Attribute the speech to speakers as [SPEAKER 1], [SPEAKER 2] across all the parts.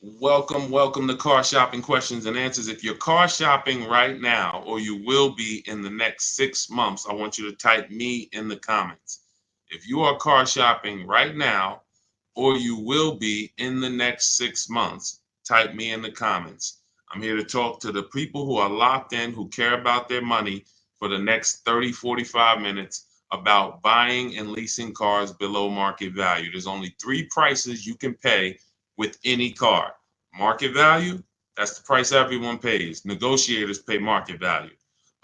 [SPEAKER 1] Welcome to Car Shopping Questions and Answers. If you're car shopping right now, or you will be in the next 6 months, I want you to type me in the comments. If you are car shopping right now, or you will be in the next 6 months, type me in the comments. I'm here to talk to the people who are locked in, who care about their money for the next 30, 45 minutes about buying and leasing cars below market value. There's only three prices you can pay with any car. Market value, that's the price everyone pays. Negotiators pay market value.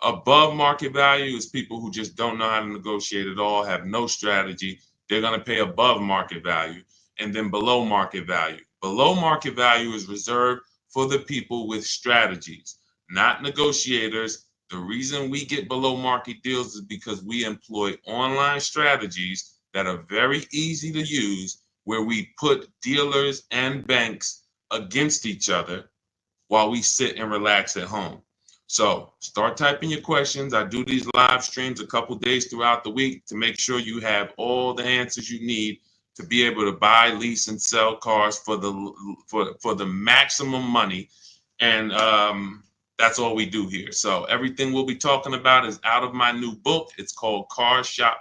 [SPEAKER 1] Above market value is people who just don't know how to negotiate at all, have no strategy. They're going to pay above market value. And then below market value. Below market value is reserved for the people with strategies, not negotiators. The reason we get below market deals is because we employ online strategies that are very easy to use, where we put dealers and banks against each other while we sit and relax at home. So start typing your questions. I do these live streams a couple days throughout the week to make sure you have all the answers you need to be able to buy, lease, and sell cars for the maximum money. And that's all we do here. So everything we'll be talking about is out of my new book. It's called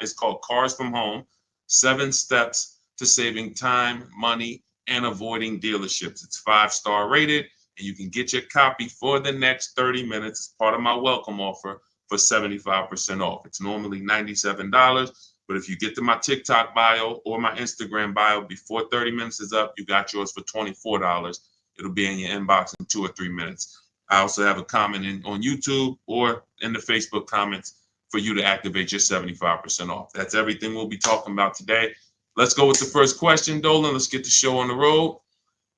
[SPEAKER 1] It's called Cars from Home: 7 Steps to Saving Time, Money, and Avoiding Dealerships. It's 5-star rated, and you can get your copy for the next 30 minutes as part of my welcome offer for 75% off. It's normally $97, but if you get to my TikTok bio or my Instagram bio before 30 minutes is up, you got yours for $24. It'll be in your inbox in 2 or 3 minutes. I also have a comment on YouTube or in the Facebook comments for you to activate your 75% off. That's everything we'll be talking about today. Let's go with the first question, Dolan. Let's get the show on the road.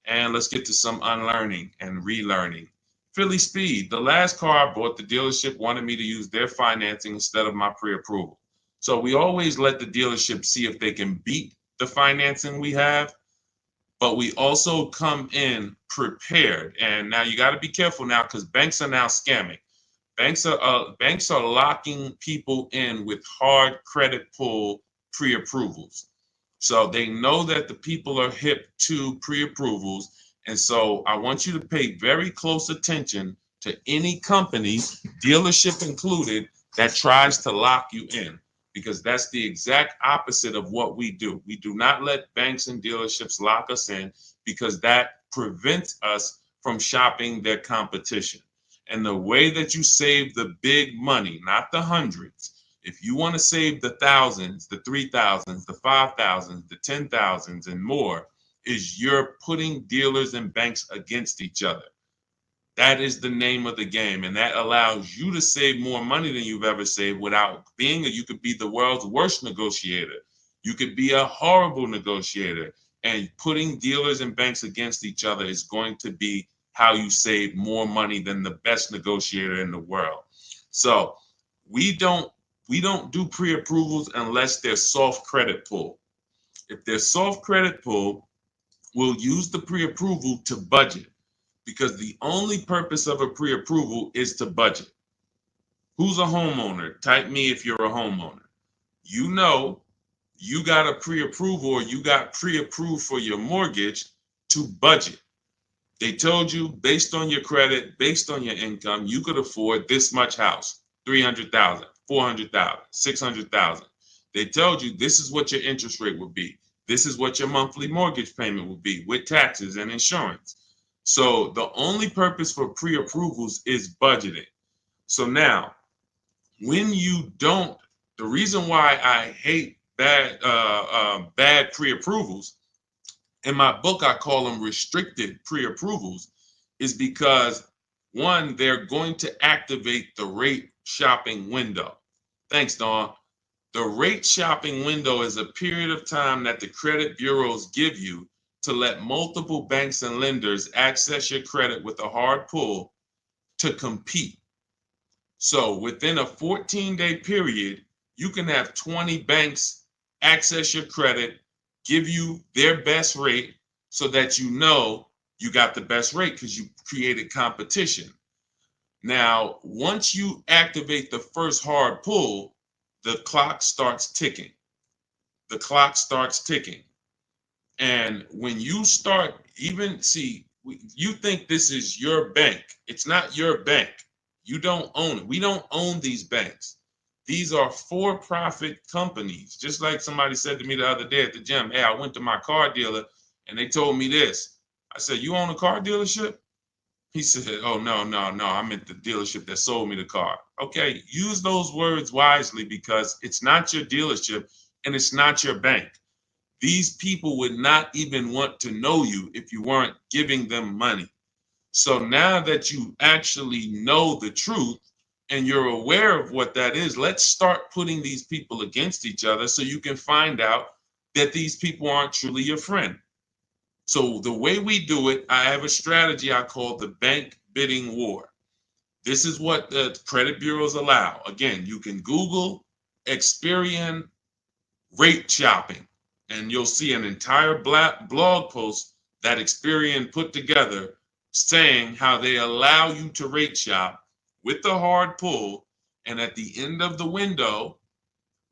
[SPEAKER 1] And let's get to some unlearning and relearning. Philly Speed, the last car I bought, the dealership wanted me to use their financing instead of my pre-approval. So we always let the dealership see if they can beat the financing we have, but we also come in prepared. And now you got to be careful now, because banks are now scamming. Banks are locking people in with hard credit pull pre-approvals. So they know that the people are hip to pre-approvals. And so I want you to pay very close attention to any company, dealership included, that tries to lock you in, because that's the exact opposite of what we do. We do not let banks and dealerships lock us in, because that prevents us from shopping their competition. And the way that you save the big money, not the hundreds, if you want to save the thousands, the 3,000s, the 5,000s, the 10,000s, and more, is you're putting dealers and banks against each other. That is the name of the game, and that allows you to save more money than you've ever saved without being you could be the world's worst negotiator. You could be a horrible negotiator, and putting dealers and banks against each other is going to be how you save more money than the best negotiator in the world. So we don't do pre-approvals unless they're soft credit pull. If they're soft credit pull, we'll use the pre-approval to budget, because the only purpose of a pre-approval is to budget. Who's a homeowner? Type me if you're a homeowner. You know you got a pre-approval, or you got pre-approved for your mortgage to budget. They told you, based on your credit, based on your income, you could afford this much house, 300,000, 400,000, 600,000. They told you this is what your interest rate would be. This is what your monthly mortgage payment would be with taxes and insurance. So the only purpose for pre-approvals is budgeting. So now, when you don't, the reason why I hate bad pre-approvals, in my book I call them restricted pre-approvals, is because, one, they're going to activate the rate shopping window. Thanks, Dawn. The rate shopping window is a period of time that the credit bureaus give you to let multiple banks and lenders access your credit with a hard pull to compete. So within a 14-day period, you can have 20 banks access your credit, give you their best rate, so that you know you got the best rate because you created competition. Now, once you activate the first hard pull, the clock starts ticking. The clock starts ticking. And when you start, even see, You think this is your bank. It's not your bank. You don't own it. We don't own these banks. These are for-profit companies. Just like somebody said to me the other day at the gym, hey, I went to my car dealer and they told me this. I said, you own a car dealership? He said, oh, no, I meant the dealership that sold me the car. Okay, use those words wisely because it's not your dealership and it's not your bank. These people would not even want to know you if you weren't giving them money. So now that you actually know the truth and you're aware of what that is, let's start putting these people against each other so you can find out that these people aren't truly your friend. So the way we do it, I have a strategy I call the bank bidding war. This is what the credit bureaus allow. Again, you can Google Experian rate shopping, and you'll see an entire blog post that Experian put together saying how they allow you to rate shop with the hard pull, and at the end of the window,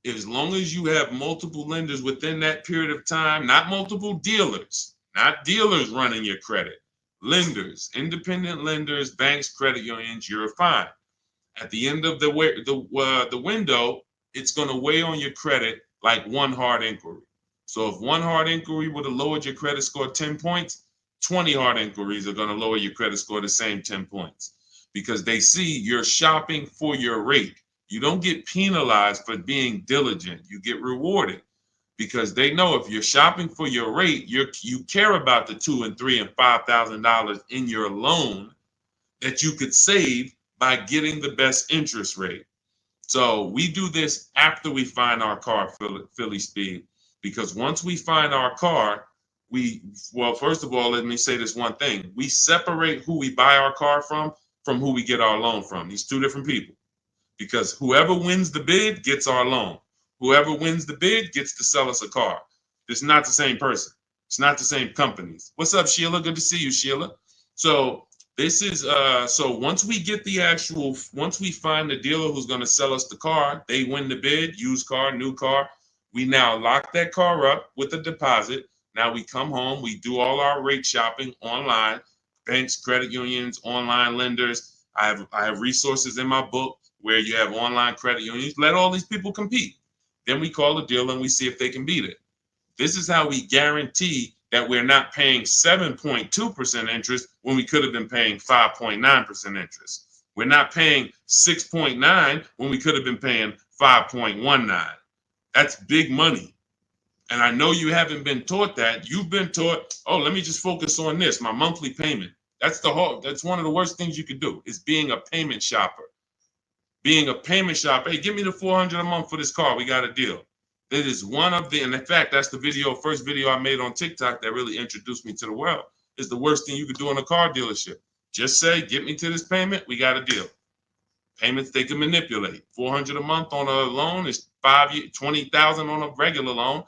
[SPEAKER 1] as long as you have multiple lenders within that period of time, not multiple dealers, not dealers running your credit, lenders, independent lenders, banks, credit unions, you're fine. At the end of the window, it's going to weigh on your credit like one hard inquiry. So if one hard inquiry would have lowered your credit score 10 points, 20 hard inquiries are going to lower your credit score the same 10 points because they see you're shopping for your rate. You don't get penalized for being diligent. You get rewarded because they know if you're shopping for your rate, you care about the $2,000 and $3,000 and $5,000 in your loan that you could save by getting the best interest rate. So we do this after we find our car, Philly Speed, because once we find our car, first of all, let me say this one thing. We separate who we buy our car from who we get our loan from. These two different people, because whoever wins the bid gets our loan. Whoever wins the bid gets to sell us a car. It's not the same person. It's not the same companies. What's up, Sheila? Good to see you, Sheila. So this is so once we find the dealer who's going to sell us the car, they win the bid, used car, new car. We now lock that car up with a deposit. Now we come home, we do all our rate shopping online, banks, credit unions, online lenders. I have resources in my book where you have online credit unions. Let all these people compete. Then we call the dealer and we see if they can beat it. This is how we guarantee that we're not paying 7.2% interest when we could have been paying 5.9% interest. We're not paying 6.9 when we could have been paying 5.19. That's big money. And I know you haven't been taught that. You've been taught, oh, let me just focus on this, my monthly payment. That's one of the worst things you could do is being a payment shopper. Being a payment shopper, hey, give me the $400 a month for this car. We got a deal. That is one of the, and in fact, that's the first video I made on TikTok that really introduced me to the world. Is the worst thing you could do in a car dealership. Just say, get me to this payment, we got a deal. Payments they can manipulate. $400 a month on a loan is 5 years, $20,000 on a regular loan.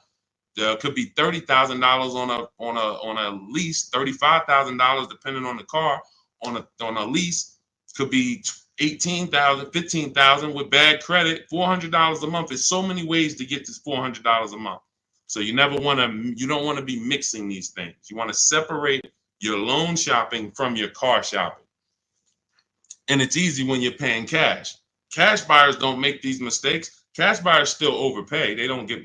[SPEAKER 1] There could be $30,000 on a lease, $35,000 depending on the car. On a lease, could be $18,000, $15,000 with bad credit. $400 a month. There's so many ways to get this $400 a month. So you don't want to be mixing these things. You want to separate your loan shopping from your car shopping. And it's easy when you're paying cash. Cash buyers don't make these mistakes. Cash buyers still overpay. They don't get,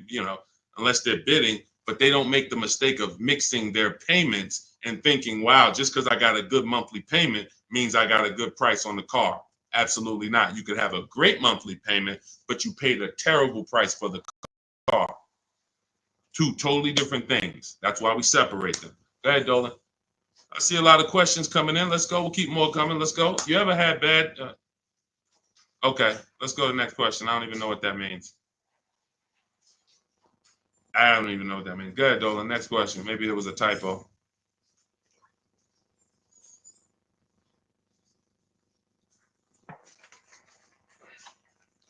[SPEAKER 1] unless they're bidding, but they don't make the mistake of mixing their payments and thinking, wow, just because I got a good monthly payment means I got a good price on the car. Absolutely not. You could have a great monthly payment, but you paid a terrible price for the car. Two totally different things. That's why we separate them. Go ahead, Dolan. I see a lot of questions coming in. Let's go. We'll keep more coming. Let's go. You ever had bad? Okay, let's go to the next question. I don't even know what that means. I don't even know what that means. Go ahead, Dolan. Next question. Maybe there was a typo.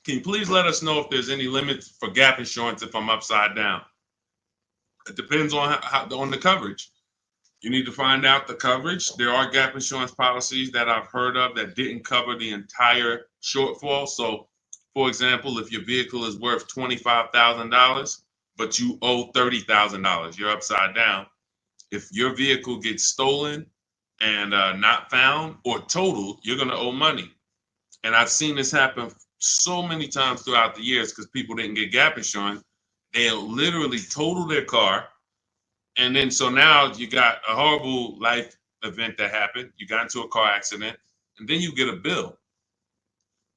[SPEAKER 1] Can you please let us know if there's any limits for gap insurance if I'm upside down? It depends on on the coverage. You need to find out the coverage. There are gap insurance policies that I've heard of that didn't cover the entire shortfall. So, for example, if your vehicle is worth $25,000, but you owe $30,000, you're upside down. If your vehicle gets stolen and not found or totaled, you're going to owe money. And I've seen this happen so many times throughout the years because people didn't get gap insurance. They'll literally total their car. And then so now you got a horrible life event that happened. You got into a car accident, and then you get a bill.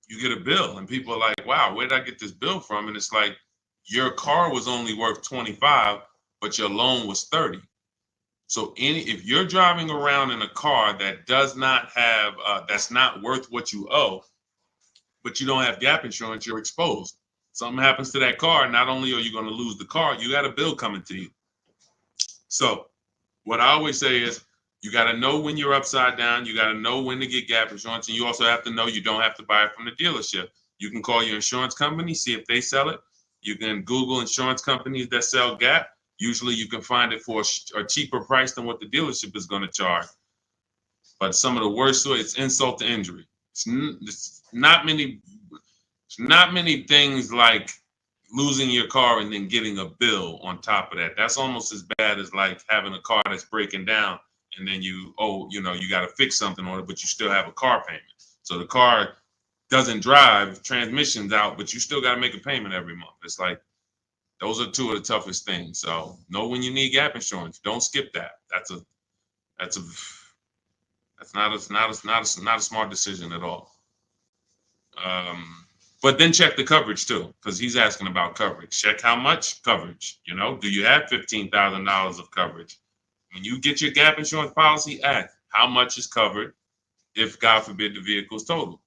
[SPEAKER 1] You get a bill, and people are like, wow, where did I get this bill from? And it's like, your car was only worth 25, but your loan was 30. So if you're driving around in a car that does not have, that's not worth what you owe, but you don't have gap insurance, you're exposed. Something happens to that car, not only are you going to lose the car, you got a bill coming to you. So what I always say is, you got to know when you're upside down. You got to know when to get gap insurance. And you also have to know you don't have to buy it from the dealership. You can call your insurance company, see if they sell it. You can Google insurance companies that sell gap. Usually you can find it for a cheaper price than what the dealership is going to charge. But some of the worst, it's insult to injury. It's not many things like losing your car and then getting a bill on top of that. That's almost as bad as like having a car that's breaking down and then you got to fix something on it, but you still have a car payment. So the car doesn't drive, transmission's out, but you still got to make a payment every month. It's like, those are two of the toughest things. So know when you need gap insurance. Don't skip that. That's not a smart decision at all. But then check the coverage too, because he's asking about coverage. Check how much coverage. Do you have $15,000 of coverage? When you get your gap insurance policy, ask how much is covered if, God forbid, the vehicle is totaled.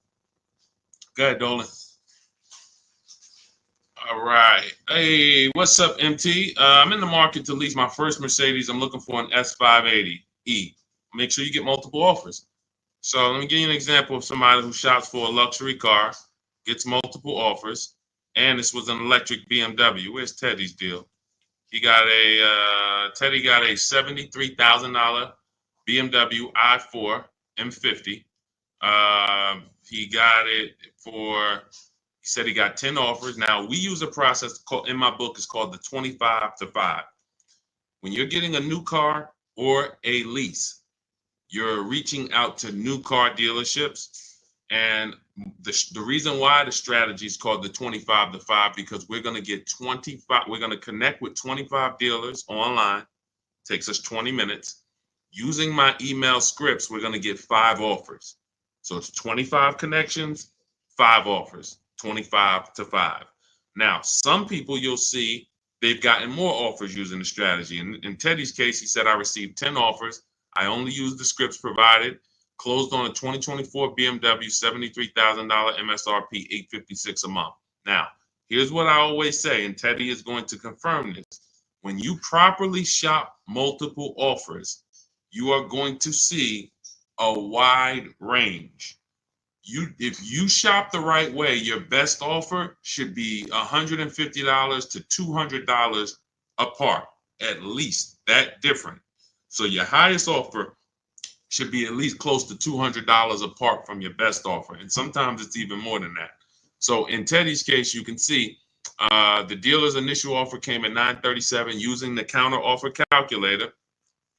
[SPEAKER 1] Go ahead, Dolan. All right. Hey, what's up, MT? I'm in the market to lease my first Mercedes. I'm looking for an S580E. Make sure you get multiple offers. So let me give you an example of somebody who shops for a luxury car, gets multiple offers, and this was an electric BMW. Where's Teddy's deal? Teddy got a $73,000 BMW i4 M50. He said he got 10 offers. Now, we use a process in my book, it's called the 25 to 5. When you're getting a new car or a lease, you're reaching out to new car dealerships. And the reason why the strategy is called the 25 to 5, because we're going to connect with 25 dealers online. Takes us 20 minutes. Using my email scripts, we're going to get 5 offers. So it's 25 connections, 5 offers, 25 to 5. Now, some people you'll see they've gotten more offers using the strategy. In Teddy's case, he said, I received 10 offers. I only used the scripts provided. Closed on a 2024 BMW, $73,000 MSRP, $856 a month. Now, here's what I always say, and Teddy is going to confirm this. When you properly shop multiple offers, you are going to see a wide range. If you shop the right way, your best offer should be $150 to $200 apart, at least that different. So your highest offer should be at least close to $200 apart from your best offer. And sometimes it's even more than that. So in Teddy's case, you can see the dealer's initial offer came at $937 using the counter offer calculator,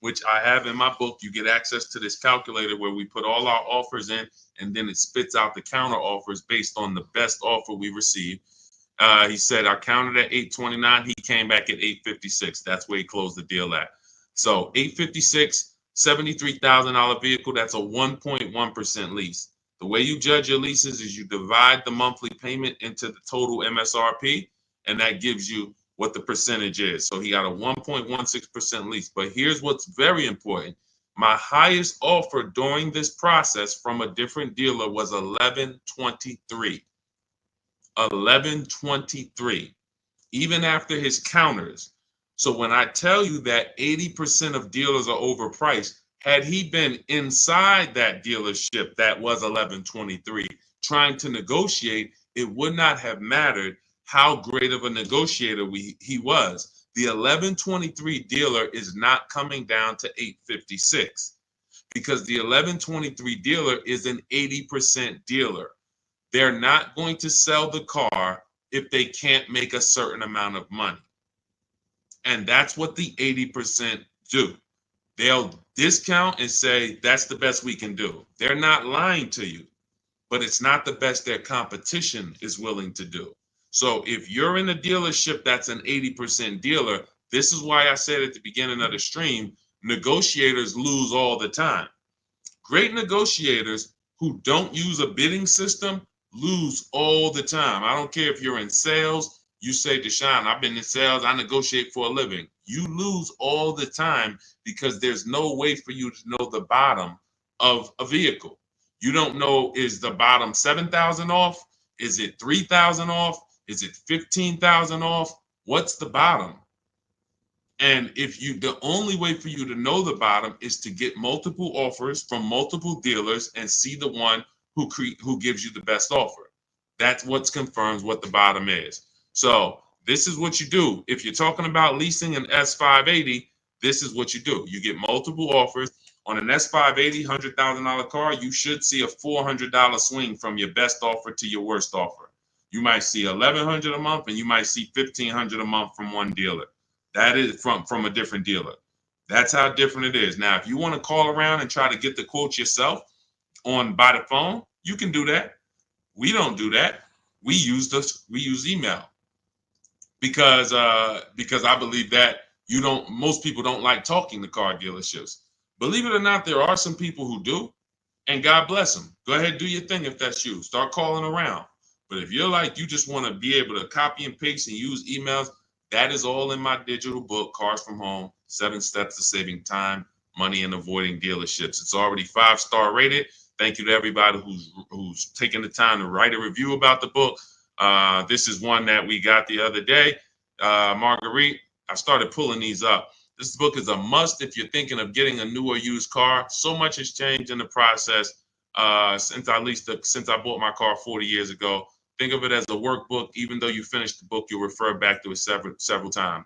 [SPEAKER 1] which I have in my book. You get access to this calculator where we put all our offers in, and then it spits out the counter offers based on the best offer we received. He said I counted at $829. He came back at $856. That's where he closed the deal at. So $856, $73,000 vehicle. That's a 1.1% lease. The way you judge your leases is you divide the monthly payment into the total MSRP, and that gives you what the percentage is. So he got a 1.16% lease. But here's what's very important. My highest offer during this process from a different dealer was $1123. $1123, even after his counters. So when I tell you that 80% of dealers are overpriced, had he been inside that dealership that was $1123 trying to negotiate, it would not have mattered how great of a negotiator he was. The $1123 dealer is not coming down to $856 because the $1123 dealer is an 80% dealer. They're not going to sell the car if they can't make a certain amount of money. And that's what the 80% do. They'll discount and say that's the best we can do. They're not lying to you, but it's not the best their competition is willing to do. So if you're in a dealership that's an 80% dealer, this is why I said at the beginning of the stream, negotiators lose all the time. Great negotiators who don't use a bidding system lose all the time. I don't care if you're in sales, you say, Deshaun, I've been in sales, I negotiate for a living. You lose all the time because there's no way for you to know the bottom of a vehicle. You don't know, is the bottom 7,000 off? Is it 3,000 off? Is it 15,000 off? What's the bottom? And the only way for you to know the bottom is to get multiple offers from multiple dealers and see the one who gives you the best offer. That's what confirms what the bottom is. So this is what you do. If you're talking about leasing an S580, this is what you do. You get multiple offers. On an S580 $100,000 car, you should see a $400 swing from your best offer to your worst offer. You might see $1,100 a month and you might see $1,500 a month from one dealer. That is from a different dealer. That's how different it is. Now, if you want to call around and try to get the quotes yourself by the phone, you can do that. We don't do that. We use email because I believe that most people don't like talking to car dealerships. Believe it or not, there are some people who do, and God bless them. Go ahead, do your thing if that's you. Start calling around. But if you're like, you just want to be able to copy and paste and use emails, that is all in my digital book, Cars from Home, 7 Steps to Saving Time, Money, and Avoiding Dealerships. It's already 5-star rated. Thank you to everybody who's taken the time to write a review about the book. This is one that we got the other day. Marguerite, I started pulling these up. This book is a must if you're thinking of getting a new or used car. So much has changed in the process since I bought my car 40 years ago. Think of it as a workbook. Even though you finish the book, you'll refer back to it several times.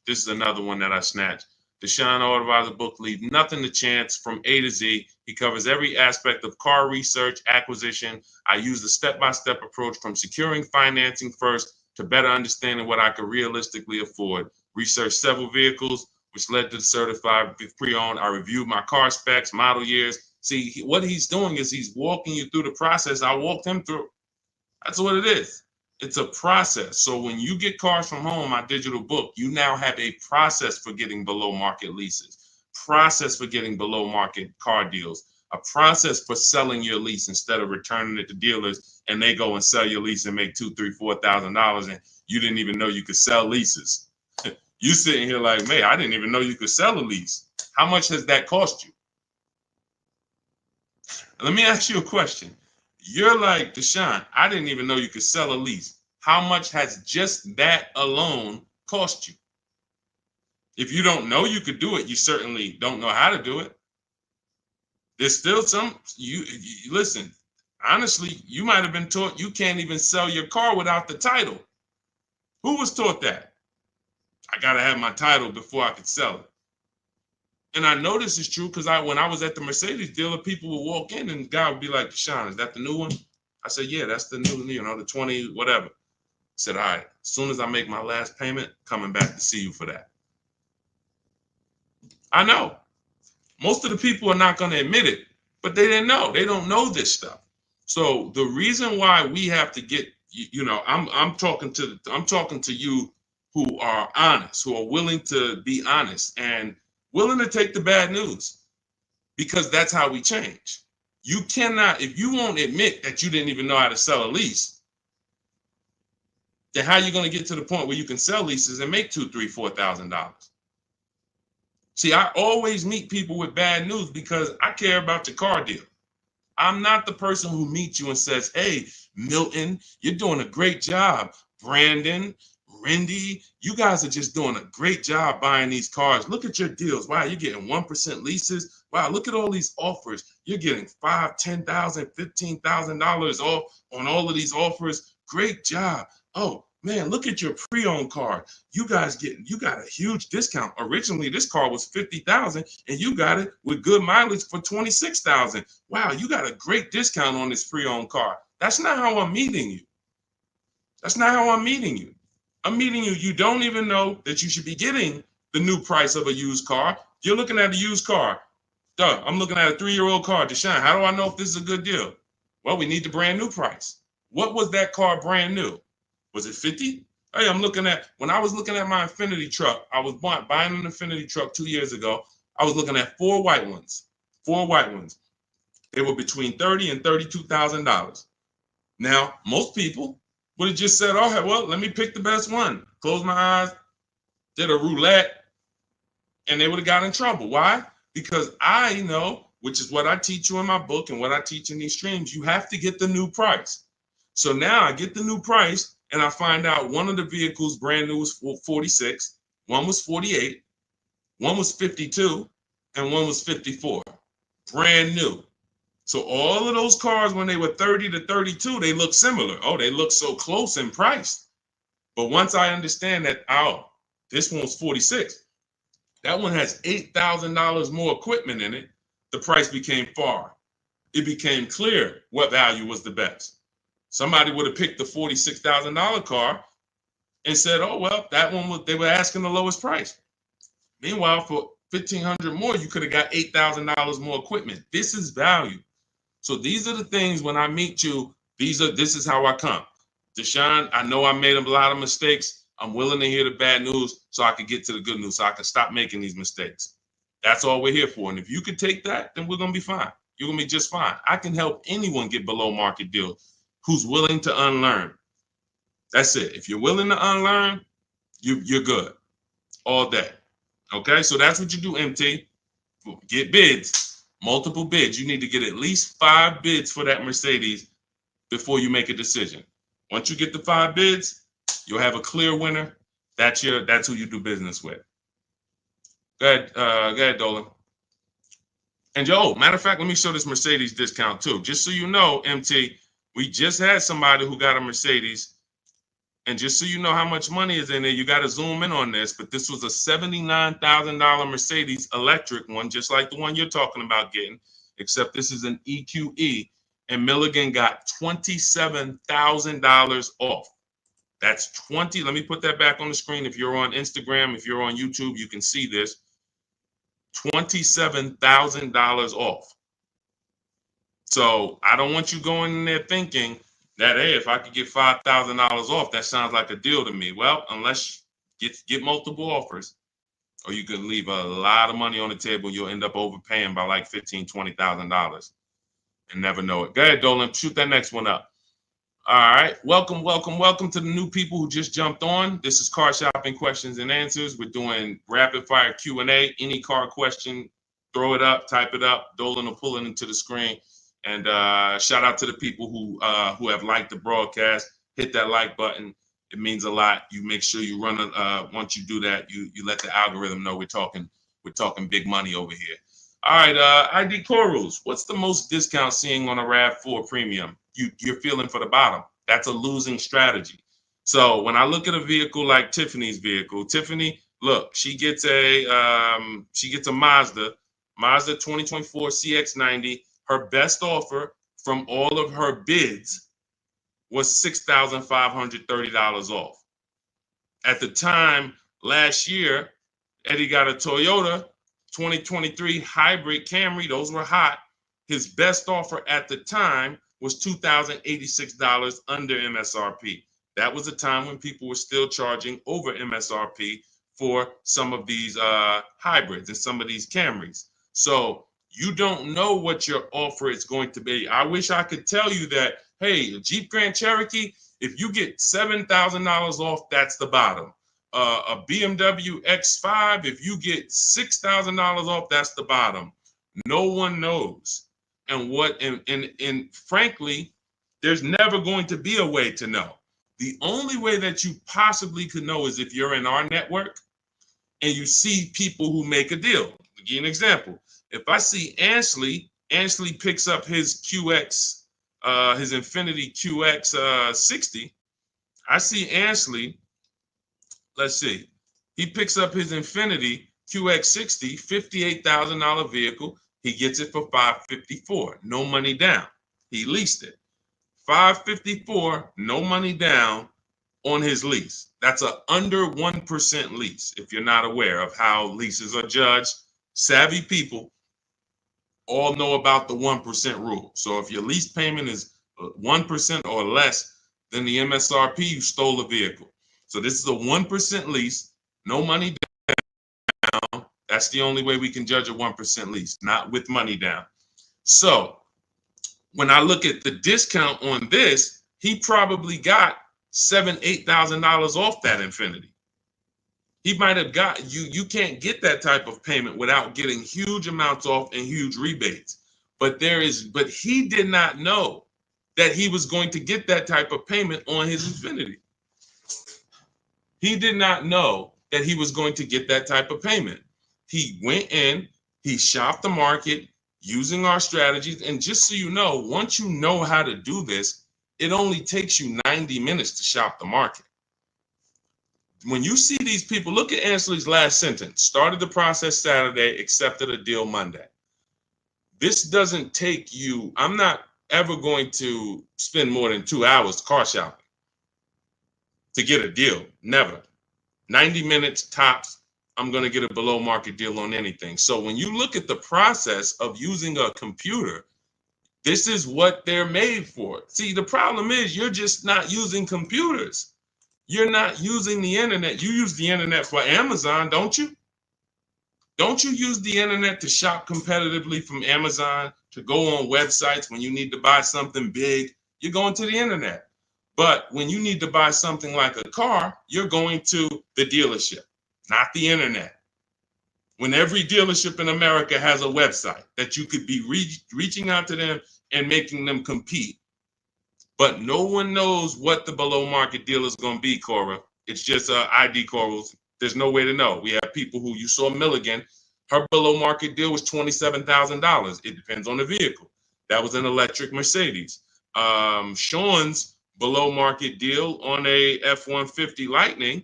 [SPEAKER 1] This is another one that I snatched. Deshaun Auto book, Leave Nothing to Chance from A to Z. He covers every aspect of car research, acquisition. I use the step-by-step approach from securing financing first to better understanding what I could realistically afford. Researched several vehicles, which led to the certified pre-owned. I reviewed my car specs, model years. See, what he's doing is he's walking you through the process I walked him through. That's what it is. It's a process. So when you get Cars from Home, my digital book, you now have a process for getting below market leases, process for getting below market car deals, a process for selling your lease instead of returning it to dealers and they go and sell your lease and make $2,000, $3,000, $4,000 and you didn't even know you could sell leases. You sitting here like, man, I didn't even know you could sell a lease. How much has that cost you? Let me ask you a question. You're like, Deshaun, I didn't even know you could sell a lease. How much has just that alone cost you? If you don't know you could do it, you certainly don't know how to do it. There's still you listen, honestly, you might have been taught you can't even sell your car without the title. Who was taught that? I got to have my title before I could sell it. And I know this is true because when I was at the Mercedes dealer, people would walk in and the guy would be like, Deshaun, is that the new one? I said, yeah, that's the new, the 20, whatever. I said, all right, as soon as I make my last payment, coming back to see you for that. I know. Most of the people are not going to admit it, but they didn't know. They don't know this stuff. So the reason why we have to get, I'm talking to you who are honest, who are willing to be honest and willing to take the bad news, because that's how we change. You cannot, if you won't admit that you didn't even know how to sell a lease, then how are you going to get to the point where you can sell leases and make $2,000, $3,000, $4,000? See, I always meet people with bad news because I care about your car deal. I'm not the person who meets you and says, hey, Milton, you're doing a great job. Brandon, Rindy, you guys are just doing a great job buying these cars. Look at your deals. Wow, you're getting 1% leases. Wow, look at all these offers. You're getting $5,000, $10,000, $15,000 off on all of these offers. Great job. Oh, man, look at your pre-owned car. You got a huge discount. Originally, this car was $50,000 and you got it with good mileage for $26,000. Wow, you got a great discount on this pre-owned car. That's not how I'm meeting you. That's not how I'm meeting you. I'm meeting you. You don't even know that you should be getting the new price of a used car. You're looking at a used car. Duh, I'm looking at a 3-year-old car. Deshaun, how do I know if this is a good deal? Well, we need the brand new price. What was that car brand new? Was it 50? Hey, when I was looking at my Infinity truck, I was buying an Infinity truck 2 years ago. I was looking at 4 white ones. 4 white ones. They were between $30,000 and $32,000. Now, most people would have just said, oh, well, let me pick the best one. Close my eyes, did a roulette, and they would have got in trouble. Why? Because I know, which is what I teach you in my book and what I teach in these streams, you have to get the new price. So now I get the new price and I find out one of the vehicles brand new was 46, one was 48, one was 52, and one was 54. Brand new. So all of those cars, when they were 30 to 32, they look similar. Oh, they look so close in price. But once I understand that, oh, this one's 46. That one has $8,000 more equipment in it. The price became far. It became clear what value was the best. Somebody would have picked the $46,000 car and said, oh, well, that one they were asking the lowest price. Meanwhile, for $1,500 more, you could have got $8,000 more equipment. This is value. So these are the things when I meet you, this is how I come. Deshaun, I know I made a lot of mistakes. I'm willing to hear the bad news so I can get to the good news, so I can stop making these mistakes. That's all we're here for. And if you could take that, then we're going to be fine. You're going to be just fine. I can help anyone get below market deals who's willing to unlearn. That's it. If you're willing to unlearn, you're good all day. Okay, so that's what you do, MT. Get bids, multiple bids. You need to get at least 5 bids for that Mercedes before you make a decision. Once you get the 5 bids, you'll have a clear winner. That's who you do business with. Go ahead, Dolan. And matter of fact, let me show this Mercedes discount too. Just so you know, MT, we just had somebody who got a Mercedes. And just so you know how much money is in there, you got to zoom in on this. But this was a $79,000 Mercedes electric one, just like the one you're talking about getting, except this is an EQE. And Milligan got $27,000 off. That's 20. Let me put that back on the screen. If you're on Instagram, if you're on YouTube, you can see this. $27,000 off. So I don't want you going in there thinking that, hey, if I could get $5,000 off, that sounds like a deal to me. Well, unless you get multiple offers, or you could leave a lot of money on the table, you'll end up overpaying by like $15,000, $20,000 and never know it. Go ahead, Dolan, shoot that next one up. All right, welcome to the new people who just jumped on. This is Car Shopping Questions and Answers. We're doing rapid fire Q&A. Any car question, throw it up, type it up. Dolan will pull it into the screen. And shout out to the people who have liked the broadcast. Hit that like button. It means a lot. You make sure you run once you do that, you let the algorithm know we're talking big money over here. All right, ID Corals. What's the most discount seeing on a RAV4 Premium? You're feeling for the bottom. That's a losing strategy. So when I look at a vehicle like Tiffany's vehicle, Tiffany, look, she gets a Mazda 2024 CX-90. Her best offer from all of her bids was $6,530 off. At the time last year, Eddie got a Toyota 2023 hybrid Camry. Those were hot. His best offer at the time was $2,086 under MSRP. That was a time when people were still charging over MSRP for some of these hybrids and some of these Camrys. So you don't know what your offer is going to be. I wish I could tell you that, hey, a Jeep Grand Cherokee, if you get $7,000 off, that's the bottom. A BMW X5, if you get $6,000 off, that's the bottom. No one knows. And frankly, there's never going to be a way to know. The only way that you possibly could know is if you're in our network and you see people who make a deal. I'll give you an example. If I see Ansley picks up his QX, his Infinity QX 60. I see Ansley, let's see, he picks up his Infinity QX 60, $58,000 vehicle. He gets it for $554, no money down. He leased it. $554, no money down on his lease. That's a under 1% lease, if you're not aware of how leases are judged. savvy people all know about the 1% rule. So if your lease payment is 1% or less than the MSRP, you stole a vehicle. So this is a 1% lease, no money down. That's the only way we can judge a 1% lease, not with money down. So when I look at the discount on this, he probably got $7,000-8,000 off that Infinity. He might have got you can't get that type of payment without getting huge amounts off and huge rebates. But he did not know that he was going to get that type of payment on his Infinity. He did not know that he was going to get that type of payment. He went in, he shopped the market using our strategies. And just so you know, once you know how to do this, it only takes you 90 minutes to shop the market. When you see these people, look at Ansley's last sentence. Started the process Saturday, accepted a deal Monday. This doesn't take you, I'm not ever going to spend more than 2 hours car shopping to get a deal. Never. 90 minutes tops, I'm going to get a below market deal on anything. So when you look at the process of using a computer, this is what they're made for. See, the problem is you're just not using computers. You're not using the internet. You use the internet for Amazon, don't you? Don't you use the internet to shop competitively from Amazon, to go on websites when you need to buy something big? You're going to the internet. But when you need to buy something like a car, you're going to the dealership, not the internet. When every dealership in America has a website that you could be reaching out to them and making them compete. But no one knows what the below market deal is going to be, Cora. It's just ID corals. There's no way to know. We have people who, you saw Milligan, her below market deal was $27,000. It depends on the vehicle. That was an electric Mercedes. Sean's below market deal on a F-150 Lightning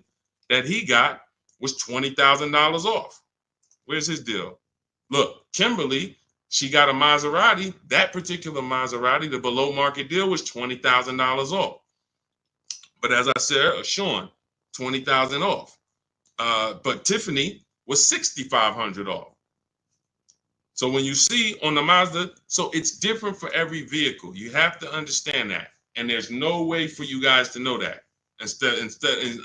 [SPEAKER 1] that he got was $20,000 off. Where's his deal? Look, Kimberly, she got a Maserati. That particular Maserati, the below market deal was $20,000 off. But as I said, Sean, $20,000 off. But Tiffany was $6,500 off. So when you see on the Mazda, so it's different for every vehicle. You have to understand that. And there's no way for you guys to know that.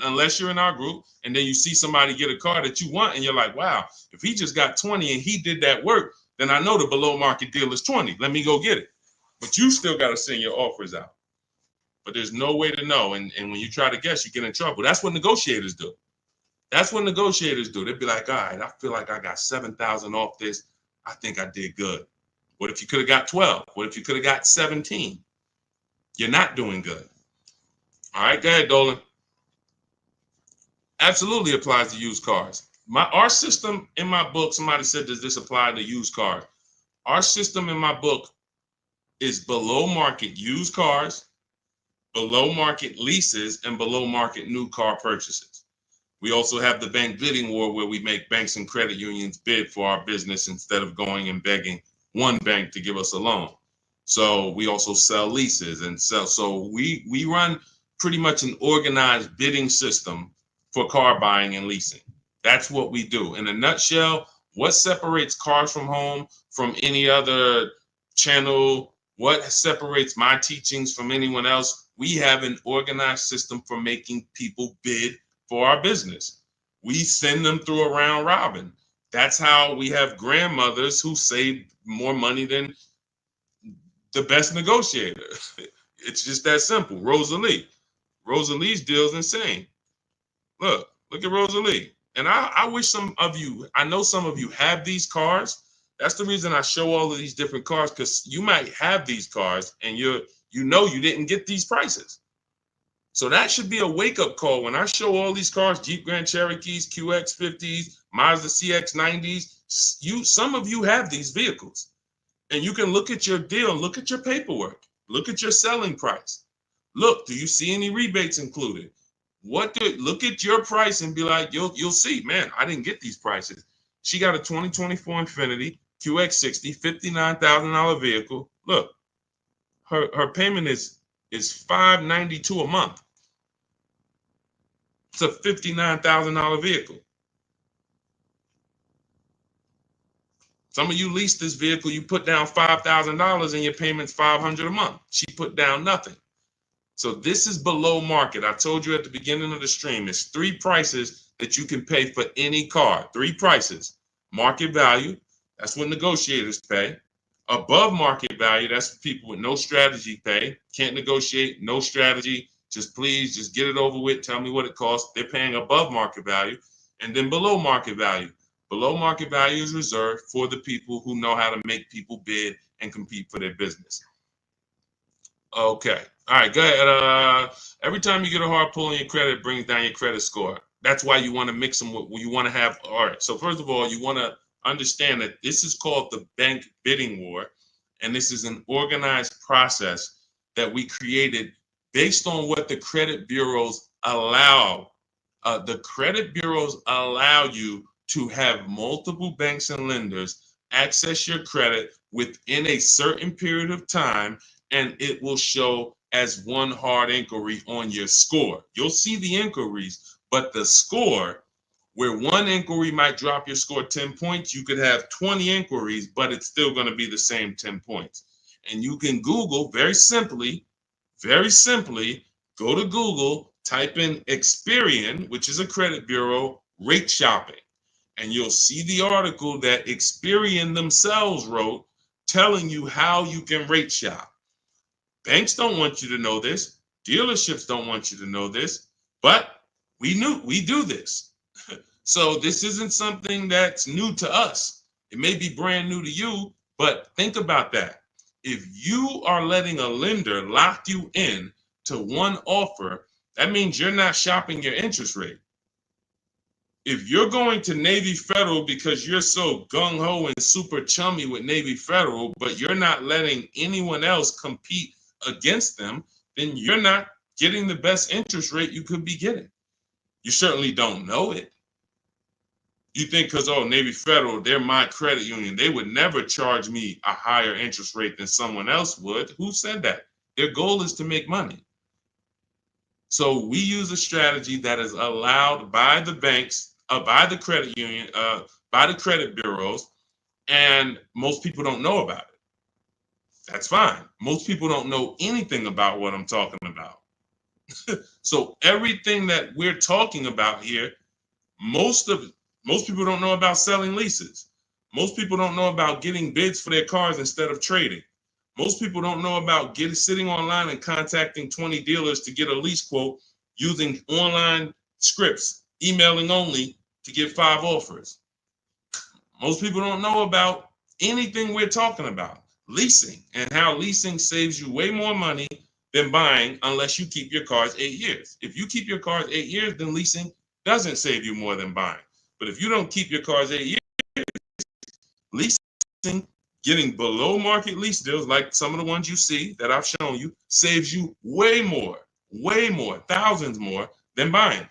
[SPEAKER 1] Unless you're in our group and then you see somebody get a car that you want and you're like, wow, if he just got 20 and he did that work, then I know the below market deal is 20. Let me go get it. But you still got to send your offers out. But there's no way to know. And when you try to guess, you get in trouble. That's what negotiators do. That's what negotiators do. They'd be like, all right, I feel like I got 7,000 off this. I think I did good. What if you could have got 12? What if you could have got 17? You're not doing good. All right, go ahead, Dolan. Absolutely applies to used cars. Our system in my book, somebody said, does this apply to used cars? Our system in my book is below market used cars, below market leases, and below market new car purchases. We also have the bank bidding war where we make banks and credit unions bid for our business instead of going and begging one bank to give us a loan. So we also sell leases and sell. So we run pretty much an organized bidding system for car buying and leasing. That's what we do. In a nutshell, what separates Cars from Home from any other channel? What separates my teachings from anyone else? We have an organized system for making people bid for our business. We send them through a round robin. That's how we have grandmothers who save more money than the best negotiator. It's just that simple. Rosalie. Rosalie's deal is insane. Look at Rosalie. And I wish some of you, I know some of you have these cars. That's the reason I show all of these different cars, because you might have these cars and you didn't get these prices. So that should be a wake-up call when I show all these cars, Jeep Grand Cherokees, QX50s, Mazda CX90s. Some of you have these vehicles. And you can look at your deal, look at your paperwork, look at your selling price. Look, do you see any rebates included? Look at your price and be like, you'll see, man, I didn't get these prices. She got a 2024 Infinity QX60, $59,000 vehicle. Look, her payment is $592 a month. It's a $59,000 vehicle. Some of you lease this vehicle, you put down $5,000 and your payment's $500 a month. She put down nothing. So this is below market. I told you at the beginning of the stream, it's 3 prices that you can pay for any car. 3 prices. Market value, that's what negotiators pay. Above market value, that's for people with no strategy pay. Can't negotiate, no strategy. Just please, just get it over with. Tell me what it costs. They're paying above market value. And then below market value. Below market value is reserved for the people who know how to make people bid and compete for their business. Okay. All right, go ahead. Every time you get a hard pull on your credit, it brings down your credit score. That's why you want to mix them with, you want to have, all right. So first of all, you want to understand that this is called the bank bidding war. And this is an organized process that we created based on what the credit bureaus allow. The credit bureaus allow you to have multiple banks and lenders access your credit within a certain period of time, and it will show as one hard inquiry on your score. You'll see the inquiries, but the score, where one inquiry might drop your score 10 points, you could have 20 inquiries, but it's still going to be the same 10 points. And you can Google very simply, go to Google, type in Experian, which is a credit bureau, rate shopping. And you'll see the article that Experian themselves wrote telling you how you can rate shop. Banks don't want you to know this. Dealerships don't want you to know this, but we do this. So this isn't something that's new to us. It may be brand new to you, but think about that. If you are letting a lender lock you in to one offer, that means you're not shopping your interest rate. If you're going to Navy Federal because you're so gung-ho and super chummy with Navy Federal, but you're not letting anyone else compete against them, then you're not getting the best interest rate you could be getting. You certainly don't know it. You think because, oh, Navy Federal, they're my credit union, they would never charge me a higher interest rate than someone else would. Who said that? Their goal is to make money. So we use a strategy that is allowed by the banks, by the credit union, by the credit bureaus, and most people don't know about it. That's fine. Most people don't know anything about what I'm talking about. So everything that we're talking about here, most people don't know about selling leases. Most people don't know about getting bids for their cars instead of trading. Most people don't know about sitting online and contacting 20 dealers to get a lease quote using online scripts, emailing only to get 5 offers. Most people don't know about anything we're talking about. Leasing, and how leasing saves you way more money than buying unless you keep your cars 8 years. If you keep your cars 8 years, then leasing doesn't save you more than buying. But if you don't keep your cars 8 years, leasing, getting below market lease deals like some of the ones you see that I've shown you, saves you way more, thousands more than buying.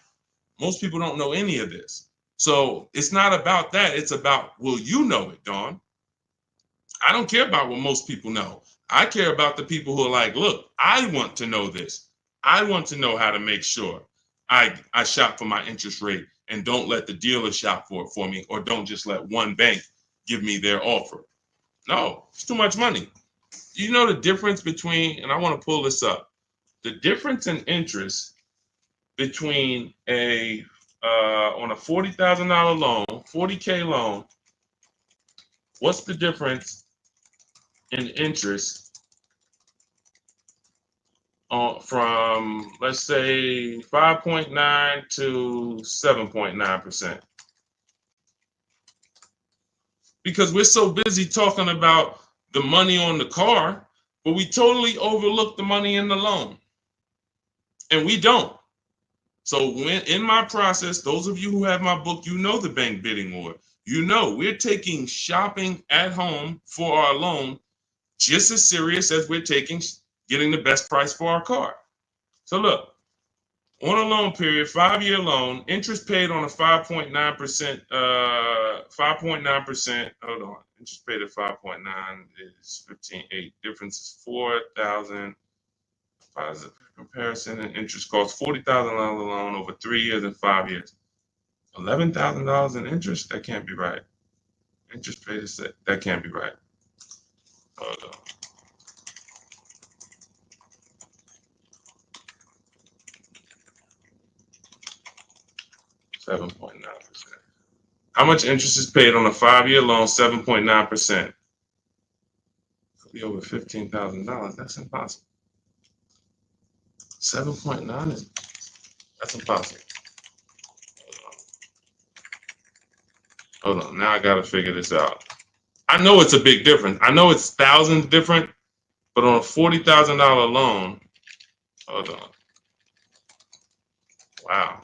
[SPEAKER 1] Most people don't know any of this. So it's not about that. It's about, will you know it, Dawn? I don't care about what most people know. I care about the people who are like, look, I want to know this. I want to know how to make sure I shop for my interest rate and don't let the dealer shop for it for me, or don't just let one bank give me their offer. No, it's too much money. You know the difference between, and I want to pull this up, the difference in interest between on a $40,000 loan, $40K loan, what's the difference in interest from, let's say, 5.9 to 7.9%? Because we're so busy talking about the money on the car, but we totally overlook the money in the loan. And we don't. So when in my process, those of you who have my book, you know the bank bidding war. You know we're taking shopping at home for our loan just as serious as we're taking getting the best price for our car. So look, on a loan period, 5-year loan, interest paid on a 5.9%, 5.9%, hold on, interest paid at 5.9 is 15.8, difference is 4,000, positive comparison, and interest cost $40,000 loan over 3 years and 5 years. $11,000 in interest? That can't be right. Interest paid is that can't be right. Hold on. $7.9%. How much interest is paid on a 5-year loan? 7.9%. Could be over $15,000. That's impossible. 7.9 is that's impossible. Hold on. Now I gotta figure this out. I know it's a big difference. I know it's thousands different, but on a $40,000 loan, hold on. Wow.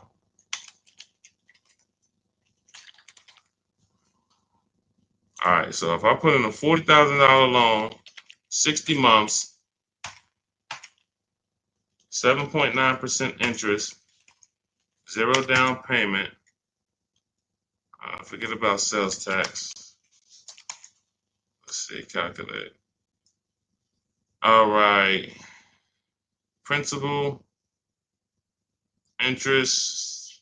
[SPEAKER 1] All right. So if I put in a $40,000 loan, 60 months, 7.9% interest, 0 down payment. Forget about sales tax. Let's see, calculate. All right. Principal, interest.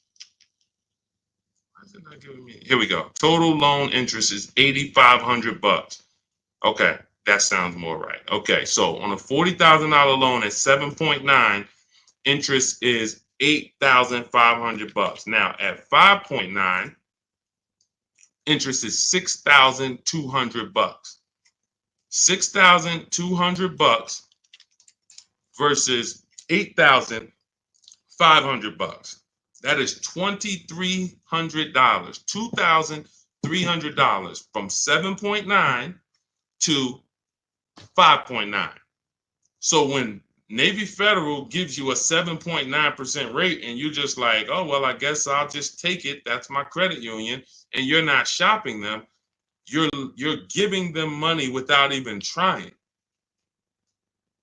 [SPEAKER 1] Why is it not giving me? Here we go. Total loan interest is $8,500. Okay, that sounds more right. Okay, so on a $40,000 loan at 7.9, interest is $8,500. Now at 5.9, interest is $6,200. $6,200 versus $8,500. That is $2,300. $2,300 from 7.9 to 5.9. So when Navy Federal gives you a 7.9% rate and you're just like, oh, well, I guess I'll just take it. That's my credit union. And you're not shopping them. You're giving them money without even trying.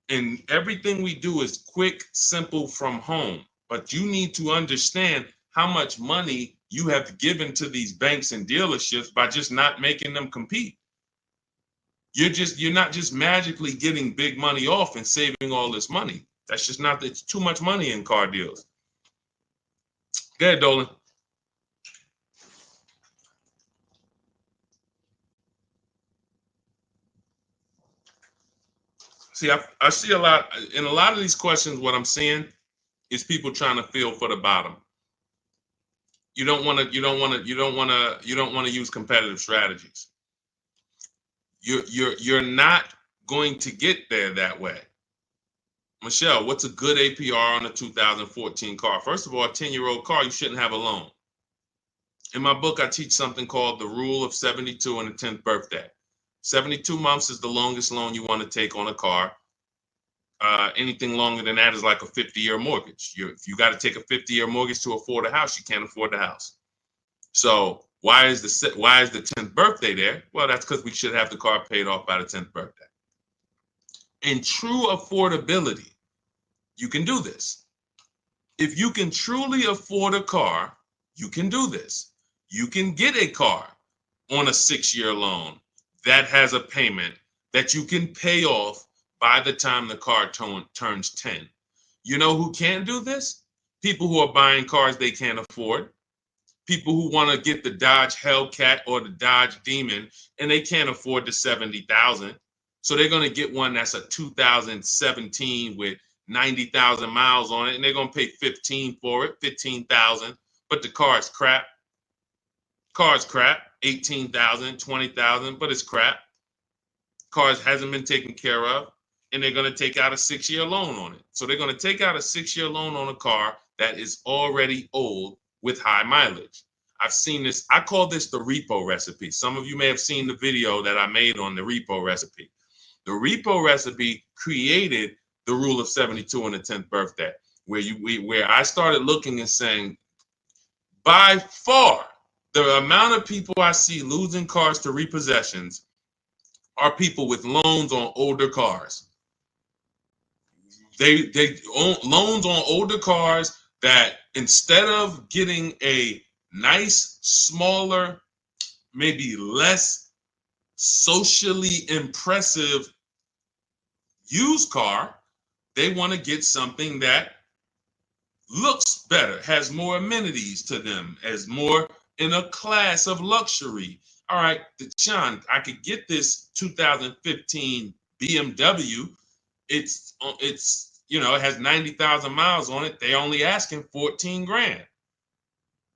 [SPEAKER 1] And everything we do is quick, simple from home. But you need to understand how much money you have given to these banks and dealerships by just not making them compete. You're not just magically getting big money off and saving all this money. That's just not, it's too much money in car deals. Go ahead, Dolan. See, I see a lot in a lot of these questions. What I'm seeing is people trying to feel for the bottom. You don't want to use competitive strategies. You're not going to get there that way. Michelle, what's a good APR on a 2014 car? First of all, a 10-year-old car, you shouldn't have a loan. In my book, I teach something called the rule of 72 and the 10th birthday. 72 months is the longest loan you want to take on a car. Anything longer than that is like a 50-year mortgage. If you got to take a 50-year mortgage to afford a house, you can't afford the house. So why is the 10th birthday there? Well, that's because we should have the car paid off by the 10th birthday. In true affordability, you can do this. If you can truly afford a car, you can do this. You can get a car on a 6-year loan that has a payment that you can pay off by the time the car turns 10. You know who can do this? People who are buying cars they can't afford. People who want to get the Dodge Hellcat or the Dodge Demon and they can't afford the $70,000. So they're going to get one that's a 2017 with 90,000 miles on it, and they're going to pay 15 for it, 15,000. But the car is crap. Car's crap, 18,000, 20,000, but it's crap. Cars hasn't been taken care of, and they're going to take out a 6-year loan on it. So they're going to take out a 6-year loan on a car that is already old with high mileage. I've seen this. I call this the repo recipe. Some of you may have seen the video that I made on the repo recipe. The repo recipe created the rule of 72 and the 10th birthday, where I started looking and saying, by far, the amount of people I see losing cars to repossessions are people with loans on older cars. They own loans on older cars that instead of getting a nice, smaller, maybe less socially impressive used car, they want to get something that looks better, has more amenities to them, as more in a class of luxury. all right, Deshaun, I could get this 2015 BMW. It's it has 90,000 miles on it. They only asking 14 grand.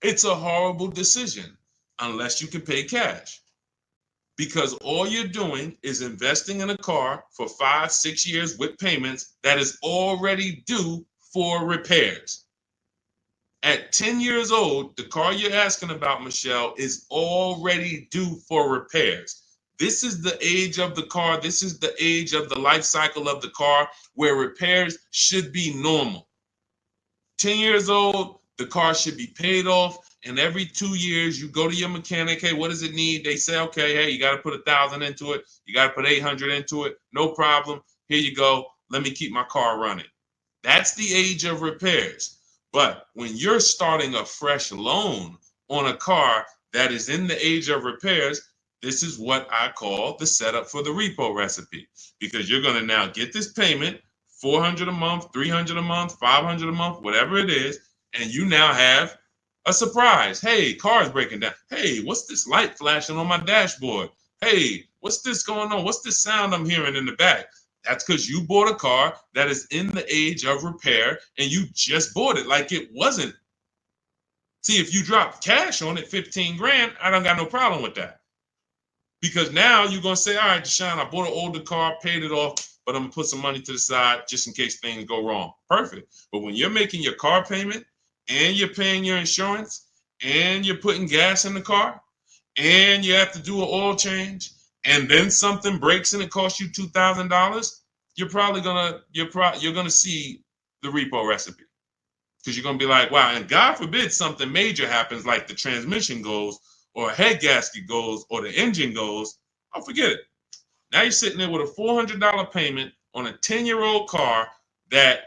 [SPEAKER 1] It's a horrible decision unless you can pay cash, because all you're doing is investing in a car for 5-6 years with payments that is already due for repairs. At 10 years old, the car you're asking about, Michelle, is already due for repairs. This is the age of the car. This is the age of the life cycle of the car where repairs should be normal. 10 years old, the car should be paid off. And every 2 years, you go to your mechanic. Hey, what does it need? They say, okay, hey, you got to put 1,000 into it. You got to put 800 into it. No problem. Here you go. Let me keep my car running. That's the age of repairs. But when you're starting a fresh loan on a car that is in the age of repairs, this is what I call the setup for the repo recipe, because you're going to now get this payment, $400 a month, $300 a month, $500 a month, whatever it is, and you now have a surprise. Hey, car's breaking down. Hey, what's this light flashing on my dashboard? Hey, what's this going on? What's this sound I'm hearing in the back? That's because you bought a car that is in the age of repair and you just bought it like it wasn't. See, if you drop cash on it, 15 grand, I don't got no problem with that. Because now you're going to say, all right, Deshaun, I bought an older car, paid it off, but I'm going to put some money to the side just in case things go wrong. Perfect. But when you're making your car payment and you're paying your insurance and you're putting gas in the car and you have to do an oil change, and then something breaks and it costs you $2,000, you're gonna see the repo recipe, because you're gonna be like, wow. And God forbid something major happens, like the transmission goes, or a head gasket goes, or the engine goes. Oh, forget it. Now you're sitting there with a $400 payment on a 10-year-old car that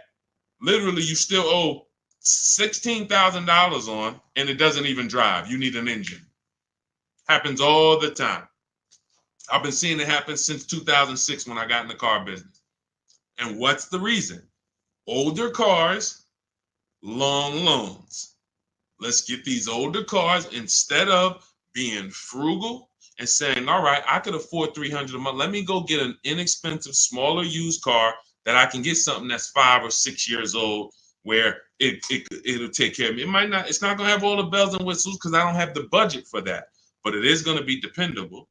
[SPEAKER 1] literally you still owe $16,000 on, and it doesn't even drive. You need an engine. Happens all the time. I've been seeing it happen since 2006 when I got in the car business. And what's the reason? Older cars, long loans. Let's get these older cars, instead of being frugal and saying, all right, I could afford $300 a month. Let me go get an inexpensive, smaller used car that I can get something that's 5 or 6 years old, where it'll take care of me. It's not going to have all the bells and whistles because I don't have the budget for that, but it is going to be dependable.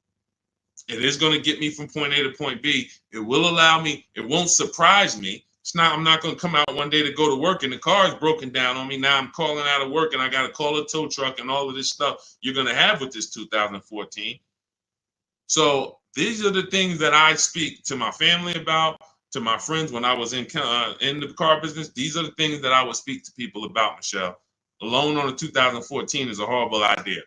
[SPEAKER 1] It is going to get me from point A to point B. It will allow me, it won't surprise me. I'm not going to come out one day to go to work and the car is broken down on me. Now I'm calling out of work and I got to call a tow truck and all of this stuff you're going to have with this 2014. So these are the things that I speak to my family about, to my friends when I was in the car business. These are the things that I would speak to people about, Michelle. A loan on a 2014 is a horrible idea.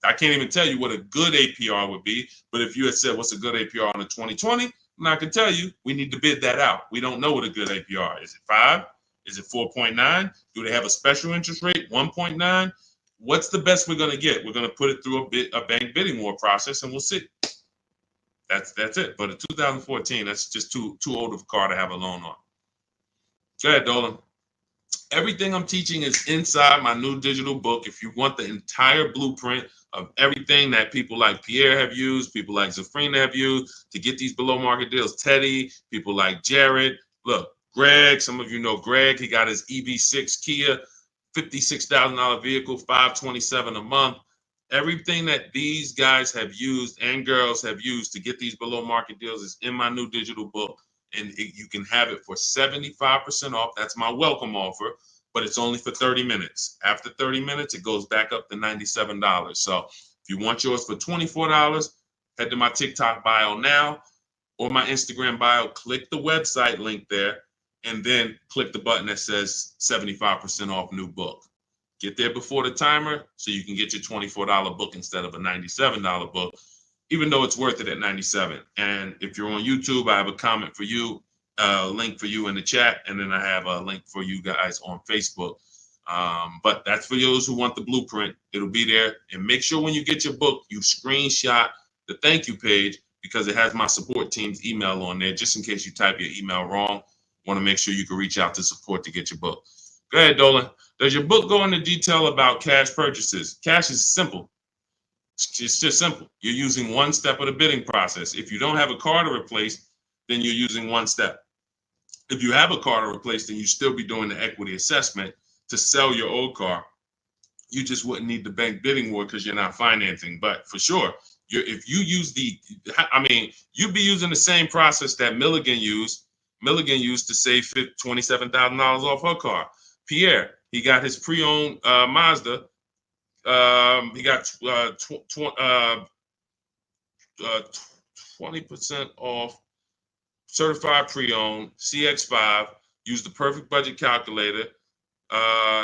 [SPEAKER 1] I can't even tell you what a good APR would be, but if you had said what's a good APR on a 2020, I can tell you we need to bid that out. We don't know what a good APR is. Is it 5? Is it 4.9? Do they have a special interest rate, 1.9? What's the best we're going to get? We're going to put it through a bank bidding war process, and we'll see. That's it. But a 2014, that's just too old of a car to have a loan on. Go ahead, Dolan. Everything I'm teaching is inside my new digital book. If you want the entire blueprint of everything that people like Pierre have used, people like Zafrina have used to get these below market deals, Teddy, people like Jared, look, Greg, some of you know Greg, he got his EV6 Kia, $56,000 vehicle, $527 a month. Everything that these guys have used and girls have used to get these below market deals is in my new digital book. And you can have it for 75% off. That's my welcome offer, but it's only for 30 minutes. After 30 minutes, it goes back up to $97. So if you want yours for $24, head to my TikTok bio now or my Instagram bio, click the website link there, and then click the button that says 75% off new book. Get there before the timer so you can get your $24 book instead of a $97 book, even though it's worth it at $97. And if you're on YouTube, I have a comment for you, a link for you in the chat, and then I have a link for you guys on Facebook. But that's for those who want the blueprint. It'll be there. And make sure when you get your book, you screenshot the thank you page, because it has my support team's email on there, just in case you type your email wrong. Want to make sure you can reach out to support to get your book. Go ahead, Dolan. Does your book go into detail about cash purchases? Cash is simple. It's just simple. You're using one step of the bidding process. If you don't have a car to replace, then you're using one step. If you have a car to replace, then you still be doing the equity assessment to sell your old car. You just wouldn't need the bank bidding war because you're not financing. But for sure, if you use you'd be using the same process that Milligan used. Milligan used to save $27,000 off her car. Pierre, he got his pre-owned Mazda. He got 20% off certified pre-owned CX5. Used the perfect budget calculator.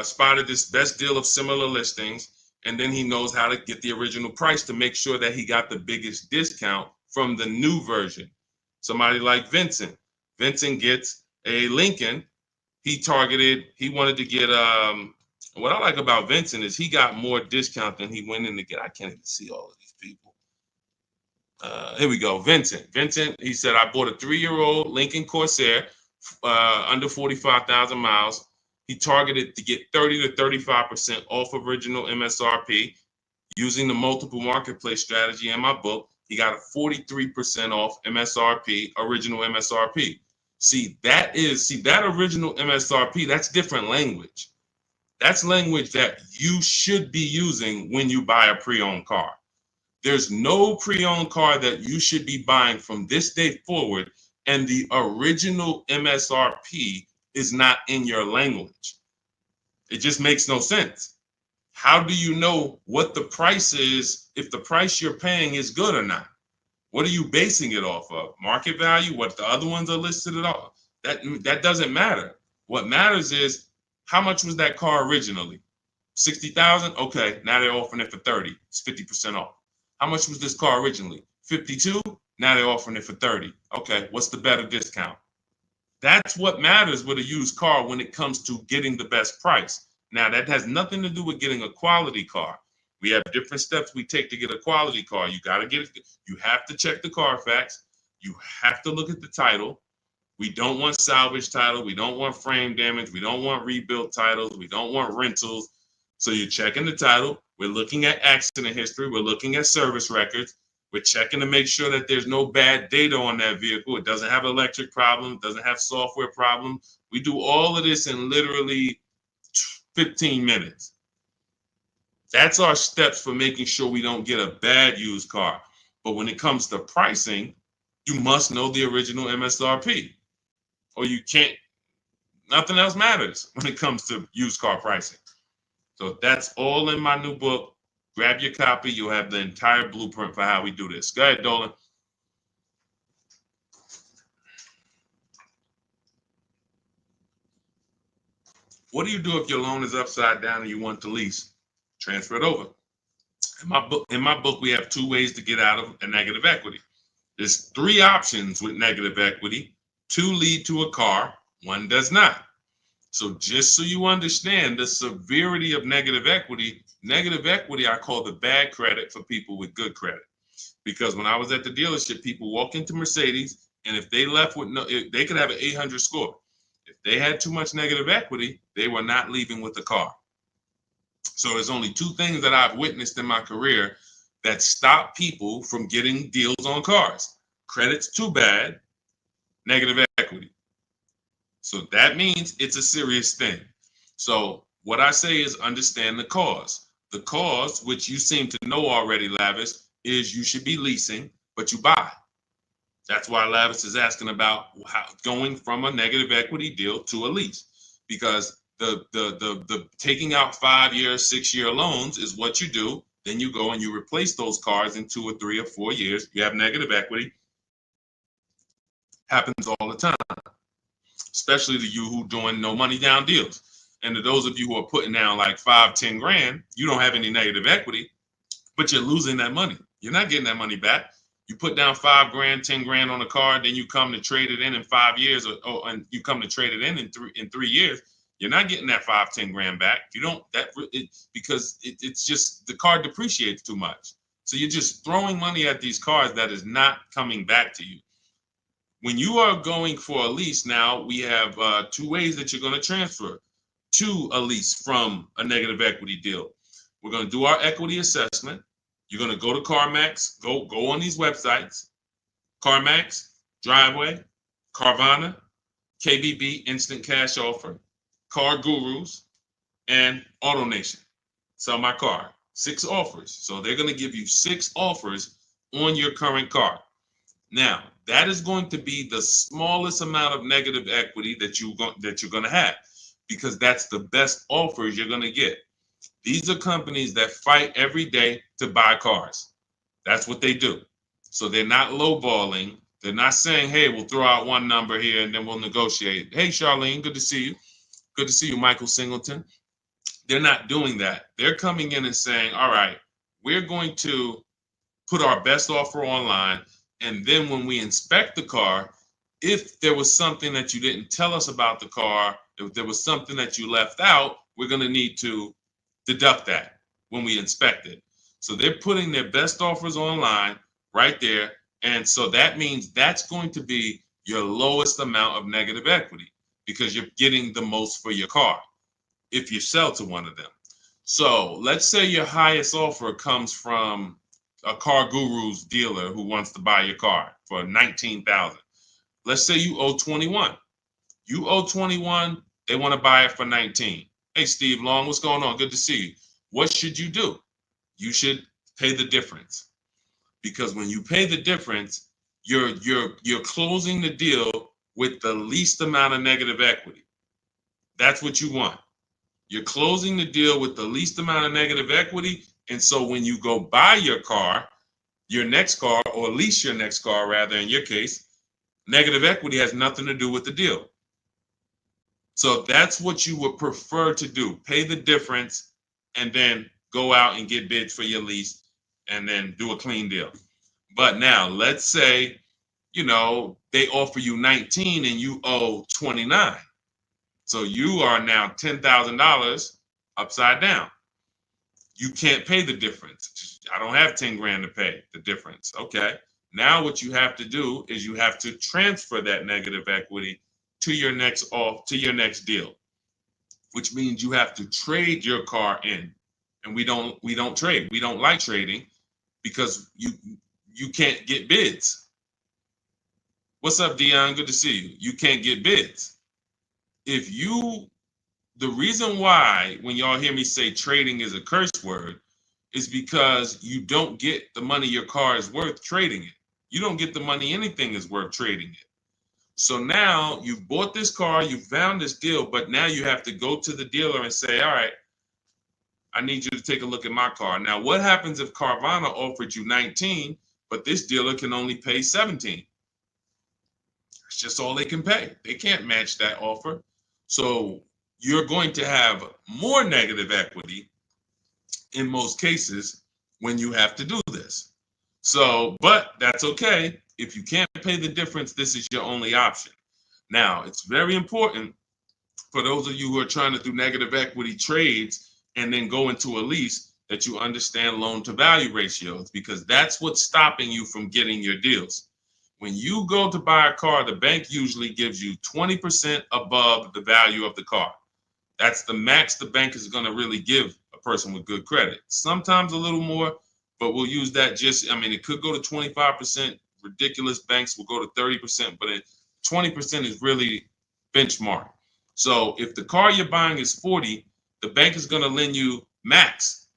[SPEAKER 1] Spotted this best deal of similar listings, and then he knows how to get the original price to make sure that he got the biggest discount from the new version. Somebody like Vincent. Vincent gets a Lincoln. He wanted to get what I like about Vincent is he got more discount than he went in to get. I can't even see all of these people. Here we go. Vincent, he said, I bought a 3-year-old Lincoln Corsair, under 45,000 miles. He targeted to get 30 to 35% off original MSRP. Using the multiple marketplace strategy in my book, he got a 43% off MSRP, original MSRP. See, that original MSRP, that's different language. That's language that you should be using when you buy a pre-owned car. There's no pre-owned car that you should be buying from this day forward, and the original MSRP is not in your language. It just makes no sense. How do you know what the price is if the price you're paying is good or not? What are you basing it off of? Market value? What the other ones are listed at all? That doesn't matter. What matters is how much was that car originally? 60,000? Okay, now they're offering it for 30. It's 50% off. How much was this car originally? 52? Now they're offering it for 30. Okay, what's the better discount? That's what matters with a used car when it comes to getting the best price. Now, that has nothing to do with getting a quality car. We have different steps we take to get a quality car. You got to get it. You have to check the Carfax. You have to look at the title. We don't want salvage title. We don't want frame damage. We don't want rebuilt titles. We don't want rentals. So you're checking the title. We're looking at accident history. We're looking at service records. We're checking to make sure that there's no bad data on that vehicle. It doesn't have electric problems, doesn't have software problems. We do all of this in literally 15 minutes. That's our steps for making sure we don't get a bad used car. But when it comes to pricing, you must know the original MSRP, or you can't, nothing else matters when it comes to used car pricing. So that's all in my new book. Grab your copy. You'll have the entire blueprint for how we do this. Go ahead, Dolan. What do you do if your loan is upside down and you want to lease? Transfer it over. In my book, we have 2 ways to get out of a negative equity. There's 3 options with negative equity. 2 lead to a car, 1 does not. So just so you understand the severity of negative equity I call the bad credit for people with good credit. Because when I was at the dealership, people walk into Mercedes, and if they left with they could have an 800 score. If they had too much negative equity, they were not leaving with the car. So there's only 2 things that I've witnessed in my career that stop people from getting deals on cars. Credit's too bad, negative equity. So that means it's a serious thing. So what I say is understand the cause. The cause, which you seem to know already, Lavis, is you should be leasing, but you buy. That's why Lavis is asking about going from a negative equity deal to a lease, because the taking out 5-year, 6-year loans is what you do. Then you go and you replace those cars in 2 or 3 or 4 years. You have negative equity. Happens all the time, especially to you who doing no money down deals. And to those of you who are putting down like 5, 10 grand, you don't have any negative equity, but you're losing that money. You're not getting that money back. You put down 5 grand, 10 grand on a car, then you come to trade it in 5 years, and you come to trade it in 3 years. You're not getting that 5, 10 grand back. You don't because it's just the car depreciates too much. So you're just throwing money at these cars that is not coming back to you. When you are going for a lease now, we have 2 ways that you're going to transfer to a lease from a negative equity deal. We're going to do our equity assessment. You're going to go to CarMax, go on these websites, CarMax, Driveway, Carvana, KBB, Instant Cash Offer, Car Gurus, and AutoNation. Sell my car. 6 offers. So they're going to give you 6 offers on your current car. Now, that is going to be the smallest amount of negative equity that you're going to have, because that's the best offers you're going to get. These are companies that fight every day to buy cars. That's what they do. So they're not lowballing. They're not saying, hey, we'll throw out one number here and then we'll negotiate. Hey, Charlene, good to see you. Good to see you, Michael Singleton. They're not doing that. They're coming in and saying, all right, we're going to put our best offer online. And then when we inspect the car, if there was something that you didn't tell us about the car, if there was something that you left out, we're going to need to deduct that when we inspect it. So they're putting their best offers online right there. And so that means that's going to be your lowest amount of negative equity, because you're getting the most for your car if you sell to one of them. So let's say your highest offer comes from a Car Gurus dealer who wants to buy your car for $19,000. Let's say you owe 21. You owe 21, they want to buy it for 19. Hey, Steve Long, what's going on? Good to see you. What should you do? You should pay the difference, because when you pay the difference, you're closing the deal with the least amount of negative equity. That's what you want. You're closing the deal with the least amount of negative equity. And so when you go buy your car, your next car, or lease your next car, rather, in your case, negative equity has nothing to do with the deal. So that's what you would prefer to do. Pay the difference and then go out and get bids for your lease and then do a clean deal. But now let's say, they offer you 19 and you owe 29. So you are now $10,000 upside down. You can't pay the difference. I don't have 10 grand to pay the difference. Okay. Now what you have to do is you have to transfer that negative equity to your next deal, which means you have to trade your car in. And we don't trade. We don't like trading because you can't get bids. What's up, Dion? Good to see you. You can't get bids. The reason why when y'all hear me say trading is a curse word is because you don't get the money your car is worth trading it. You don't get the money anything is worth trading it. So now you've bought this car, you found this deal, but now you have to go to the dealer and say, all right, I need you to take a look at my car. Now, what happens if Carvana offered you 19, but this dealer can only pay 17? It's just all they can pay. They can't match that offer. So you're going to have more negative equity in most cases when you have to do this. So, but that's okay. If you can't pay the difference, this is your only option. Now, it's very important for those of you who are trying to do negative equity trades and then go into a lease that you understand loan to value ratios, because that's what's stopping you from getting your deals. When you go to buy a car, the bank usually gives you 20% above the value of the car. That's the max the bank is going to really give a person with good credit. Sometimes a little more, but we'll use that it could go to 25%. Ridiculous banks will go to 30%, but 20% is really benchmark. So if the car you're buying is 40, the bank is going to lend you max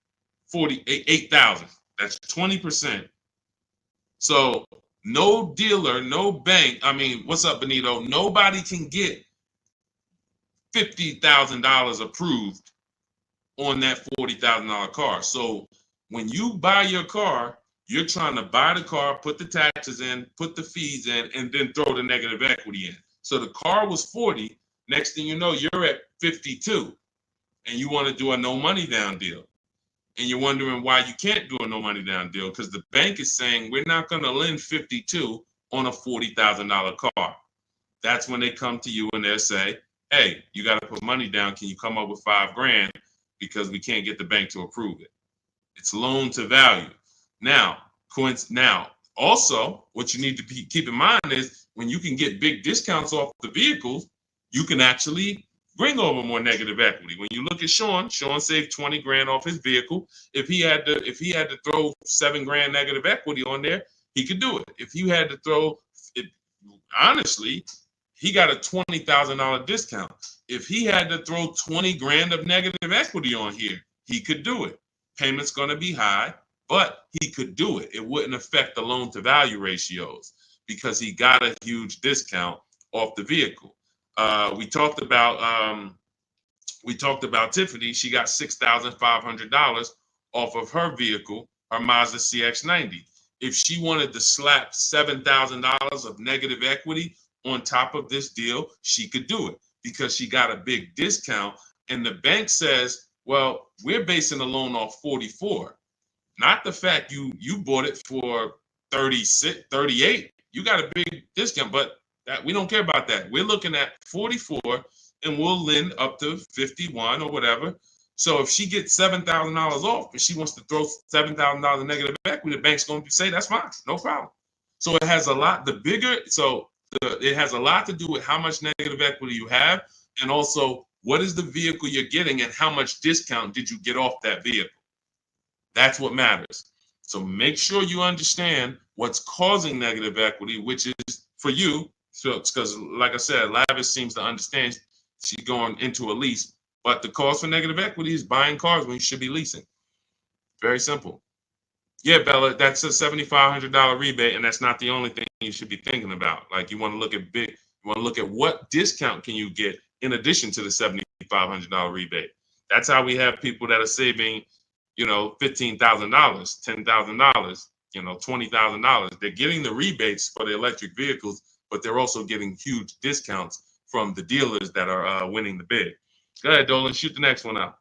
[SPEAKER 1] 48,000. That's 20%. So no dealer, no bank. What's up, Benito? Nobody can get $50,000 approved on that $40,000 car. So when you buy your car, you're trying to buy the car, put the taxes in, put the fees in, and then throw the negative equity in. So the car was 40. Next thing you know, you're at 52, and you want to do a no money down deal. And you're wondering why you can't do a no money down deal, because the bank is saying we're not going to lend 52 on a $40,000 car. That's when they come to you and they'll say, hey, you got to put money down. Can you come up with $5 grand? Because we can't get the bank to approve it. It's loan to value. Now, also, what you need to keep in mind is when you can get big discounts off the vehicles, you can actually bring over more negative equity. When you look at Sean saved 20 grand off his vehicle. If he had to throw 7 grand negative equity on there, he could do it. If you had to throw it, honestly, he got a $20,000 discount. If he had to throw 20 grand of negative equity on here, he could do it. Payment's going to be high, but he could do it. It wouldn't affect the loan to value ratios because he got a huge discount off the vehicle. We talked about Tiffany. She got $6,500 off of her vehicle, her Mazda CX-90. If she wanted to slap $7,000 of negative equity on top of this deal, she could do it because she got a big discount. And the bank says, well, we're basing the loan off 44, not the fact you bought it for 36, 38. You got a big discount, but that we don't care about that. We're looking at 44 and we'll lend up to 51 or whatever. So if she gets $7,000 off and she wants to throw $7,000 negative equity, the bank's going to say that's fine, no problem. So it has a lot. It has a lot to do with how much negative equity you have, and also what is the vehicle you're getting and how much discount did you get off that vehicle. That's what matters. So make sure you understand what's causing negative equity, which is for you. So because, like I said, Lavish seems to understand she's going into a lease, but the cause for negative equity is buying cars when you should be leasing. Very simple. Yeah, Bella, that's a $7,500 rebate, and that's not the only thing you should be thinking about. Like you want to look at what discount can you get in addition to the $7,500 rebate. That's how we have people that are saving, $15,000, $10,000, $20,000. They're getting the rebates for the electric vehicles, but they're also getting huge discounts from the dealers that are winning the bid. Go ahead, Dolan, shoot the next one out.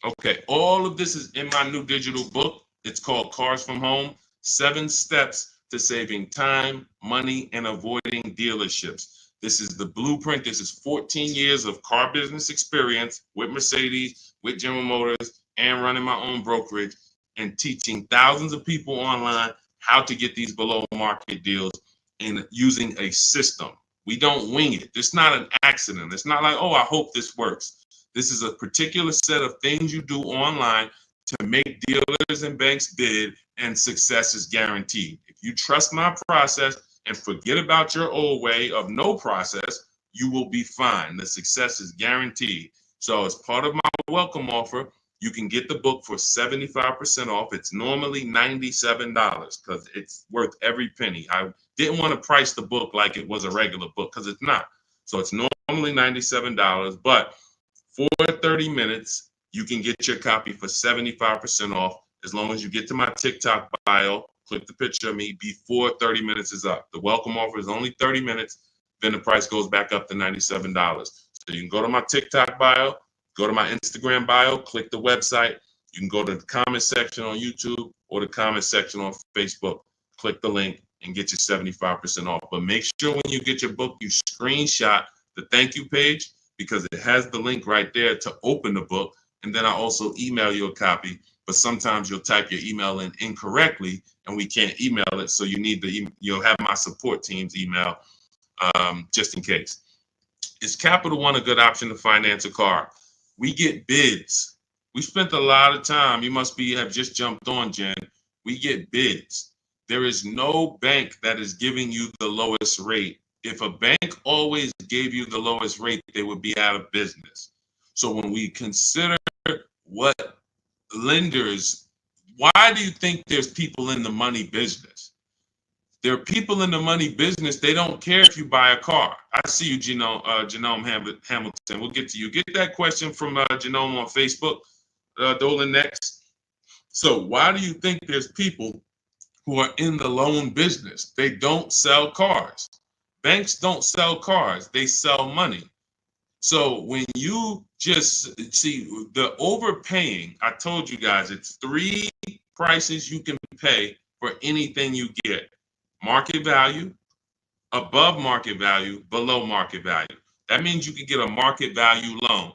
[SPEAKER 1] Okay, all of this is in my new digital book. It's called Cars from Home, 7 Steps to Saving Time, Money, and Avoiding Dealerships. This is the blueprint. This is 14 years of car business experience with Mercedes, with General Motors, and running my own brokerage and teaching thousands of people online how to get these below market deals and using a system. We don't wing it. It's not an accident. It's not like, oh, I hope this works. This is a particular set of things you do online to make dealers and banks bid, and success is guaranteed. If you trust my process and forget about your old way of no process, you will be fine. The success is guaranteed. So as part of my welcome offer, you can get the book for 75% off. It's normally $97 because it's worth every penny. I didn't want to price the book like it was a regular book because it's not. So it's normally $97, but for 30 minutes, you can get your copy for 75% off as long as you get to my TikTok bio, click the picture of me before 30 minutes is up. The welcome offer is only 30 minutes, then the price goes back up to $97. So you can go to my TikTok bio, go to my Instagram bio, click the website. You can go to the comment section on YouTube or the comment section on Facebook. Click the link and get your 75% off. But make sure when you get your book, you screenshot the thank you page because it has the link right there to open the book. And then I also email you a copy, but sometimes you'll type your email in incorrectly and we can't email it. So you'll have my support team's email just in case. Is Capital One a good option to finance a car? We get bids. We spent a lot of time. You must have just jumped on, Jen. We get bids. There is no bank that is giving you the lowest rate. If a bank always gave you the lowest rate, they would be out of business. So when we consider what lenders, why do you think there's people in the money business? There are people in the money business. They don't care if you buy a car. I see you, Genome Hamilton. We'll get to you. Get that question from Genome on Facebook, Dolan, next. So why do you think there's people who are in the loan business? They don't sell cars. Banks don't sell cars. They sell money. So when you just see the overpaying, I told you guys, it's 3 prices you can pay for anything you get. Market value, above market value, below market value. That means you can get a market value loan.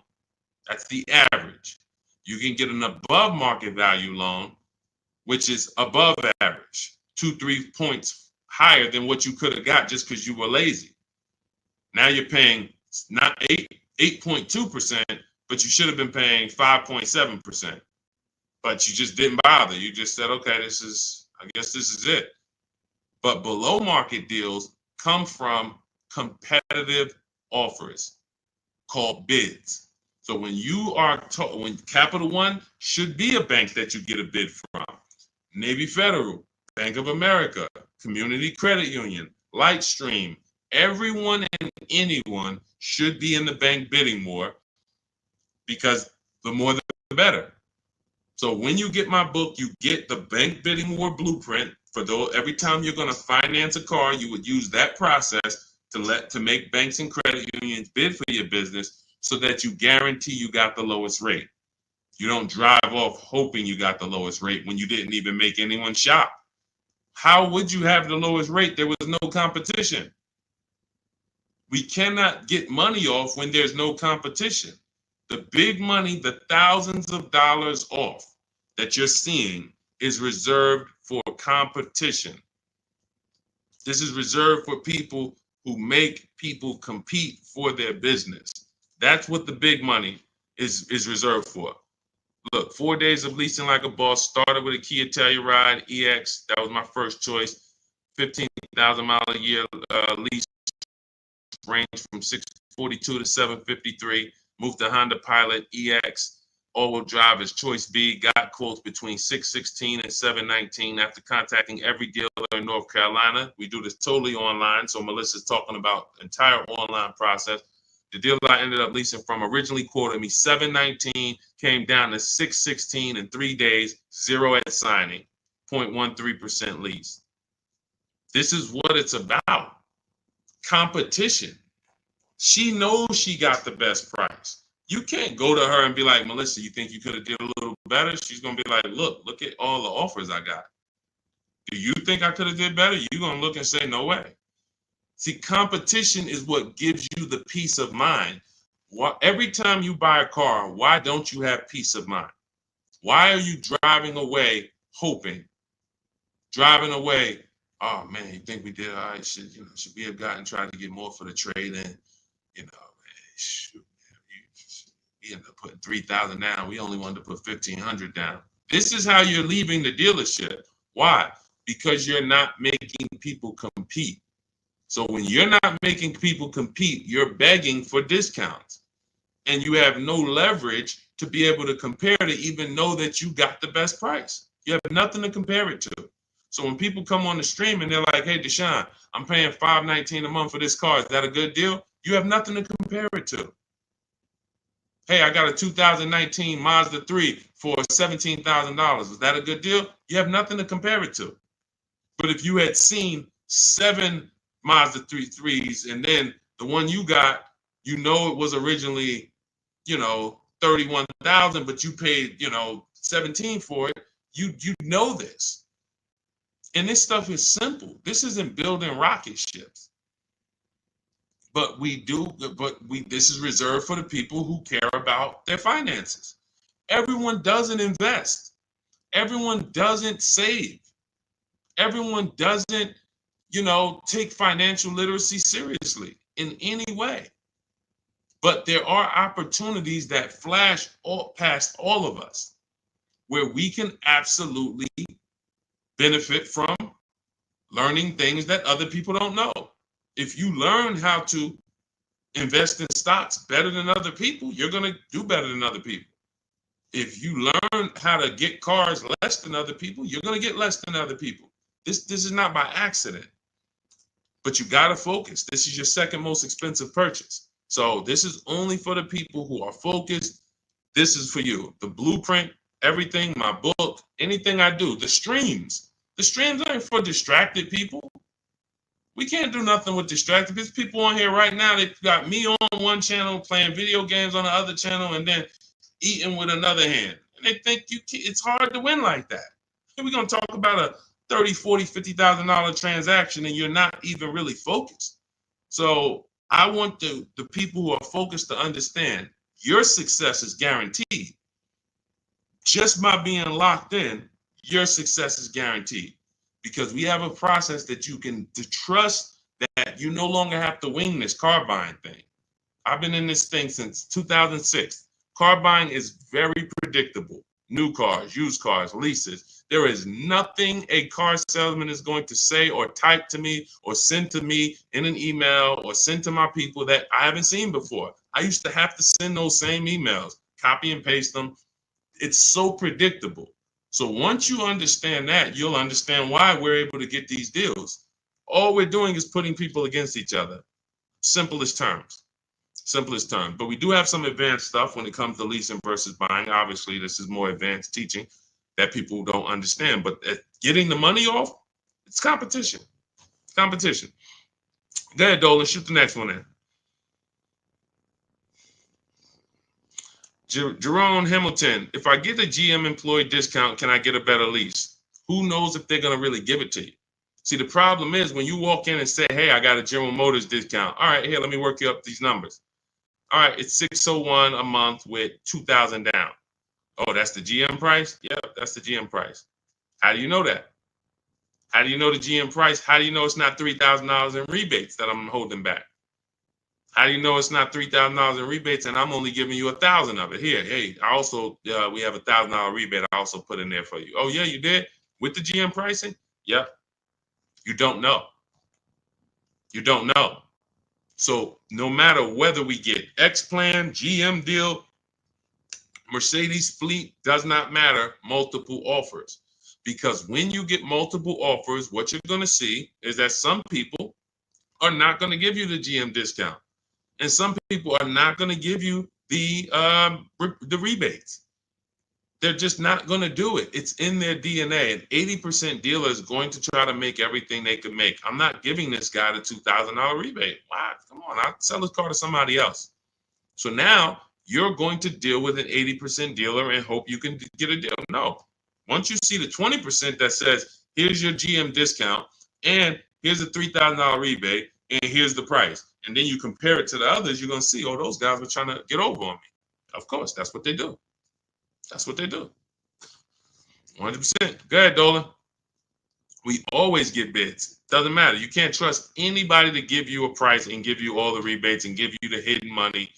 [SPEAKER 1] That's the average. You can get an above market value loan, which is above average, 2-3 points higher than what you could have got just because you were lazy. Now you're paying not 8.2%, but you should have been paying 5.7%. But you just didn't bother. You just said, okay, I guess this is it. But below market deals come from competitive offers called bids. So when you are when Capital One should be a bank that you get a bid from, Navy Federal, Bank of America, Community Credit Union, Lightstream, everyone and anyone should be in the bank bidding more, because the more the better. So when you get my book, you get the bank bidding war blueprint. For those, every time you're going to finance a car, you would use that process to make banks and credit unions bid for your business, so that you guarantee you got the lowest rate. You don't drive off hoping you got the lowest rate when you didn't even make anyone shop. How would you have the lowest rate? There was no competition. We cannot get money off when there's no competition. The big money, the thousands of dollars off that you're seeing, is reserved for competition. This is reserved for people who make people compete for their business. That's what the big money is reserved for. Look, 4 days of leasing like a boss. Started with a Kia Telluride EX. That was my first choice. 15,000 mile a year lease, range from 642 to 753. Moved to Honda Pilot EX. All-wheel drive is choice B. Got quotes between 616 and 719 after contacting every dealer in North Carolina. We do this totally online, so Melissa's talking about the entire online process. The dealer I ended up leasing from originally quoted me 719, came down to 616 in 3 days, 0 at signing, 0.13% lease. This is what it's about. Competition. She knows she got the best price. You can't go to her and be like, Melissa, you think you could have did a little better? She's going to be like, look at all the offers I got. Do you think I could have did better? You're going to look and say, no way. See, competition is what gives you the peace of mind. Every time you buy a car, why don't you have peace of mind? Why are you driving away hoping? Driving away, oh man, you think we did all right? Should we have gotten tried to get more for the trade in? Shoot, we ended up putting 3,000 down. We only wanted to put 1,500 down. This is how you're leaving the dealership. Why? Because you're not making people compete. So when you're not making people compete, you're begging for discounts. And you have no leverage to be able to compare to even know that you got the best price. You have nothing to compare it to. So when people come on the stream and they're like, hey, Deshaun, I'm paying $519 a month for this car. Is that a good deal? You have nothing to compare it to. Hey, I got a 2019 Mazda 3 for $17,000. Is that a good deal? You have nothing to compare it to. But if you had seen 7 Mazda 3s and then the one you got, it was originally, $31,000, but you paid, $17,000 for it. You know this. And this stuff is simple. This isn't building rocket ships. But this is reserved for the people who care about their finances. Everyone doesn't invest. Everyone doesn't save. Everyone doesn't, take financial literacy seriously in any way. But there are opportunities that flash past all of us where we can absolutely benefit from learning things that other people don't know. If you learn how to invest in stocks better than other people, you're going to do better than other people. If you learn how to get cars less than other people, you're going to get less than other people. This is not by accident. But you got to focus. This is your second most expensive purchase. So this is only for the people who are focused. This is for you. The blueprint, everything, my book, anything I do, the streams. The streams aren't for distracted people. We can't do nothing with distracted. There's people on here right now that got me on one channel, playing video games on the other channel, and then eating with another hand. And they think it's hard to win like that. And we're going to talk about a $30,000, $40,000, $50,000 transaction, and you're not even really focused. So I want the people who are focused to understand your success is guaranteed. Just by being locked in, your success is guaranteed. Because we have a process that you can trust that you no longer have to wing this car buying thing. I've been in this thing since 2006. Car buying is very predictable. New cars, used cars, leases. There is nothing a car salesman is going to say or type to me or send to me in an email or send to my people that I haven't seen before. I used to have to send those same emails, copy and paste them. It's so predictable. So once you understand that, you'll understand why we're able to get these deals. All we're doing is putting people against each other. Simplest terms. Simplest terms. But we do have some advanced stuff when it comes to leasing versus buying. Obviously, this is more advanced teaching that people don't understand. But getting the money off, it's competition. Competition. Go ahead, Dolan. Shoot the next one in. Jerome Hamilton, if I get a GM employee discount, can I get a better lease? Who knows if they're going to really give it to you? See, the problem is when you walk in and say, hey, I got a General Motors discount. All right, here, let me work you up these numbers. All right, it's $601 a month with $2,000 down. Oh, that's the GM price? Yeah, that's the GM price. How do you know that? How do you know the GM price? How do you know it's not $3,000 in rebates that I'm holding back? How do you know it's not $3,000 in rebates and I'm only giving you $1,000 of it? Here, hey, I also we have $1,000 rebate. I also put in there for you. Oh yeah, you did with the GM pricing? Yep. You don't know. You don't know. So no matter whether we get X plan, GM deal, Mercedes fleet, does not matter. Multiple offers, because when you get multiple offers, what you're going to see is that some people are not going to give you the GM discount. And some people are not going to give you the rebates. They're just not going to do it. It's in their DNA. An 80% dealer is going to try to make everything they can make. I'm not giving this guy the $2,000 rebate. Wow, come on, I'll sell this car to somebody else. So now you're going to deal with an 80% dealer and hope you can get a deal. No. Once you see the 20% that says, here's your GM discount, and here's a $3,000 rebate, and here's the price. And then you compare it to the others, you're going to see, oh, those guys were trying to get over on me. Of course, that's what they do. That's what they do. 100%. Go ahead, Dolan. We always get bids. Doesn't matter. You can't trust anybody to give you a price and give you all the rebates and give you the hidden money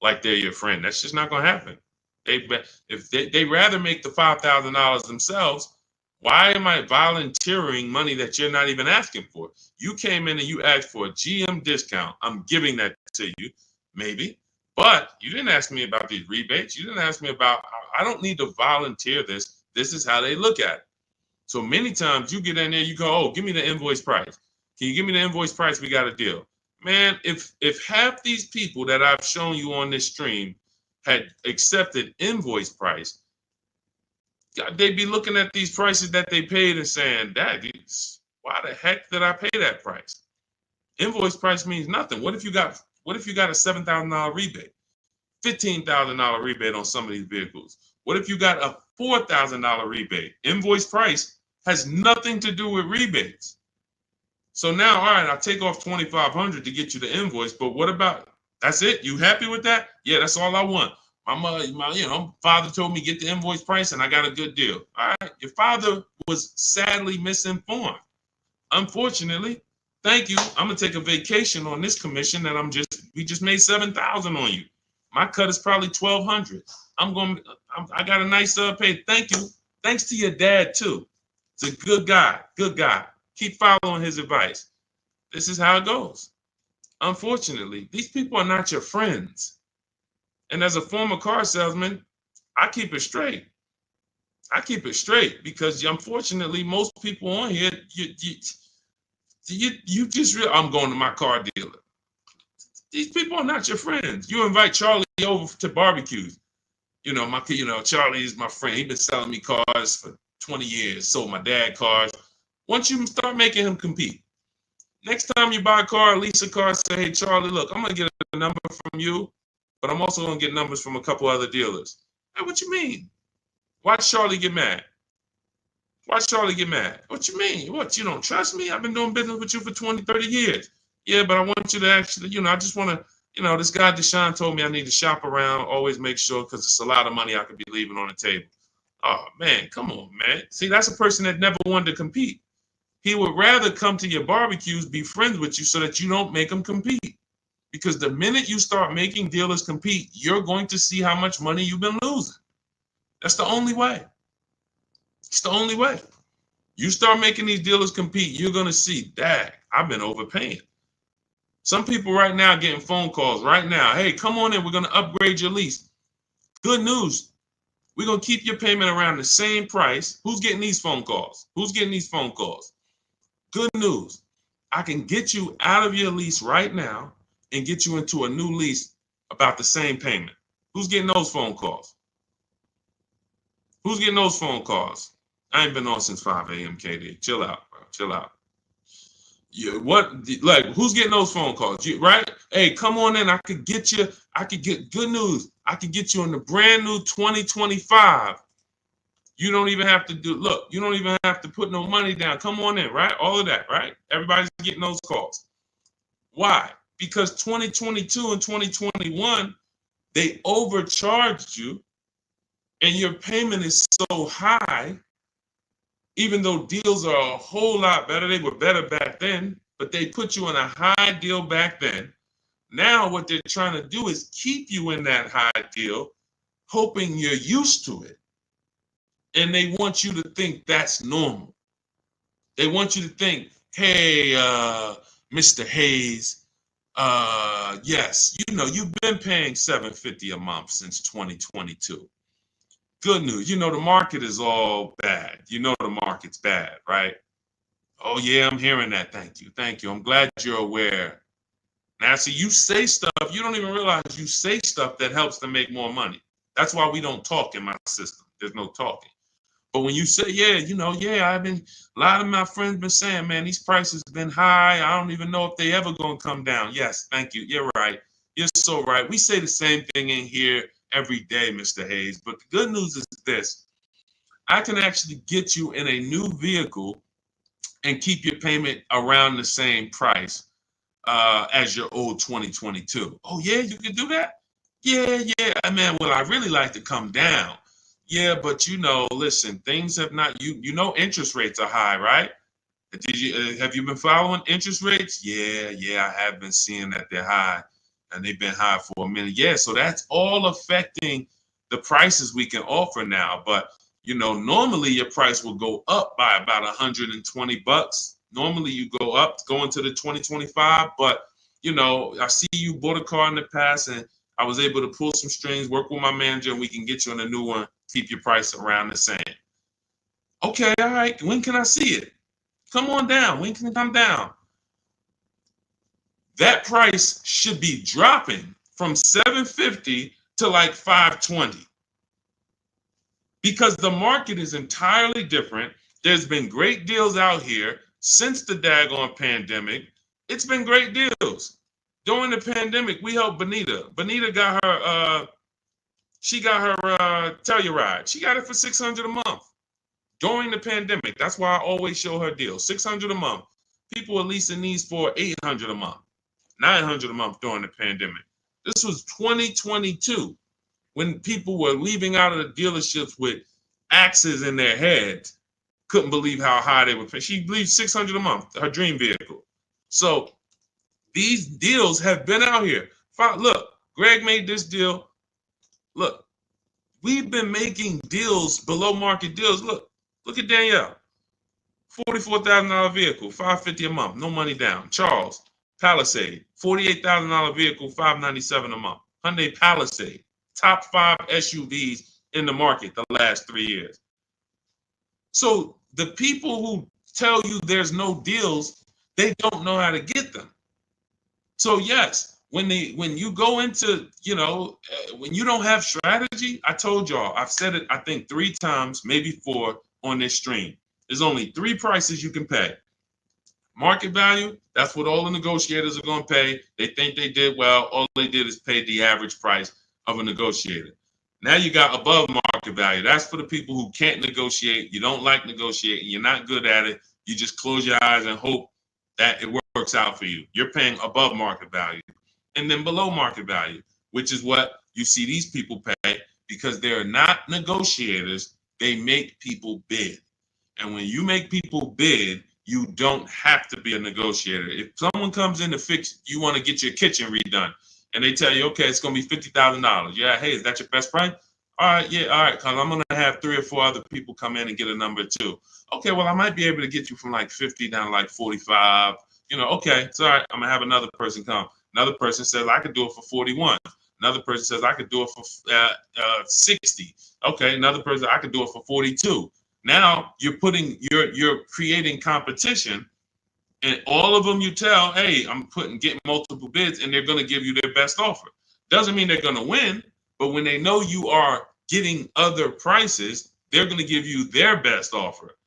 [SPEAKER 1] like they're your friend. That's just not going to happen. If they rather make the $5,000 themselves, why am I volunteering money that you're not even asking for? You came in and you asked for a GM discount. I'm giving that to you, maybe. But you didn't ask me about these rebates. You didn't ask me about, I don't need to volunteer this. This is how they look at it. So many times you get in there, you go, oh, give me the invoice price. Can you give me the invoice price? We got a deal. Man, if half these people that I've shown you on this stream had accepted invoice price, they'd be looking at these prices that they paid and saying, why the heck did I pay that price? Invoice price means nothing. What if you got a $7,000 rebate, $15,000 rebate on some of these vehicles? What if you got a $4,000 rebate? Invoice price has nothing to do with rebates. So now, all right, I'll take off $2,500 to get you the invoice, but what about, that's it? You happy with that? Yeah, that's all I want. My father told me get the invoice price and I got a good deal. All right, your father was sadly misinformed. Unfortunately, thank you. I'm gonna take a vacation on this commission and we just made $7,000 on you. My cut is probably $1,200. I got a nice pay. Thank you. Thanks to your dad too. It's a good guy. Good guy. Keep following his advice. This is how it goes. Unfortunately, these people are not your friends. And as a former car salesman, I keep it straight. I keep it straight because unfortunately, most people on here, you just I'm going to my car dealer. These people are not your friends. You invite Charlie over to barbecues. Charlie is my friend. He's been selling me cars for 20 years. Sold my dad cars. Once you start making him compete, next time you buy a car, lease a car, say, hey, Charlie, look, I'm going to get a number from you, but I'm also going to get numbers from a couple other dealers. Hey, what you mean? Watch Charlie get mad. Watch Charlie get mad. What you mean? What, you don't trust me? I've been doing business with you for 20, 30 years. Yeah, but I want you to actually, I just want to, this guy Deshaun told me I need to shop around, always make sure, because it's a lot of money I could be leaving on the table. Oh, man, come on, man. See, that's a person that never wanted to compete. He would rather come to your barbecues, be friends with you so that you don't make him compete. Because the minute you start making dealers compete, you're going to see how much money you've been losing. That's the only way. It's the only way. You start making these dealers compete, you're going to see, dang, I've been overpaying. Some people right now getting phone calls right now. Hey, come on in. We're going to upgrade your lease. Good news. We're going to keep your payment around the same price. Who's getting these phone calls? Who's getting these phone calls? Good news. I can get you out of your lease right now and get you into a new lease about the same payment. Who's getting those phone calls? Who's getting those phone calls? I ain't been on since 5 a.m., KD. Chill out, bro. Chill out. Who's getting those phone calls? Right? Hey, come on in. I could get good news. I could get you in the brand new 2025. You don't even have to you don't even have to put no money down. Come on in, right? All of that, right? Everybody's getting those calls. Why? Because 2022 and 2021, they overcharged you and your payment is so high, even though deals are a whole lot better. They were better back then, but they put you in a high deal back then. Now what they're trying to do is keep you in that high deal, hoping you're used to it. And they want you to think that's normal. They want you to think, hey, Mr. Hayes, yes, you've been paying $750 a month since 2022. Good news. The market is all bad. The market's bad, right? Oh, yeah, I'm hearing that. Thank you. Thank you. I'm glad you're aware. Now, see, you say stuff, you don't even realize you say stuff that helps them make more money. That's why we don't talk in my system. There's no talking. But when you say, a lot of my friends been saying, man, these prices been high. I don't even know if they ever gonna come down. Yes, thank you. You're right. You're so right. We say the same thing in here every day, Mr. Hayes. But the good news is this. I can actually get you in a new vehicle and keep your payment around the same price as your old 2022. Oh, yeah, you can do that? Yeah. Man, well, I really like to come down. Yeah, but listen, things have not, interest rates are high, right? Have you been following interest rates? Yeah, I have been seeing that they're high and they've been high for a minute. Yeah, so that's all affecting the prices we can offer now. But, normally your price will go up by about $120. Normally you go into the 2025, but, I see you bought a car in the past and I was able to pull some strings, work with my manager, and we can get you on a new one, keep your price around the same. Okay, all right. When can I see it? Come on down. When can it come down? That price should be dropping from $750 to like $520 because the market is entirely different. There's been great deals out here since the daggone pandemic. It's been great deals. During the pandemic, we helped Bonita. Bonita got her Telluride. She got it for $600 a month during the pandemic. That's why I always show her deals. $600 a month. People are leasing these for $800 a month, $900 a month during the pandemic. This was 2022 when people were leaving out of the dealerships with axes in their heads. Couldn't believe how high they were paying. She believed $600 a month, her dream vehicle. So these deals have been out here. Look, Greg made this deal. Look, we've been making deals, below market deals. Look at Danielle. $44,000 vehicle, $550 a month, no money down. Charles, Palisade, $48,000 vehicle, $597 a month. Hyundai Palisade, top 5 SUVs in the market the last 3 years. So the people who tell you there's no deals, they don't know how to get them. So yes, when you go into, when you don't have strategy, I told y'all, I've said it, I think 3 times, maybe 4 on this stream. There's only 3 prices you can pay. Market value, that's what all the negotiators are going to pay. They think they did well. All they did is pay the average price of a negotiator. Now you got above market value. That's for the people who can't negotiate. You don't like negotiating. You're not good at it. You just close your eyes and hope that it works out for you. You're paying above market value. And then below market value, which is what you see these people pay because they're not negotiators. They make people bid. And when you make people bid, You don't have to be a negotiator. If someone comes in to fix, you want to get your kitchen redone, and they tell you, okay, it's going to be $50,000. Yeah, hey, is that your best price? All right, yeah, all right, because I'm going to have 3 or 4 other people come in and get a number too. Okay, well, I might be able to get you from like 50 down to like 45. Okay, it's all right. I'm going to have another person come. Another person says, I could do it for 41. Another person says, I could do it for 60. Okay, another person, I could do it for 42. Now you're creating competition, and all of them you tell, hey, I'm getting multiple bids, and they're going to give you their best offer. Doesn't mean they're going to win, but when they know you are getting other prices, they're going to give you their best offer.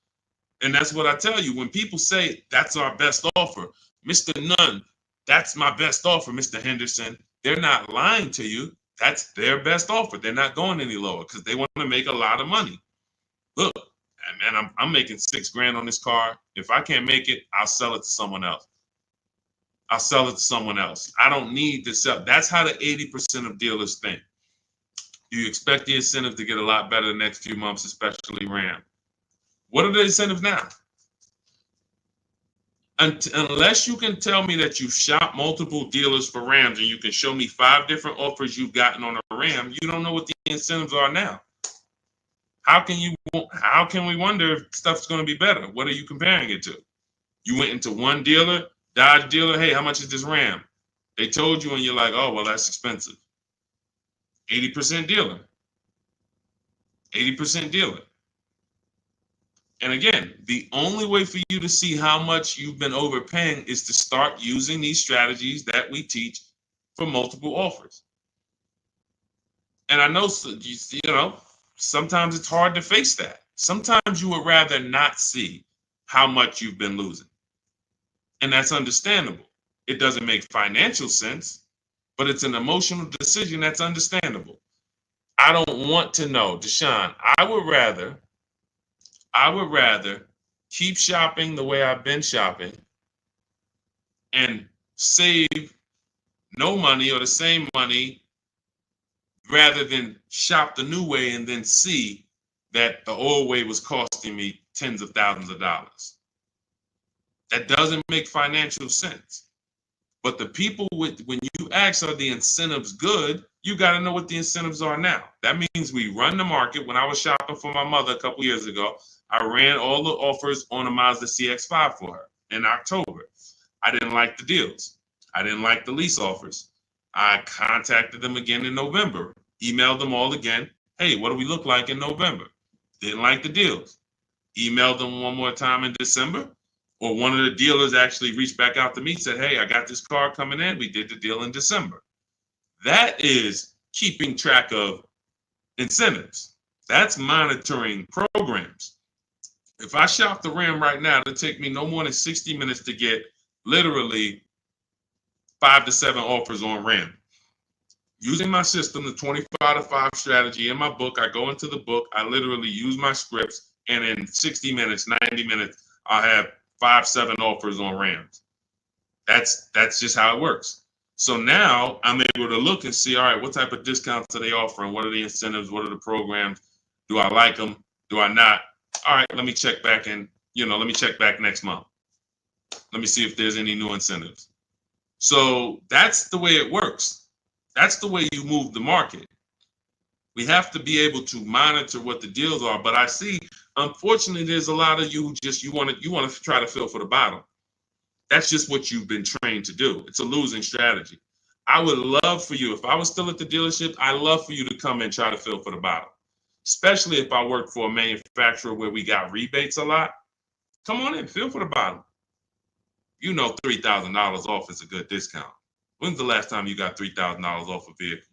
[SPEAKER 1] And that's what I tell you. When people say that's our best offer, Mr. Nunn, that's my best offer, Mr. Henderson, they're not lying to you. That's their best offer. They're not going any lower because they want to make a lot of money. Look, man, I'm making $6,000 on this car. If I can't make it, I'll sell it to someone else. I'll sell it to someone else. I don't need to sell. That's how the 80% of dealers think. You expect the incentive to get a lot better the next few months, especially Ram. What are the incentives now? Unless you can tell me that you shop multiple dealers for Rams and you can show me 5 different offers you've gotten on a Ram, you don't know what the incentives are now. How can we wonder if stuff's going to be better? What are you comparing it to? You went into one dealer, Dodge dealer, hey, how much is this Ram? They told you and you're like, oh, well, that's expensive. 80% dealer. 80% dealer. And again, the only way for you to see how much you've been overpaying is to start using these strategies that we teach for multiple offers. And I know, sometimes it's hard to face that. Sometimes you would rather not see how much you've been losing. And that's understandable. It doesn't make financial sense, but it's an emotional decision that's understandable. I don't want to know, Deshaun. I would rather keep shopping the way I've been shopping and save no money or the same money rather than shop the new way and then see that the old way was costing me tens of thousands of dollars. That doesn't make financial sense. But the people when you ask, are the incentives good? You got to know what the incentives are now. That means we run the market. When I was shopping for my mother a couple years ago, I ran all the offers on a Mazda CX-5 for her in October. I didn't like the deals. I didn't like the lease offers. I contacted them again in November, emailed them all again. Hey, what do we look like in November? Didn't like the deals. Emailed them one more time in December. Or one of the dealers actually reached back out to me and said, hey, I got this car coming in. We did the deal in December. That is keeping track of incentives. That's monitoring programs. If I shop the Ram right now, it'll take me no more than 60 minutes to get literally 5 to 7 offers on Ram. Using my system, the 25 to 5 strategy in my book, I go into the book, I literally use my scripts, and in 60 minutes, 90 minutes, I'll have 5, 7 offers on Rams. That's just how it works. So now I'm able to look and see, all right, what type of discounts are they offering? What are the incentives? What are the programs? Do I like them? Do I not? All right, let me check back let me check back next month. Let me see if there's any new incentives. So that's the way it works. That's the way you move the market. We have to be able to monitor what the deals are. But I see, unfortunately, there's a lot of you who you want to try to fill for the bottom. That's just what you've been trained to do. It's a losing strategy. I would love for you, if I was still at the dealership, I'd love for you to come and try to fill for the bottom. Especially if I work for a manufacturer where we got rebates a lot. Come on in, fill for the bottom. $3,000 off is a good discount. When's the last time you got $3,000 off a vehicle?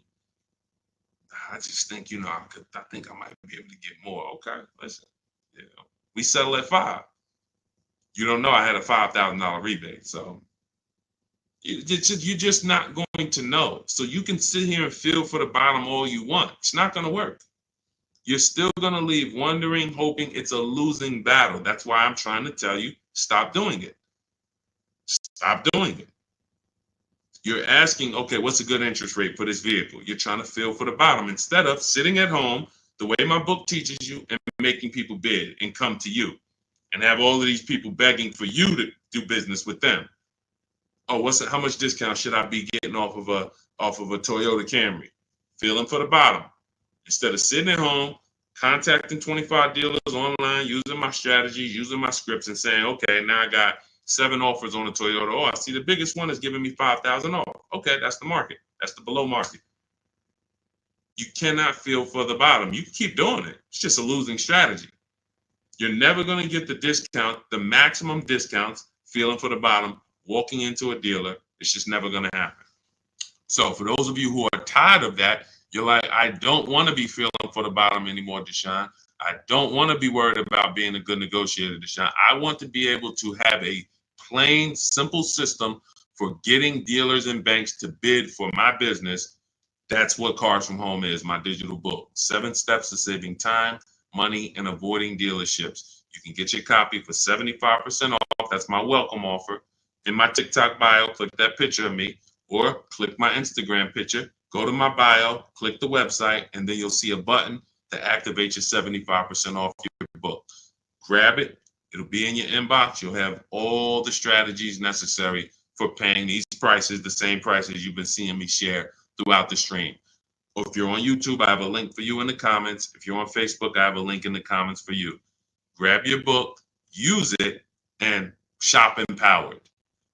[SPEAKER 1] I just think, I think I might be able to get more. Okay, listen, we settle at 5. You don't know I had a $5,000 rebate, so you're just not going to know. So you can sit here and feel for the bottom all you want. It's not going to work. You're still going to leave wondering, hoping it's a losing battle. That's why I'm trying to tell you, stop doing it. Stop doing it. You're asking, okay, what's a good interest rate for this vehicle? You're trying to feel for the bottom instead of sitting at home the way my book teaches you and making people bid and come to you and have all of these people begging for you to do business with them. Oh, how much discount should I be getting off of a Toyota Camry? Feeling for the bottom. Instead of sitting at home, contacting 25 dealers online, using my strategies, using my scripts, and saying, okay, now I got 7 offers on a Toyota. Oh, I see the biggest one is giving me 5,000 off. Okay, that's the market. That's the below market. You cannot feel for the bottom. You can keep doing it. It's just a losing strategy. You're never going to get the discount, the maximum discounts, feeling for the bottom, walking into a dealer. It's just never going to happen. So for those of you who are tired of that, you're like, I don't want to be feeling for the bottom anymore, Deshaun. I don't want to be worried about being a good negotiator, Deshaun. I want to be able to have a plain, simple system for getting dealers and banks to bid for my business. That's what Cars from Home is, my digital book. 7 steps to saving time, money, and avoiding dealerships. You can get your copy for 75% off. That's my welcome offer. In my TikTok bio, click that picture of me, or click my Instagram picture. Go to my bio, click the website, and then you'll see a button to activate your 75% off your book. Grab it. It'll be in your inbox. You'll have all the strategies necessary for paying these prices, the same prices you've been seeing me share throughout the stream. Or if you're on YouTube, I have a link for you in the comments. If you're on Facebook, I have a link in the comments for you. Grab your book, use it, and shop empowered.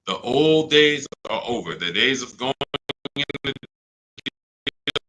[SPEAKER 1] The old days are over. The days of going into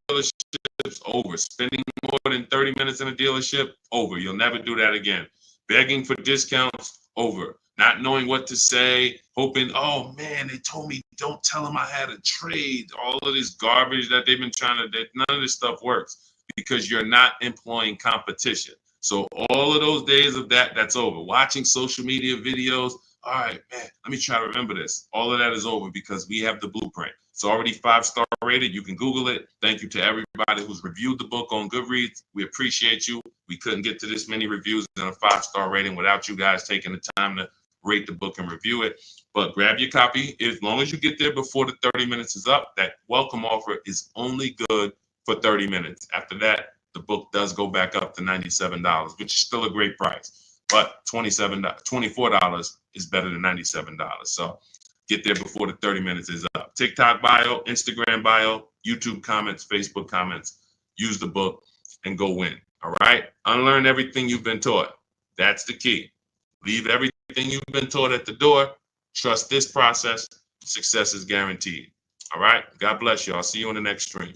[SPEAKER 1] dealerships, over. Spending more than 30 minutes in a dealership, over. You'll never do that again. Begging for discounts, over. Not knowing what to say, hoping, oh man, they told me don't tell them I had a trade. All of this garbage that they've been none of this stuff works because you're not employing competition. So all of those days of that's over. Watching social media videos, all right, man, let me try to remember this. All of that is over because we have the blueprint. It's already 5-star rated. You can Google it. Thank you to everybody who's reviewed the book on Goodreads. We appreciate you. We couldn't get to this many reviews and a 5-star rating without you guys taking the time to rate the book and review it. But grab your copy. As long as you get there before the 30 minutes is up, that welcome offer is only good for 30 minutes. After that, the book does go back up to $97, which is still a great price. But $24 is better than $97. So get there before the 30 minutes is up. TikTok bio, Instagram bio, YouTube comments, Facebook comments. Use the book and go win. All right? Unlearn everything you've been taught. That's the key. Leave everything you've been taught at the door. Trust this process. Success is guaranteed. All right? God bless you. I'll see you on the next stream.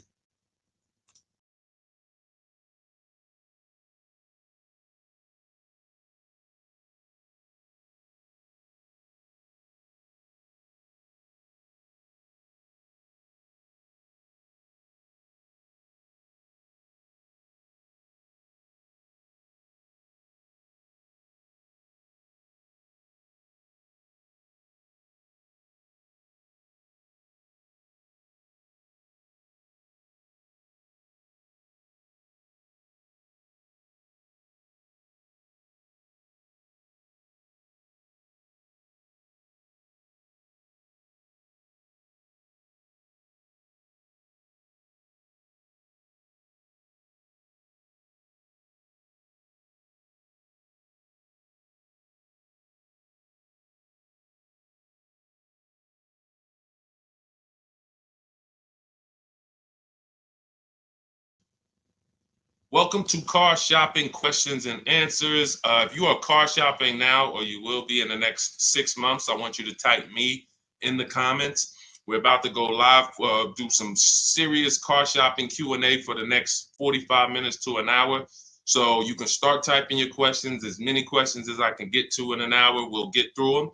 [SPEAKER 1] Welcome to Car Shopping Questions and Answers. If you are car shopping now, or you will be in the next 6 months, I want you to type me in the comments. We're about to go live, do some serious car shopping Q&A for the next 45 minutes to an hour. So you can start typing your questions, as many questions as I can get to in an hour. We'll get through them.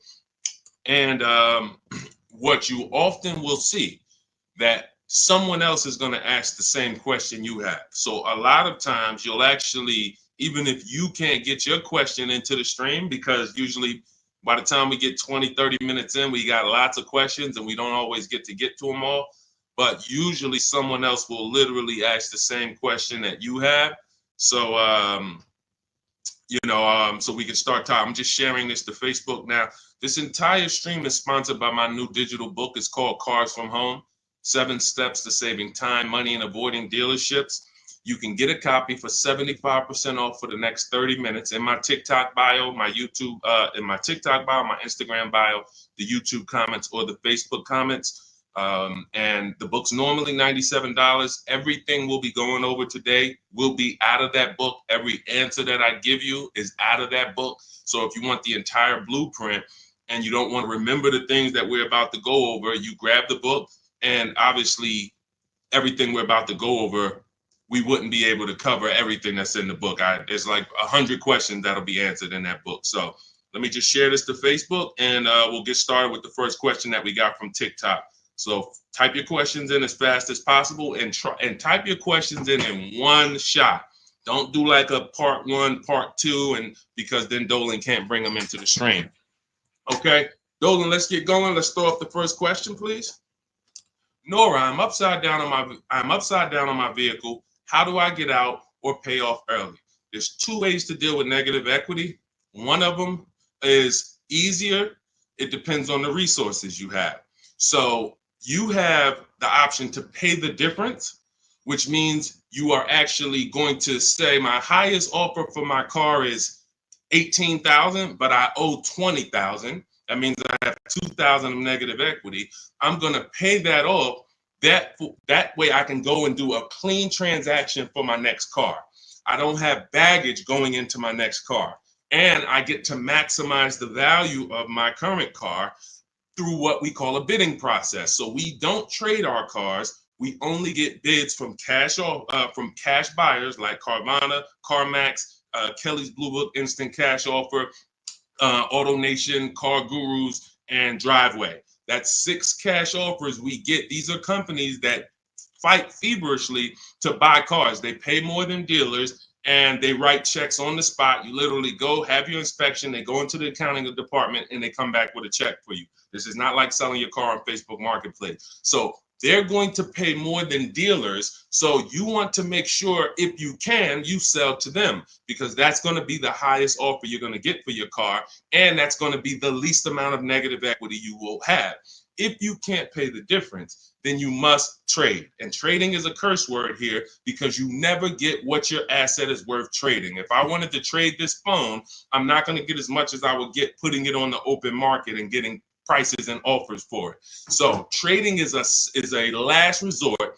[SPEAKER 1] And what you often will see, that someone else is going to ask the same question you have. So a lot of times you'll actually, even if you can't get your question into the stream, because usually by the time we get 20, 30 minutes in, we got lots of questions and we don't always get to them all. But usually someone else will literally ask the same question that you have. So, so we can start talking. I'm just sharing this to Facebook now. This entire stream is sponsored by my new digital book. It's called Cars from Home. 7 Steps to Saving Time, Money, and Avoiding Dealerships. You can get a copy for 75% off for the next 30 minutes in my TikTok bio, my YouTube, in my TikTok bio, my Instagram bio, the YouTube comments, or the Facebook comments. And the book's normally $97. Everything we'll be going over today will be out of that book. Every answer that I give you is out of that book. So if you want the entire blueprint and you don't want to remember the things that we're about to go over, you grab the book, and obviously everything we're about to go over, we wouldn't be able to cover everything that's in the book. There's like 100 questions that'll be answered in that book. So let me just share this to Facebook, and we'll get started with the first question that we got from TikTok. So type your questions in as fast as possible, and type your questions in one shot. Don't do like a part one, part two, and because then Dolan can't bring them into the stream. Okay, Dolan, let's get going. Let's throw up the first question, please. Nora, I'm upside down on my vehicle. How do I get out or pay off early? There's two ways to deal with negative equity. One of them is easier. It depends on the resources you have. So you have the option to pay the difference, which means you are actually going to say my highest offer for my car is $18,000, but I owe $20,000. That means I have $2,000 of negative equity. I'm going to pay that off. That way I can go and do a clean transaction for my next car. I don't have baggage going into my next car. And I get to maximize the value of my current car through what we call a bidding process. So we don't trade our cars. We only get bids from cash buyers like Carvana, CarMax, Kelly's Blue Book Instant Cash Offer, AutoNation, Car Gurus, and Driveway. That's 6 cash offers we get. These are companies that fight feverishly to buy cars. They pay more than dealers, and they write checks on the spot. You literally go, have your inspection, they go into the accounting department, and they come back with a check for you. This is not like selling your car on Facebook Marketplace. So they're going to pay more than dealers. So you want to make sure, if you can, you sell to them, because that's going to be the highest offer you're going to get for your car. And that's going to be the least amount of negative equity you will have. If you can't pay the difference, then you must trade. And trading is a curse word here, because you never get what your asset is worth trading. If I wanted to trade this phone, I'm not going to get as much as I would get putting it on the open market and getting prices and offers for it. So trading is a last resort.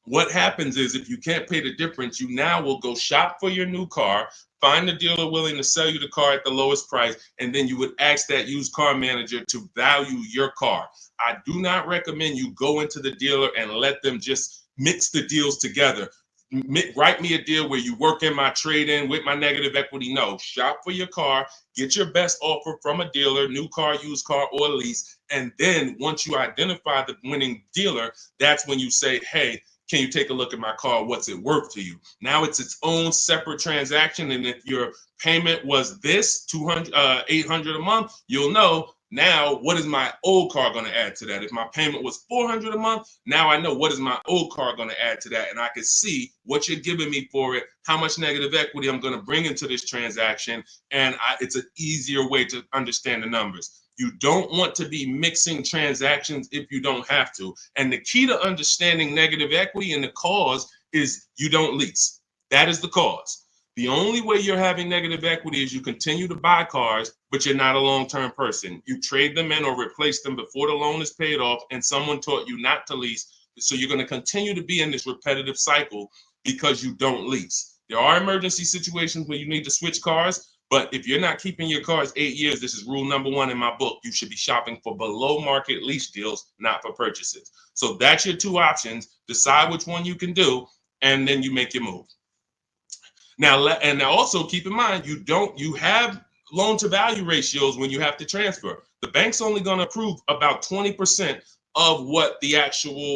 [SPEAKER 1] What happens is, if you can't pay the difference, you now will go shop for your new car, find a dealer willing to sell you the car at the lowest price, and then you would ask that used car manager to value your car. I do not recommend you go into the dealer and let them just mix the deals together. Write me a deal where you work in my trade-in with my negative equity. No, shop for your car, get your best offer from a dealer, new car, used car, or lease. And then once you identify the winning dealer, that's when you say, hey, can you take a look at my car? What's it worth to you? Now it's its own separate transaction. And if your payment was this $800 a month, you'll know, now what is my old car going to add to that? If my payment was $400 a month, now I know what is my old car going to add to that. And I can see what you're giving me for it, how much negative equity I'm going to bring into this transaction. And it's an easier way to understand the numbers. You don't want to be mixing transactions if you don't have to. And the key to understanding negative equity and the cause is you don't lease. That is the cause. The only way you're having negative equity is you continue to buy cars, but you're not a long-term person. You trade them in or replace them before the loan is paid off, and someone taught you not to lease. So you're going to continue to be in this repetitive cycle because you don't lease. There are emergency situations where you need to switch cars, but if you're not keeping your cars 8 years, this is rule number 1 in my book. You should be shopping for below market lease deals, not for purchases. So that's your 2 options. Decide which one you can do, and then you make your move. Now, and also keep in mind, you have loan to value ratios when you have to transfer. The bank's only going to approve about 20% of what the actual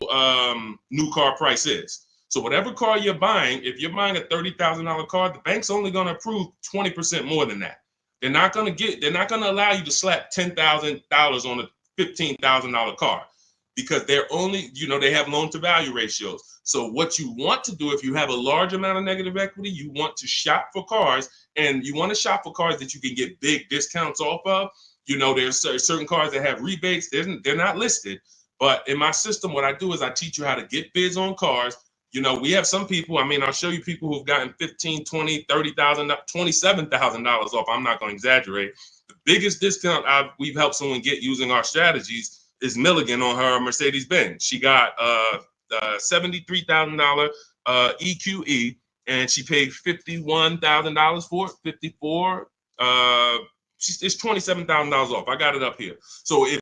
[SPEAKER 1] new car price is. So whatever car you're buying, if you're buying a $30,000 car, the bank's only going to approve 20% more than that. They're not going to allow you to slap $10,000 on a $15,000 car, because they're only, they have loan to value ratios. So what you want to do, if you have a large amount of negative equity, you want to shop for cars, and you want to shop for cars that you can get big discounts off of. There's certain cars that have rebates. They're not listed. But in my system, what I do is I teach you how to get bids on cars. You know, we have some people, I mean, I'll show you people who've gotten $15,000, $20,000, $30,000, $27,000 off. I'm not going to exaggerate. The biggest discount we've helped someone get using our strategies is Milligan on her Mercedes-Benz. She got $73,000 EQE, and she paid $51,000 for it, 54. It's $27,000 off. I got it up here. So if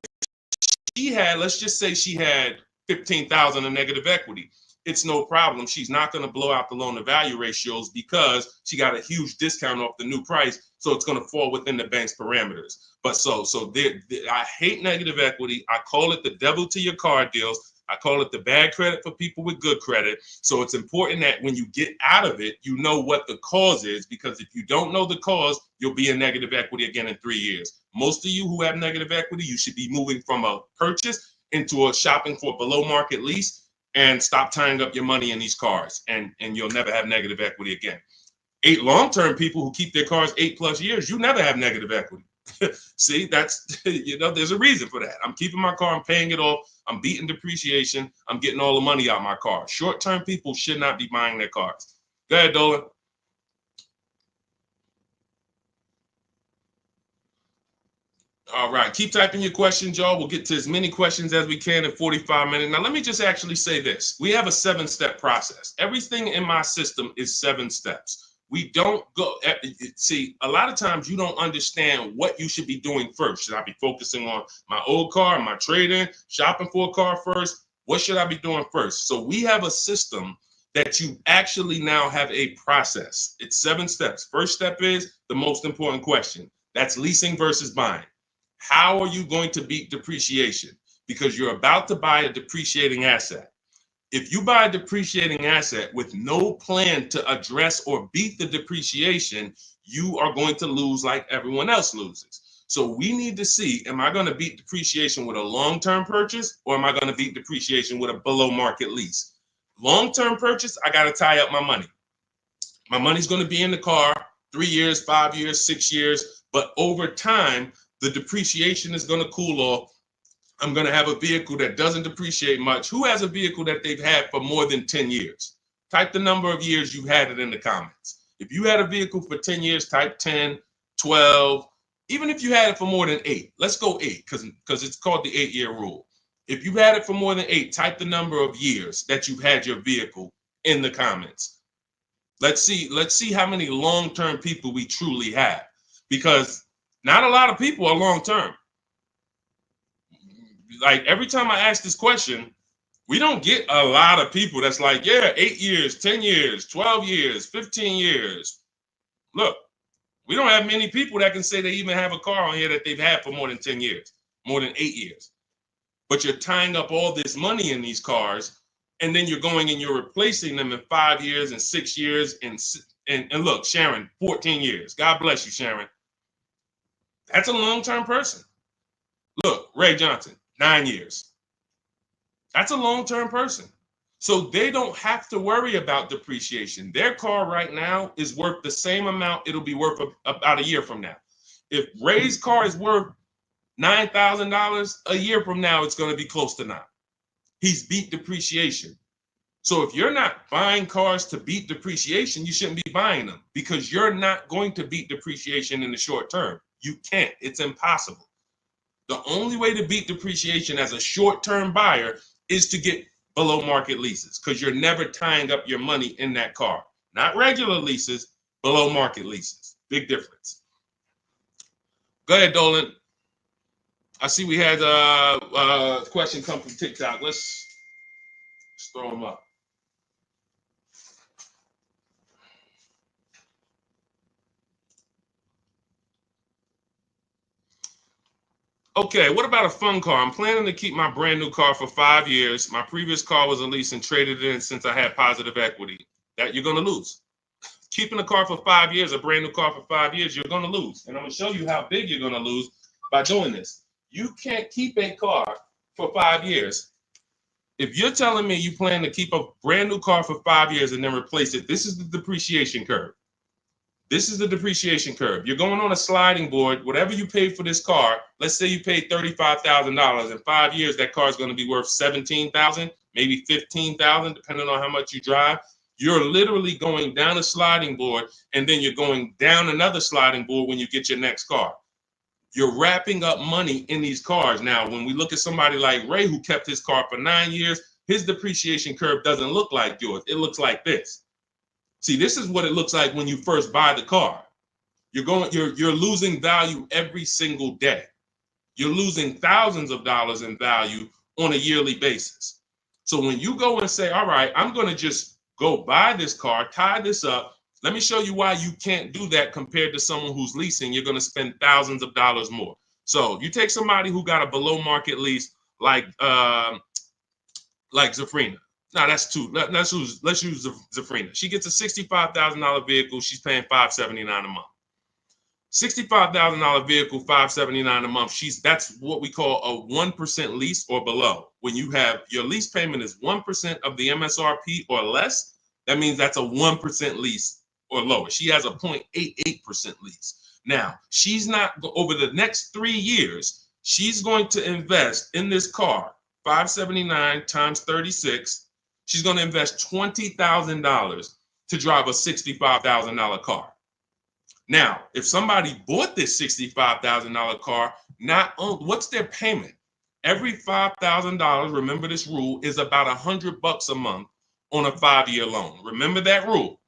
[SPEAKER 1] she had, let's just say she had 15,000 in negative equity, it's no problem. She's not going to blow out the loan to value ratios because she got a huge discount off the new price. So it's going to fall within the bank's parameters. But I hate negative equity. I call it the devil to your car deals. I call it the bad credit for people with good credit. So it's important that when you get out of it, you know what the cause is, because if you don't know the cause, you'll be in negative equity again in 3 years. Most of you who have negative equity, you should be moving from a purchase into a shopping for below market lease, and stop tying up your money in these cars, and you'll never have negative equity again. 8 long-term people who keep their cars 8+ years, you never have negative equity. See, that's, you know, there's a reason for that. I'm keeping my car, I'm paying it off, I'm beating depreciation, I'm getting all the money out of my car. Short-term people should not be buying their cars. Go ahead, Dolan. All right, keep typing your questions, y'all. We'll get to as many questions as we can in 45 minutes. Now, let me just actually say this. We have a 7-step process. Everything in my system is 7 steps. We don't go, see, a lot of times you don't understand what you should be doing first. Should I be focusing on my old car, my trade-in, shopping for a car first? What should I be doing first? So we have a system that you actually now have a process. It's 7 steps. First step is the most important question. That's leasing versus buying. How are you going to beat depreciation? Because you're about to buy a depreciating asset. If you buy a depreciating asset with no plan to address or beat the depreciation, you are going to lose like everyone else loses. So we need to see, am I going to beat depreciation with a long-term purchase, or am I going to beat depreciation with a below market lease? Long-term purchase, I got to tie up my money. My money's going to be in the car 3 years, 5 years, 6 years, but over time, the depreciation is going to cool off. I'm going to have a vehicle that doesn't depreciate much. Who has a vehicle that they've had for more than 10 years? Type the number of years you've had it in the comments. If you had a vehicle for 10 years, type 10, 12. Even if you had it for more than 8, let's go 8 because it's called the 8-year rule. If you've had it for more than 8, type the number of years that you've had your vehicle in the comments. Let's see how many long-term people we truly have, because not a lot of people are long-term. Like every time I ask this question, we don't get a lot of people that's like, yeah, 8 years, 10 years, 12 years, 15 years. Look, we don't have many people that can say they even have a car on here that they've had for more than 10 years, more than 8 years. But you're tying up all this money in these cars, and then you're going and you're replacing them in 5 years and 6 years. And look, Sharon, 14 years. God bless you, Sharon. That's a long-term person. Look, Ray Johnson, 9 years. That's a long-term person. So they don't have to worry about depreciation. Their car right now is worth the same amount it'll be worth about a year from now. If Ray's car is worth $9,000, a year from now, it's going to be close to 9. He's beat depreciation. So if you're not buying cars to beat depreciation, you shouldn't be buying them, because you're not going to beat depreciation in the short term. You can't. It's impossible. The only way to beat depreciation as a short-term buyer is to get below market leases, because you're never tying up your money in that car. Not regular leases, below market leases. Big difference. Go ahead, Dolan. I see we had a question come from TikTok. Let's throw them up. Okay, what about a fun car? I'm planning to keep my brand new car for 5 years. My previous car was a lease and traded in since I had positive equity. That you're going to lose. Keeping a car for 5 years, a brand new car for 5 years, you're going to lose. And I'm going to show you how big you're going to lose by doing this. You can't keep a car for 5 years. If you're telling me you plan to keep a brand new car for 5 years and then replace it, this is the depreciation curve. This is the depreciation curve. You're going on a sliding board. Whatever you paid for this car, let's say you paid $35,000. In 5 years, that car is going to be worth $17,000, maybe $15,000, depending on how much you drive. You're literally going down a sliding board, and then you're going down another sliding board when you get your next car. You're wrapping up money in these cars. Now, when we look at somebody like Ray, who kept his car for 9 years, his depreciation curve doesn't look like yours. It looks like this. See, this is what it looks like when you first buy the car. You're losing value every single day. You're losing thousands of dollars in value on a yearly basis. So when you go and say, all right, I'm going to just go buy this car, tie this up. Let me show you why you can't do that compared to someone who's leasing. You're going to spend thousands of dollars more. So you take somebody who got a below market lease like Zafrina. No, that's too. Let's use Zafrina. She gets a $65,000 vehicle. She's paying $579 a month. $65,000 vehicle, $579 a month. That's what we call a 1% lease or below. When you have your lease payment is 1% of the MSRP or less, that means that's a 1% lease or lower. She has a 0.88% lease. Now, she's not, over the next 3 years, she's going to invest in this car, $579 times 36. She's going to invest $20,000 to drive a $65,000 car. Now, if somebody bought this $65,000 car, what's their payment? Every $5,000, remember this rule, is about $100 a month on a 5-year loan. Remember that rule.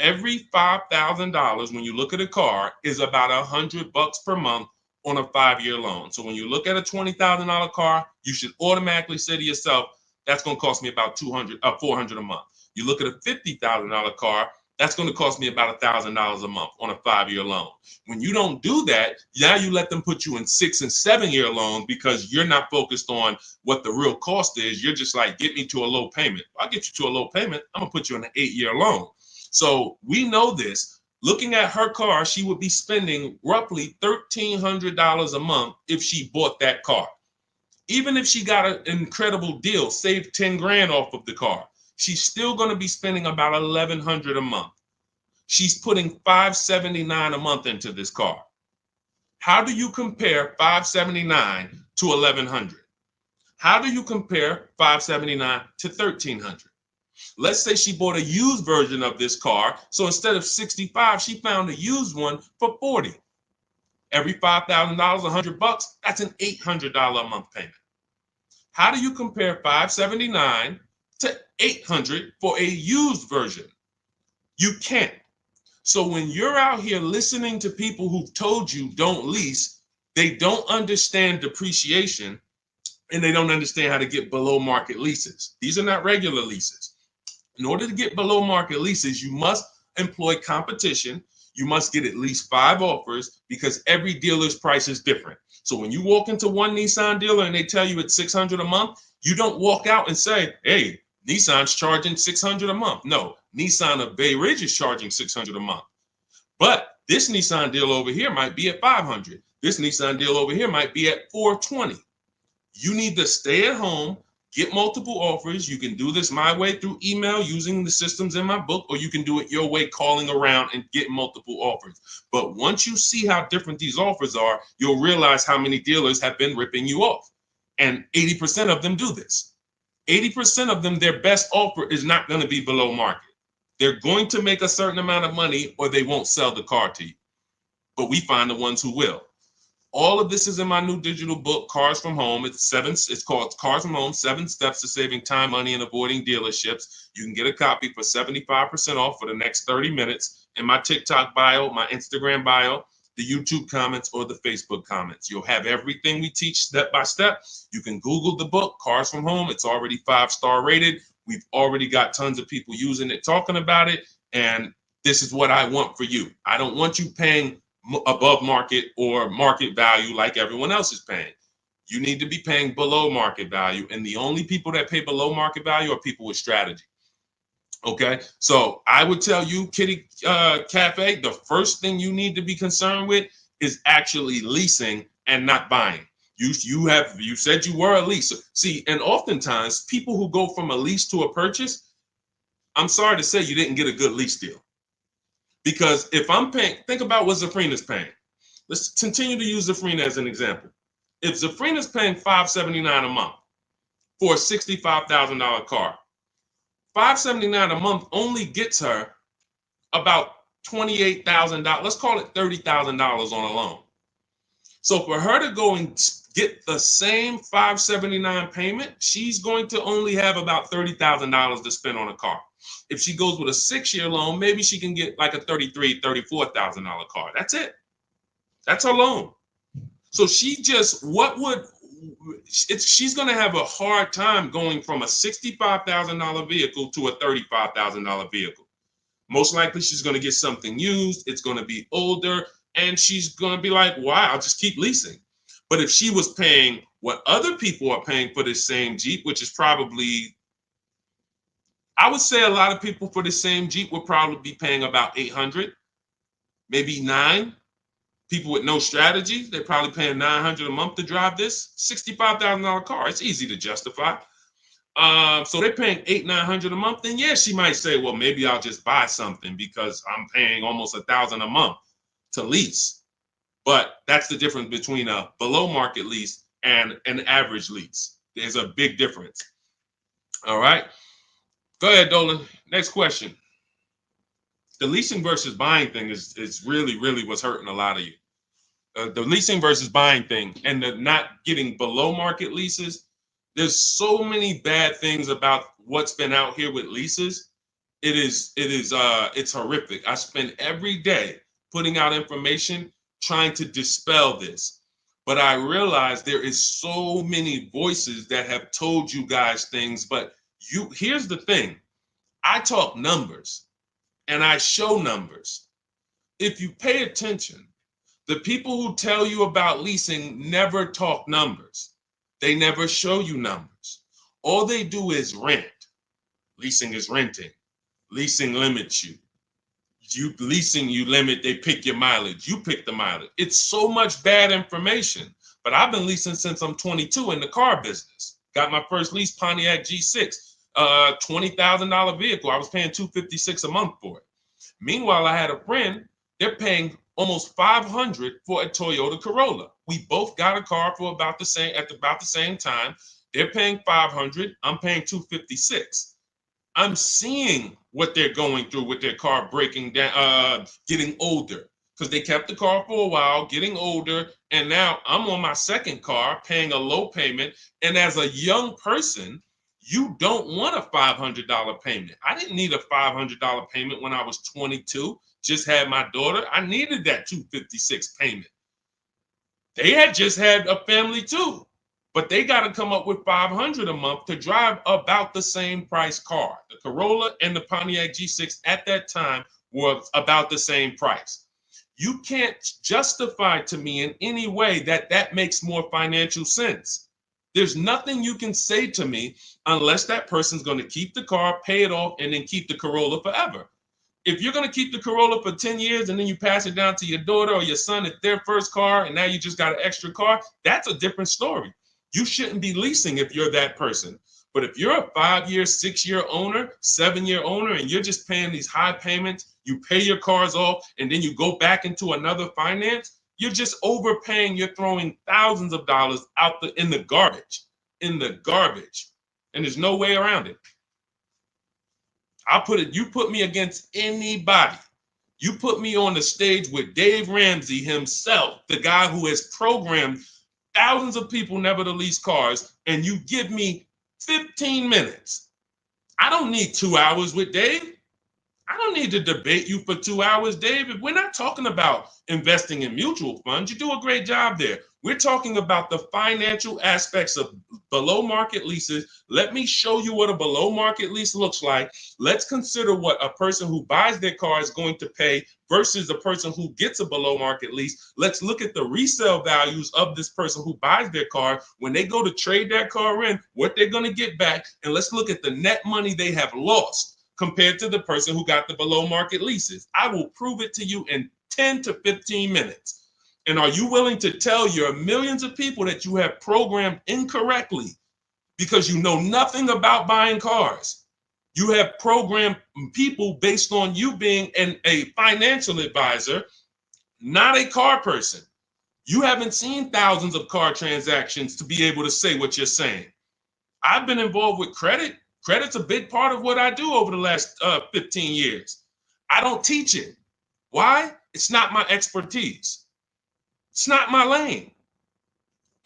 [SPEAKER 1] Every $5,000, when you look at a car, is about $100 per month on a 5-year loan. So when you look at a $20,000 car, you should automatically say to yourself, that's going to cost me about $400 a month. You look at a $50,000 car, that's going to cost me about $1,000 a month on a 5-year loan. When you don't do that, now you let them put you in 6- and 7-year loans because you're not focused on what the real cost is. You're just like, get me to a low payment. I'll get you to a low payment. I'm going to put you in an 8-year loan. So we know this. Looking at her car, she would be spending roughly $1,300 a month if she bought that car. Even if she got an incredible deal, saved 10 grand off of the car, she's still going to be spending about $1,100 a month. She's putting $579 a month into this car. How do you compare $579 to $1,100? How do you compare $579 to $1,300? Let's say she bought a used version of this car. So instead of $65, she found a used one for $40. Every $5,000, $100, that's an $800 a month payment. How do you compare $579 to $800 for a used version? You can't. So when you're out here listening to people who've told you don't lease, they don't understand depreciation and they don't understand how to get below market leases. These are not regular leases. In order to get below market leases, you must employ competition. You must get at least 5 offers because every dealer's price is different. So when you walk into one Nissan dealer and they tell you it's $600 a month, you don't walk out and say, hey, Nissan's charging $600 a month. No, Nissan of Bay Ridge is charging $600 a month. But this Nissan deal over here might be at $500. This Nissan deal over here might be at $420. You need to stay at home, get multiple offers. You can do this my way through email using the systems in my book, or you can do it your way, calling around and get multiple offers. But once you see how different these offers are, you'll realize how many dealers have been ripping you off. And 80% of them do this. 80% of them, their best offer is not going to be below market. They're going to make a certain amount of money or they won't sell the car to you. But we find the ones who will. All of this is in my new digital book, Cars from Home. It's called Cars from Home, 7 Steps to Saving Time, Money, and Avoiding Dealerships. You can get a copy for 75% off for the next 30 minutes in my TikTok bio, my Instagram bio, the YouTube comments, or the Facebook comments. You'll have everything we teach step by step. You can Google the book, Cars from Home. It's already 5-star rated. We've already got tons of people using it, talking about it. And this is what I want for you. I don't want you paying above market or market value like everyone else is paying. You need to be paying below market value. And the only people that pay below market value are people with strategy. Okay, so I would tell you, Kitty Cafe, the first thing you need to be concerned with is actually leasing and not buying. You said you were a leaser. See, and oftentimes people who go from a lease to a purchase, I'm sorry to say you didn't get a good lease deal. Because if I'm paying, think about what Zafrina's paying. Let's continue to use Zafrina as an example. If Zafrina's paying $579 a month for a $65,000 car, $579 a month only gets her about $28,000. Let's call it $30,000 on a loan. So for her to go and get the same $579 payment, she's going to only have about $30,000 to spend on a car. If she goes with a 6-year loan, maybe she can get like a $33,000, $34,000 car. That's it. That's her loan. So she's going to have a hard time going from a $65,000 vehicle to a $35,000 vehicle. Most likely she's going to get something used. It's going to be older, and she's going to be like, why? I'll just keep leasing. But if she was paying what other people are paying for this same Jeep, which is probably, I would say a lot of people for the same Jeep would probably be paying about $800, maybe $900. People with no strategy, they're probably paying $900 a month to drive this $65,000 car. It's easy to justify. So they're paying $800-900 a month. Then yeah, she might say, well, maybe I'll just buy something because I'm paying almost $1,000 a month to lease. But that's the difference between a below market lease and an average lease. There's a big difference. All right. Go ahead, Dolan. Next question. The leasing versus buying thing is really what's hurting a lot of you. The leasing versus buying thing and the not getting below market leases. There's so many bad things about what's been out here with leases. It's horrific. I spend every day putting out information trying to dispel this. But I realize there is so many voices that have told you guys things, but here's the thing. I talk numbers and I show numbers. If you pay attention, the people who tell you about leasing never talk numbers. They never show you numbers. All they do is rent. Leasing is renting. Leasing limits you. You limit, they pick your mileage. You pick the mileage. It's so much bad information. But I've been leasing since I'm 22 in the car business. Got my first lease Pontiac G6, $20,000 vehicle. I was paying $256 a month for it. Meanwhile, I had a friend, they're paying almost $500 for a Toyota Corolla. We both got a car for about the same time. They're paying $500. I'm paying $256. I'm seeing what they're going through with their car breaking down, getting older, because they kept the car for a while, getting older, and now I'm on my second car, paying a low payment. And as a young person, you don't want a $500 payment. I didn't need a $500 payment when I was 22. Just had my daughter. I needed that $256 payment. They had just had a family too, but they got to come up with $500 a month to drive about the same price car. The Corolla and the Pontiac G6 at that time were about the same price. You can't justify to me in any way that makes more financial sense. There's nothing you can say to me unless that person's going to keep the car, pay it off, and then keep the Corolla forever. If you're going to keep the Corolla for 10 years and then you pass it down to your daughter or your son at their first car and now you just got an extra car, that's a different story. You shouldn't be leasing if you're that person. But if you're a 5-year, 6-year owner, 7-year owner, and you're just paying these high payments, you pay your cars off, and then you go back into another finance, you're just overpaying. You're throwing thousands of dollars out in the garbage, and there's no way around it. You put me against anybody. You put me on the stage with Dave Ramsey himself, the guy who has programmed thousands of people never to lease cars, and you give me 15 minutes. I don't need 2 hours with Dave. I don't need to debate you for 2 hours, Dave. If we're not talking about investing in mutual funds, you do a great job there. We're talking about the financial aspects of below market leases. Let me show you what a below market lease looks like. Let's consider what a person who buys their car is going to pay versus a person who gets a below market lease. Let's look at the resale values of this person who buys their car. When they go to trade that car in, what they're going to get back. And let's look at the net money they have lost compared to the person who got the below market leases. I will prove it to you in 10 to 15 minutes. And are you willing to tell your millions of people that you have programmed incorrectly because you know nothing about buying cars? You have programmed people based on you being a financial advisor, not a car person. You haven't seen thousands of car transactions to be able to say what you're saying. I've been involved with credit. Credit's a big part of what I do over the last 15 years. I don't teach it. Why? It's not my expertise. It's not my lane.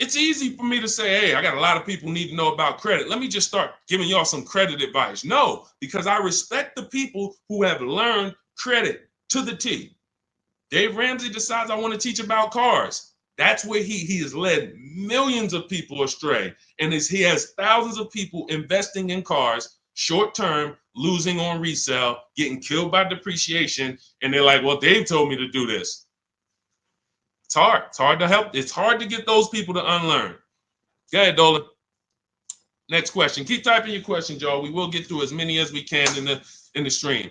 [SPEAKER 1] It's easy for me to say, hey, I got a lot of people need to know about credit. Let me just start giving y'all some credit advice. No, because I respect the people who have learned credit to the T. Dave Ramsey decides I want to teach about cars. That's where he has led millions of people astray. And he has thousands of people investing in cars, short term, losing on resale, getting killed by depreciation. And they're like, well, Dave told me to do this. It's hard. It's hard to help. It's hard to get those people to unlearn. Go ahead, Dolan. Next question. Keep typing your questions, y'all. We will get through as many as we can in the stream.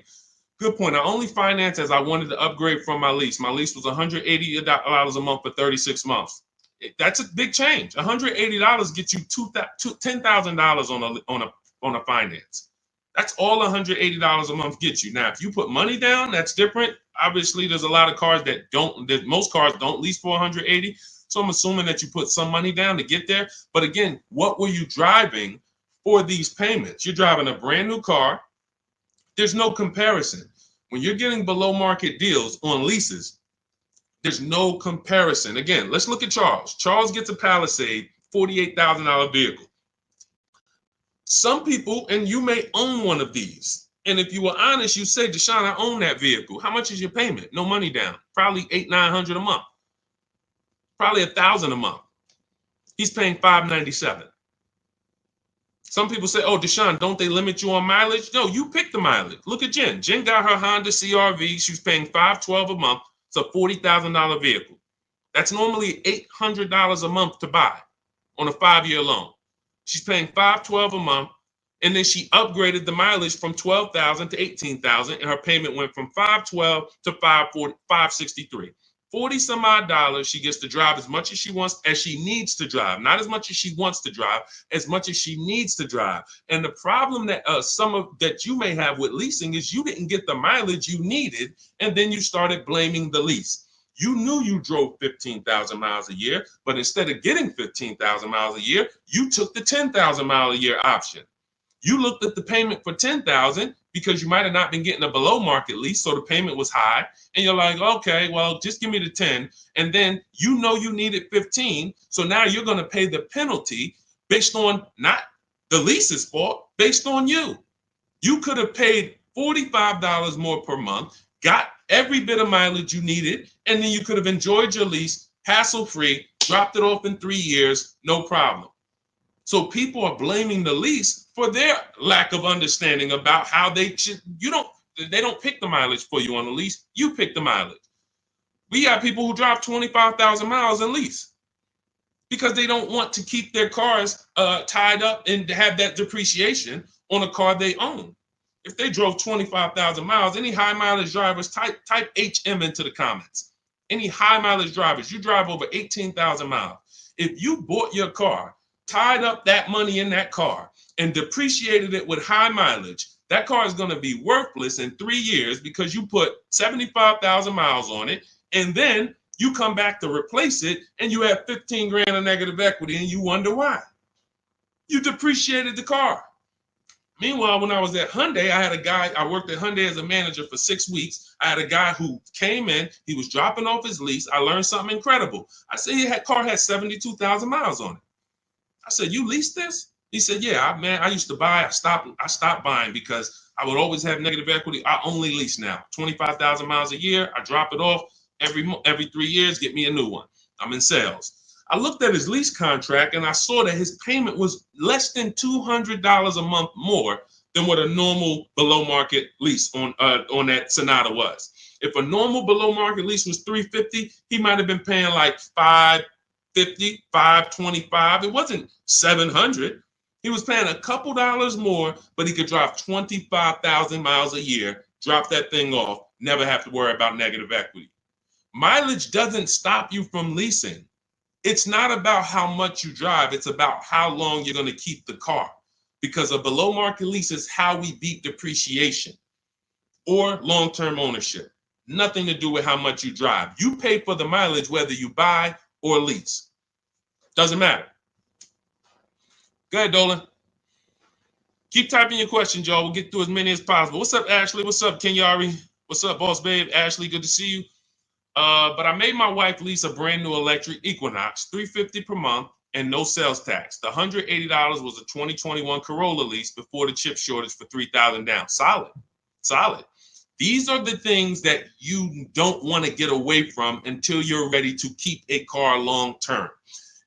[SPEAKER 1] Good point. I only financed as I wanted to upgrade from my lease. My lease was $180 a month for 36 months. That's a big change. $180 gets you $10,000 on a finance. That's all $180 a month gets you. Now, if you put money down, that's different. Obviously, there's a lot of cars most cars don't lease for $180. So I'm assuming that you put some money down to get there. But again, what were you driving for these payments? You're driving a brand new car. There's no comparison. When you're getting below market deals on leases, there's no comparison. Again, let's look at Charles. Charles gets a Palisade, $48,000 vehicle. Some people, and you may own one of these. And if you were honest, you say, Deshaun, I own that vehicle. How much is your payment? No money down. Probably $800-900 a month. Probably $1,000 a month. He's paying $597. Some people say, oh, Deshaun, don't they limit you on mileage? No, you pick the mileage. Look at Jen. Jen got her Honda CRV. She's paying $512 a month. It's a $40,000 vehicle. That's normally $800 a month to buy on a 5-year loan. She's paying $512 a month, and then she upgraded the mileage from $12,000 to $18,000, and her payment went from $512 to $563. 40 some odd dollars. She gets to drive as much as she wants, as she needs to drive, not as much as she wants to drive, as much as she needs to drive. And the problem that that you may have with leasing is you didn't get the mileage you needed, and then you started blaming the lease. You knew you drove 15,000 miles a year, but instead of getting 15,000 miles a year, you took the 10,000 mile a year option. You looked at the payment for 10,000 because you might have not been getting a below market lease, so the payment was high, and you're like, okay, well, just give me the 10, and then you know you needed 15, so now you're going to pay the penalty based on not the lease's fault, based on you. You could have paid $45 more per month, got every bit of mileage you needed, and then you could have enjoyed your lease hassle-free, dropped it off in 3 years, no problem. So people are blaming the lease for their lack of understanding about how they don't pick the mileage for you on the lease. You pick the mileage. We got people who drive 25,000 miles in lease because they don't want to keep their cars tied up and have that depreciation on a car they own. If they drove 25,000 miles, any high mileage drivers, type HM into the comments. Any high mileage drivers, you drive over 18,000 miles. If you bought your car, tied up that money in that car, and depreciated it with high mileage, that car is going to be worthless in 3 years because you put 75,000 miles on it, and then you come back to replace it, and you have 15 grand of negative equity, and you wonder why. You depreciated the car. Meanwhile, when I was at Hyundai, I worked at Hyundai as a manager for 6 weeks. I had a guy who came in, he was dropping off his lease. I learned something incredible. I said, car had 72,000 miles on it. I said, you leased this? He said, yeah, I used to buy. I stopped buying because I would always have negative equity. I only lease now. 25,000 miles a year. I drop it off every 3 years, get me a new one. I'm in sales. I looked at his lease contract and I saw that his payment was less than $200 a month more than what a normal below market lease on that Sonata was. If a normal below market lease was $350, he might have been paying like $550, $525. It wasn't $700. He was paying a couple dollars more, but he could drive 25,000 miles a year, drop that thing off, never have to worry about negative equity. Mileage doesn't stop you from leasing. It's not about how much you drive. It's about how long you're going to keep the car. because a below market lease is how we beat depreciation or long-term ownership. Nothing to do with how much you drive. You pay for the mileage whether you buy or lease. Doesn't matter. Go ahead, Dolan. Keep typing your questions, y'all. We'll get through as many as possible. What's up, Ashley? What's up, Kenyari? What's up, boss babe? Ashley, good to see you. But I made my wife lease a brand new electric Equinox, $350 per month, and no sales tax. The $180 was a 2021 Corolla lease before the chip shortage for $3,000 down. Solid, solid. These are the things that you don't want to get away from until you're ready to keep a car long term.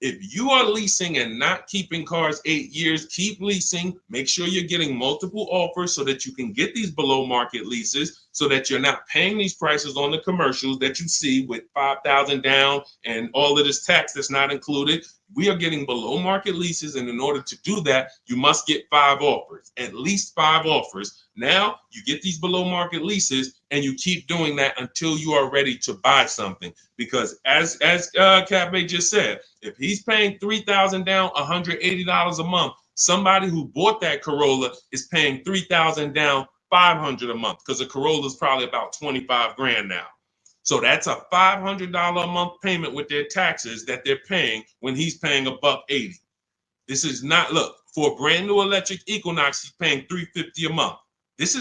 [SPEAKER 1] If you are leasing and not keeping cars 8 years, keep leasing. Make sure you're getting multiple offers so that you can get these below market leases, so that you're not paying these prices on the commercials that you see with $5,000 down and all of this tax that's not included. We are getting below market leases, and in order to do that, you must get 5 offers, at least 5 offers. Now you get these below market leases, and you keep doing that until you are ready to buy something. Because as Cafe just said, if he's paying $3,000 down, $180 a month, somebody who bought that Corolla is paying $3,000 down, $500 a month, because a Corolla is probably about 25 grand now. So that's a $500 a month payment with their taxes that they're paying when he's paying $180. This is not, look, for a brand new electric Equinox, he's paying $350 a month. This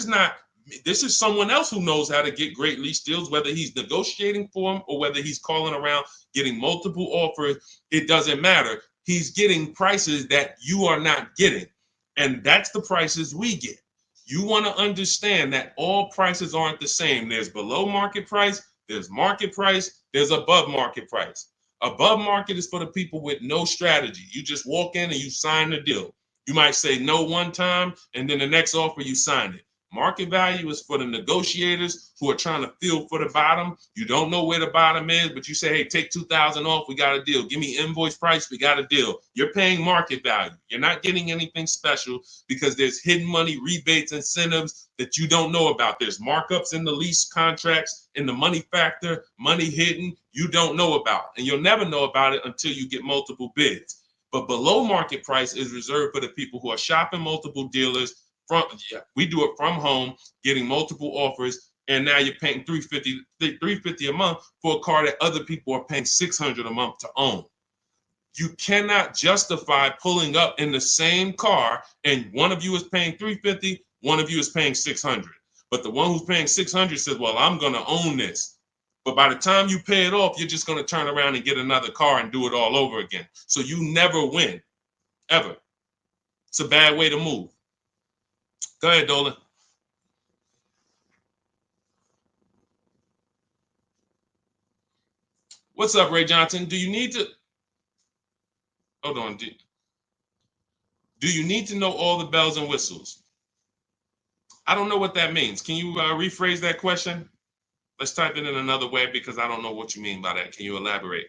[SPEAKER 1] is someone else who knows how to get great lease deals, whether he's negotiating for them or whether he's calling around getting multiple offers. It doesn't matter. He's getting prices that you are not getting. And that's the prices we get. You want to understand that all prices aren't the same. There's below market price, there's market price, there's above market price. Above market is for the people with no strategy. You just walk in and you sign the deal. You might say no one time, and then the next offer you sign it. Market value is for the negotiators who are trying to feel for the bottom. You don't know where the bottom is, but you say, hey, take $2,000 off, we got a deal. Give me invoice price, we got a deal. You're paying market value. You're not getting anything special because there's hidden money, rebates, incentives that you don't know about. There's markups in the lease contracts, in the money factor, money hidden, you don't know about. And you'll never know about it until you get multiple bids. But below market price is reserved for the people who are shopping multiple dealers. We do it from home, getting multiple offers, and now you're paying $350 a month for a car that other people are paying $600 a month to own. You cannot justify pulling up in the same car and one of you is paying $350, one of you is paying $600. But the one who's paying $600 says, well, I'm going to own this. But by the time you pay it off, you're just going to turn around and get another car and do it all over again. So you never win, ever. It's a bad way to move. Go ahead, Dolan. What's up, Ray Johnson? Do you need to, hold on. Do you need to know all the bells and whistles? I don't know what that means. Can you rephrase that question? Let's type it in another way because I don't know what you mean by that. Can you elaborate?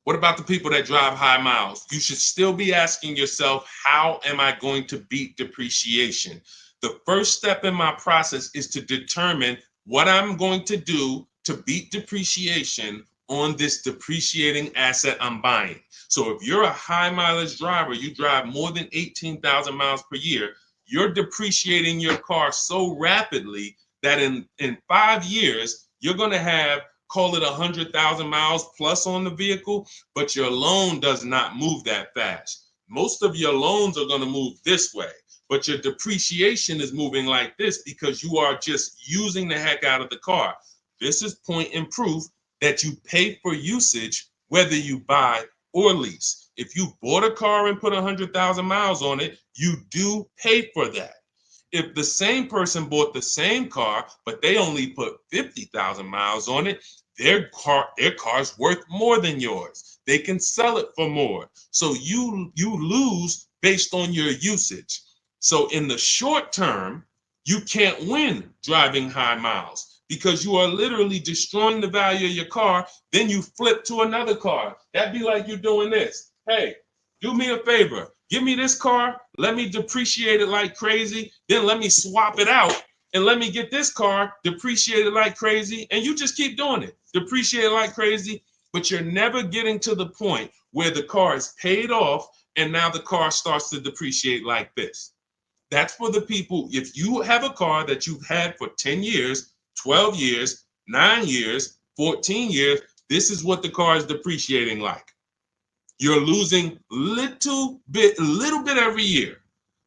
[SPEAKER 1] What about the people that drive high miles? You should still be asking yourself, how am I going to beat depreciation? The first step in my process is to determine what I'm going to do to beat depreciation on this depreciating asset I'm buying. So if you're a high mileage driver, you drive more than 18,000 miles per year, you're depreciating your car so rapidly that in 5 years, you're going to have, call it 100,000 miles plus on the vehicle, but your loan does not move that fast. Most of your loans are going to move this way, but your depreciation is moving like this because you are just using the heck out of the car. This is point and proof that you pay for usage, whether you buy or lease. If you bought a car and put 100,000 miles on it, you do pay for that. If the same person bought the same car, but they only put 50,000 miles on it, their car's worth more than yours. They can sell it for more. So you lose based on your usage. So in the short term, you can't win driving high miles because you are literally destroying the value of your car. Then you flip to another car. That'd be like you doing this. Hey, do me a favor. Give me this car, let me depreciate it like crazy, then let me swap it out and let me get this car depreciated like crazy, and you just keep doing it. Depreciate it like crazy, but you're never getting to the point where the car is paid off and now the car starts to depreciate like this. That's for the people. If you have a car that you've had for 10 years, 12 years, 9 years, 14 years, this is what the car is depreciating like. You're losing a little bit every year.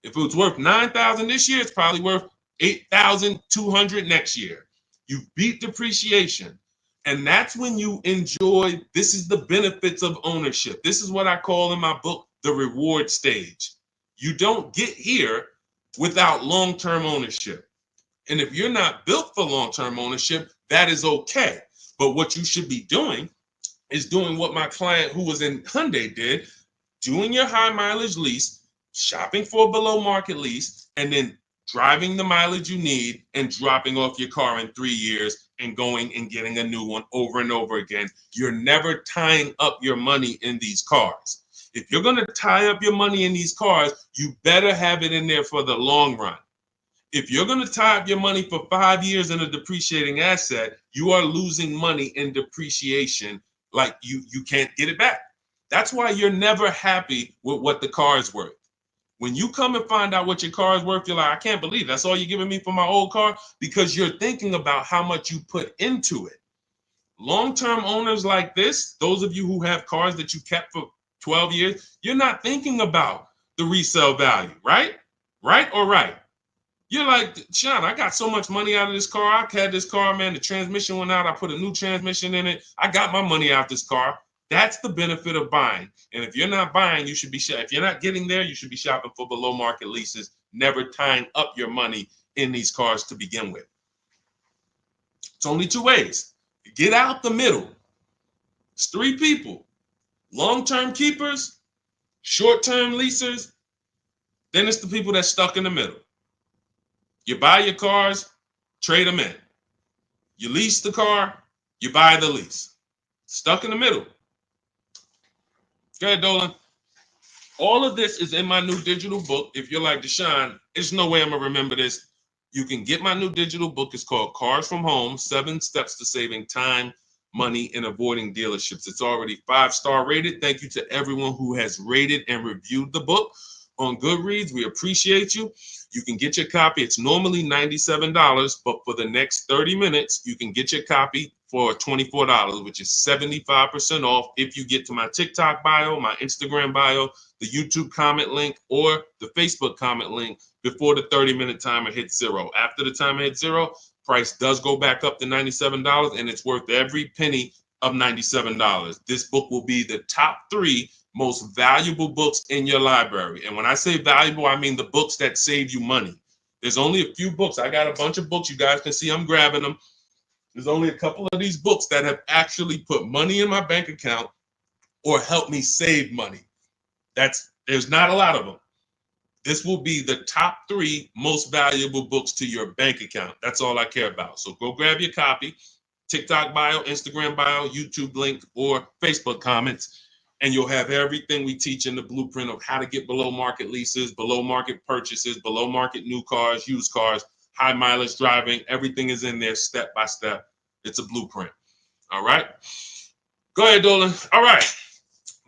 [SPEAKER 1] If it was worth $9,000 this year, it's probably worth $8,200 next year. You beat depreciation. And that's when you enjoy, this is the benefits of ownership. This is what I call in my book, the reward stage. You don't get here without long-term ownership. And if you're not built for long-term ownership, that is okay. But what you should be doing is doing what my client who was in Hyundai did, doing your high mileage lease, shopping for a below market lease, and then driving the mileage you need and dropping off your car in 3 years and going and getting a new one over and over again. You're never tying up your money in these cars. If you're going to tie up your money in these cars, you better have it in there for the long run. If you're going to tie up your money for 5 years in a depreciating asset, you are losing money in depreciation. Like you can't get it back. That's why you're never happy with what the car is worth. When you come and find out what your car is worth, you're like, I can't believe that's all you're giving me for my old car, because you're thinking about how much you put into it. Long-term owners like this, those of you who have cars that you kept for 12 years, you're not thinking about the resale value, right? Right or right? You're like, Sean, I got so much money out of this car. I had this car, man. The transmission went out. I put a new transmission in it. I got my money out this car. That's the benefit of buying. And if you're not buying, you should be if you're not getting there, you should be shopping for below market leases, never tying up your money in these cars to begin with. It's only 2 ways. Get out the middle. It's 3 people. Long-term keepers, short-term leasers, then it's the people that's stuck in the middle. You buy your cars, trade them in. You lease the car, you buy the lease. Stuck in the middle. Go ahead, Dolan. All of this is in my new digital book. If you're like, Deshaun, there's no way I'm going to remember this. You can get my new digital book. It's called Cars from Home, 7 Steps to Saving Time, Money, and Avoiding Dealerships. It's already 5-star rated. Thank you to everyone who has rated and reviewed the book on Goodreads. We appreciate you. You can get your copy. It's normally $97, but for the next 30 minutes, you can get your copy for $24, which is 75% off if you get to my TikTok bio, my Instagram bio, the YouTube comment link, or the Facebook comment link before the 30-minute timer hits 0. After the timer hits 0, price does go back up to $97, and it's worth every penny of $97. This book will be the top 3 most valuable books in your library. And when I say valuable, I mean the books that save you money. There's only a few books. I got a bunch of books. You guys can see I'm grabbing them. There's only a couple of these books that have actually put money in my bank account or helped me save money. There's not a lot of them. This will be the top 3 most valuable books to your bank account. That's all I care about. So go grab your copy, TikTok bio, Instagram bio, YouTube link, or Facebook comments, and you'll have everything we teach in the blueprint of how to get below market leases, below market purchases, below market new cars, used cars, high mileage driving. Everything is in there step by step. It's a blueprint. All right. Go ahead, Dolan. All right.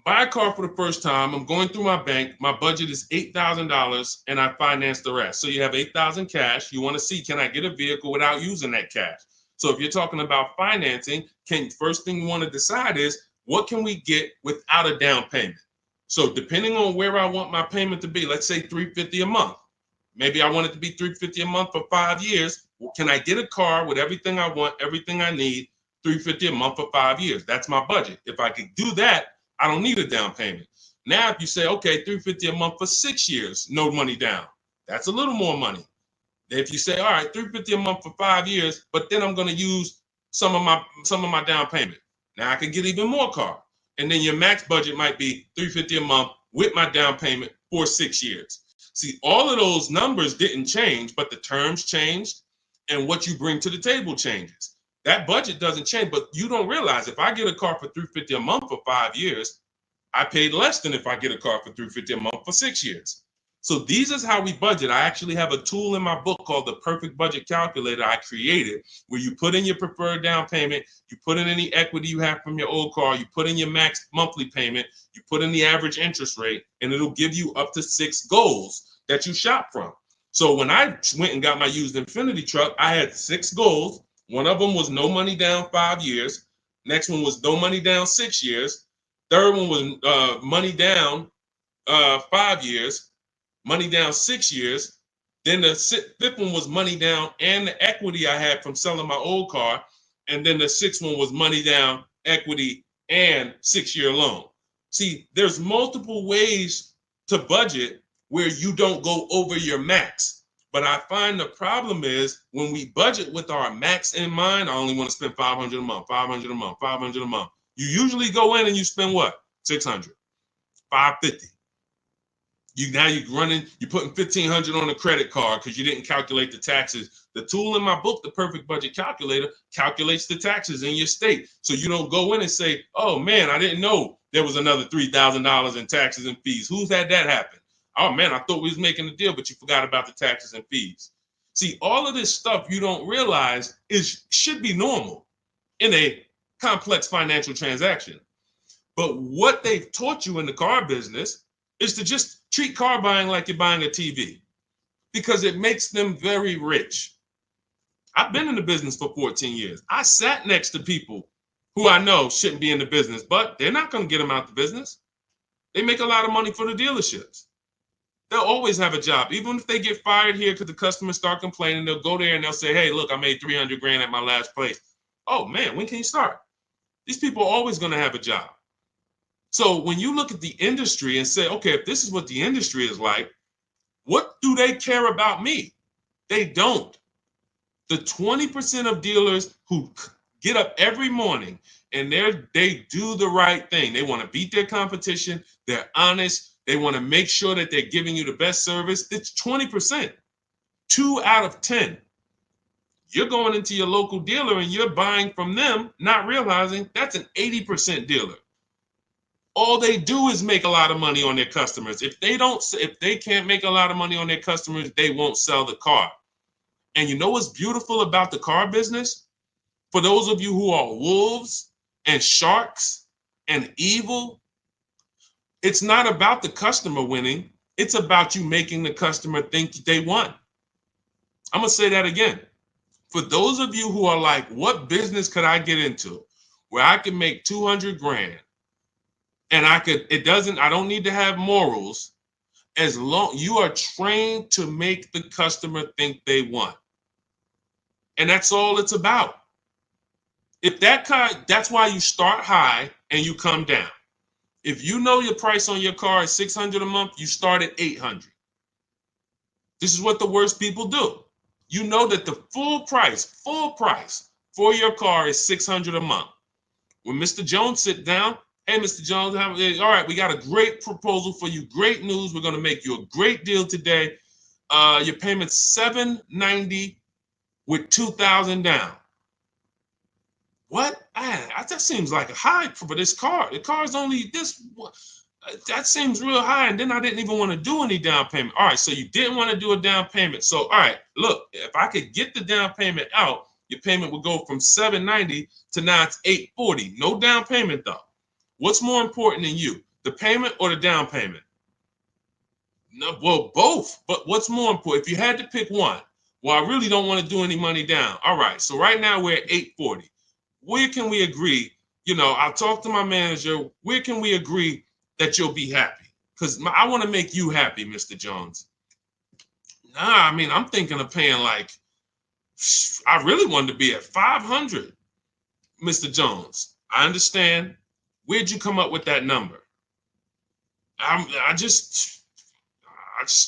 [SPEAKER 1] Buy a car for the first time. I'm going through my bank. My budget is $8,000 and I finance the rest. So you have $8,000 cash. You want to see, can I get a vehicle without using that cash? So if you're talking about financing, first thing you want to decide is, what can we get without a down payment? So depending on where I want my payment to be, let's say $350 a month. Maybe I want it to be $350 a month for 5 years. Well, can I get a car with everything I want, everything I need, $350 a month for 5 years? That's my budget. If I could do that, I don't need a down payment. Now, if you say, okay, $350 a month for 6 years, no money down, that's a little more money. If you say, all right, $350 a month for 5 years, but then I'm going to use some of my down payment. Now I can get even more car. And then your max budget might be $350 a month with my down payment for 6 years. See, all of those numbers didn't change, but the terms changed and what you bring to the table changes. That budget doesn't change, but you don't realize if I get a car for $350 a month for 5 years, I paid less than if I get a car for $350 a month for 6 years. So these is how we budget. I actually have a tool in my book called the Perfect Budget Calculator I created, where you put in your preferred down payment, you put in any equity you have from your old car, you put in your max monthly payment, you put in the average interest rate, and it'll give you up to 6 goals that you shop from. So when I went and got my used Infiniti truck, I had 6 goals. One of them was no money down 5 years. Next one was no money down 6 years. Third one was money down 5 years. Money down 6 years. Then the fifth one was money down and the equity I had from selling my old car. And then the sixth one was money down, equity, and 6-year loan. See, there's multiple ways to budget where you don't go over your max. But I find the problem is when we budget with our max in mind, I only want to spend $500 a month, $500 a month, $500 a month. You usually go in and you spend what? $600, $550. You're putting $1,500 on a credit card because you didn't calculate the taxes. The tool in my book, the Perfect Budget Calculator, calculates the taxes in your state. So you don't go in and say, oh man, I didn't know there was another $3,000 in taxes and fees. Who's had that happen? Oh man, I thought we was making a deal, but you forgot about the taxes and fees. See, all of this stuff you don't realize should be normal in a complex financial transaction. But what they've taught you in the car business is to just treat car buying like you're buying a TV, because it makes them very rich. I've been in the business for 14 years. I sat next to people who I know shouldn't be in the business, but they're not going to get them out the business. They make a lot of money for the dealerships. They'll always have a job. Even if they get fired here because the customers start complaining, they'll go there and they'll say, hey, look, I made 300 grand at my last place. Oh man, when can you start? These people are always going to have a job. So when you look at the industry and say, okay, if this is what the industry is like, what do they care about me? They don't. The 20% of dealers who get up every morning and they do the right thing. They want to beat their competition. They're honest. They want to make sure that they're giving you the best service. It's 20%. 2 out of 10. You're going into your local dealer and you're buying from them, not realizing that's an 80% dealer. All they do is make a lot of money on their customers. If they can't make a lot of money on their customers, they won't sell the car. And you know what's beautiful about the car business? For those of you who are wolves and sharks and evil, it's not about the customer winning. It's about you making the customer think they won. I'm going to say that again. For those of you who are like, what business could I get into where I can make 200 grand? And I don't need to have morals, as long you are trained to make the customer think they won. And that's all it's about. If that's why you start high and you come down. If you know your price on your car is $600 a month, you start at $800. This is what the worst people do. You know that the full price for your car is $600 a month. When Mr. Jones sit down, hey, Mr. Jones, all right, we got a great proposal for you. Great news. We're going to make you a great deal today. Your payment's $790 with $2,000 down. What? That seems like a high for this car. The car's only this. That seems real high. And then I didn't even want to do any down payment. All right, so you didn't want to do a down payment. So, all right, look, if I could get the down payment out, your payment would go from $790 to now it's $840. No down payment, though. What's more important than you, the payment or the down payment? No, well, both. But what's more important? If you had to pick one, well, I really don't want to do any money down. All right, so right now we're at $840. Where can we agree? I'll talk to my manager. Where can we agree that you'll be happy? Because I want to make you happy, Mr. Jones. Nah, I mean, I'm thinking of paying I really wanted to be at $500, Mr. Jones. I understand. Where'd you come up with that number? I just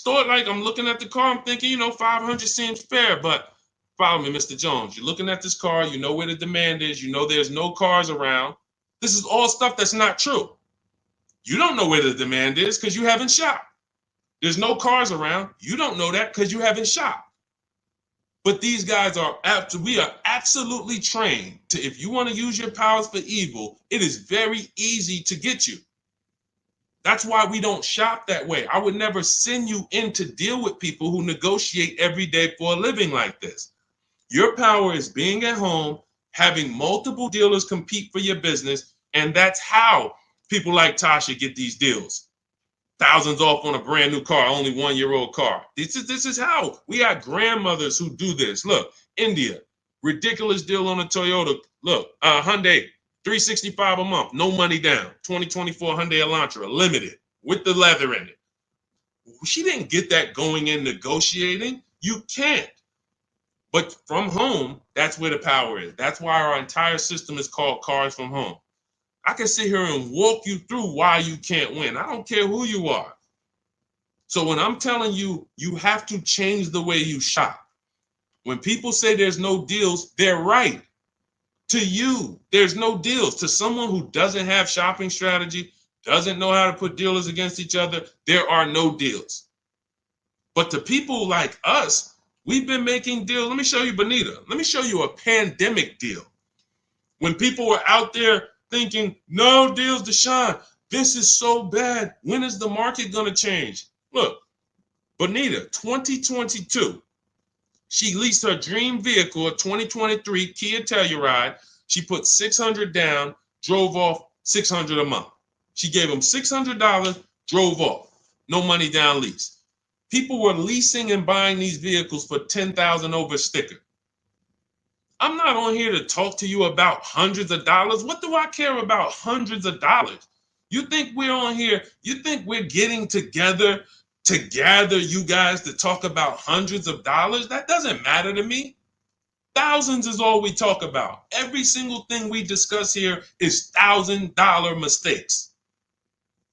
[SPEAKER 1] thought, like, I'm looking at the car, I'm thinking, 500 seems fair, but follow me, Mr. Jones. You're looking at this car, you know where the demand is, you know there's no cars around. This is all stuff that's not true. You don't know where the demand is because you haven't shopped. There's no cars around. You don't know that because you haven't shopped. But these guys we are absolutely trained to, if you want to use your powers for evil, it is very easy to get you. That's why we don't shop that way. I would never send you in to deal with people who negotiate every day for a living like this. Your power is being at home, having multiple dealers compete for your business, and that's how people like Tasha get these deals. Thousands off on a brand new car, only 1-year-old car. This is how we got grandmothers who do this. Look, India, ridiculous deal on a Toyota. Look, Hyundai, $365 a month, no money down. 2024 Hyundai Elantra, limited with the leather in it. She didn't get that going in negotiating. You can't. But from home, that's where the power is. That's why our entire system is called Cars from Home. I can sit here and walk you through why you can't win. I don't care who you are. So when I'm telling you, you have to change the way you shop. When people say there's no deals, they're right. To you, there's no deals. To someone who doesn't have shopping strategy, doesn't know how to put dealers against each other, there are no deals. But to people like us, we've been making deals. Let me show you, Bonita. Let me show you a pandemic deal. When people were out there thinking, no deals, Deshaun, this is so bad. When is the market going to change? Look, Bonita, 2022, she leased her dream vehicle, a 2023 Kia Telluride. She put $600 down, drove off $600 a month. She gave him $600, drove off. No money down lease. People were leasing and buying these vehicles for $10,000 over sticker. I'm not on here to talk to you about hundreds of dollars. What do I care about hundreds of dollars? You think we're on here? You think we're getting together to gather you guys to talk about hundreds of dollars? That doesn't matter to me. Thousands is all we talk about. Every single thing we discuss here is $1,000 mistakes.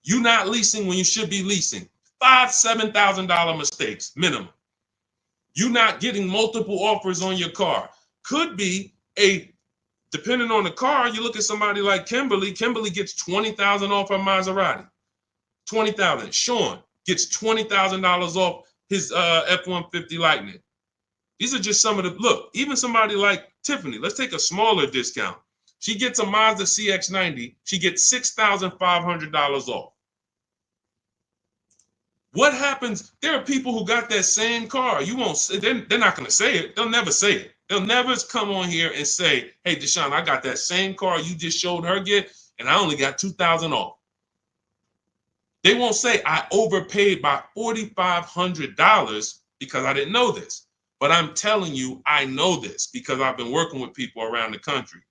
[SPEAKER 1] You not leasing when you should be leasing. $5,000, $7,000 mistakes minimum. You not getting multiple offers on your car. Could be depending on the car, you look at somebody like Kimberly. Kimberly gets $20,000 off her Maserati. $20,000. Sean gets $20,000 off his F-150 Lightning. These are just some of the, look, even somebody like Tiffany, let's take a smaller discount. She gets a Mazda CX-90. She gets $6,500 off. What happens? There are people who got that same car. You won't say, they're not going to say it. They'll never say it. They'll never come on here and say, hey, Deshaun, I got that same car you just showed her get, and I only got $2,000 off. They won't say I overpaid by $4,500 because I didn't know this. But I'm telling you, I know this because I've been working with people around the country.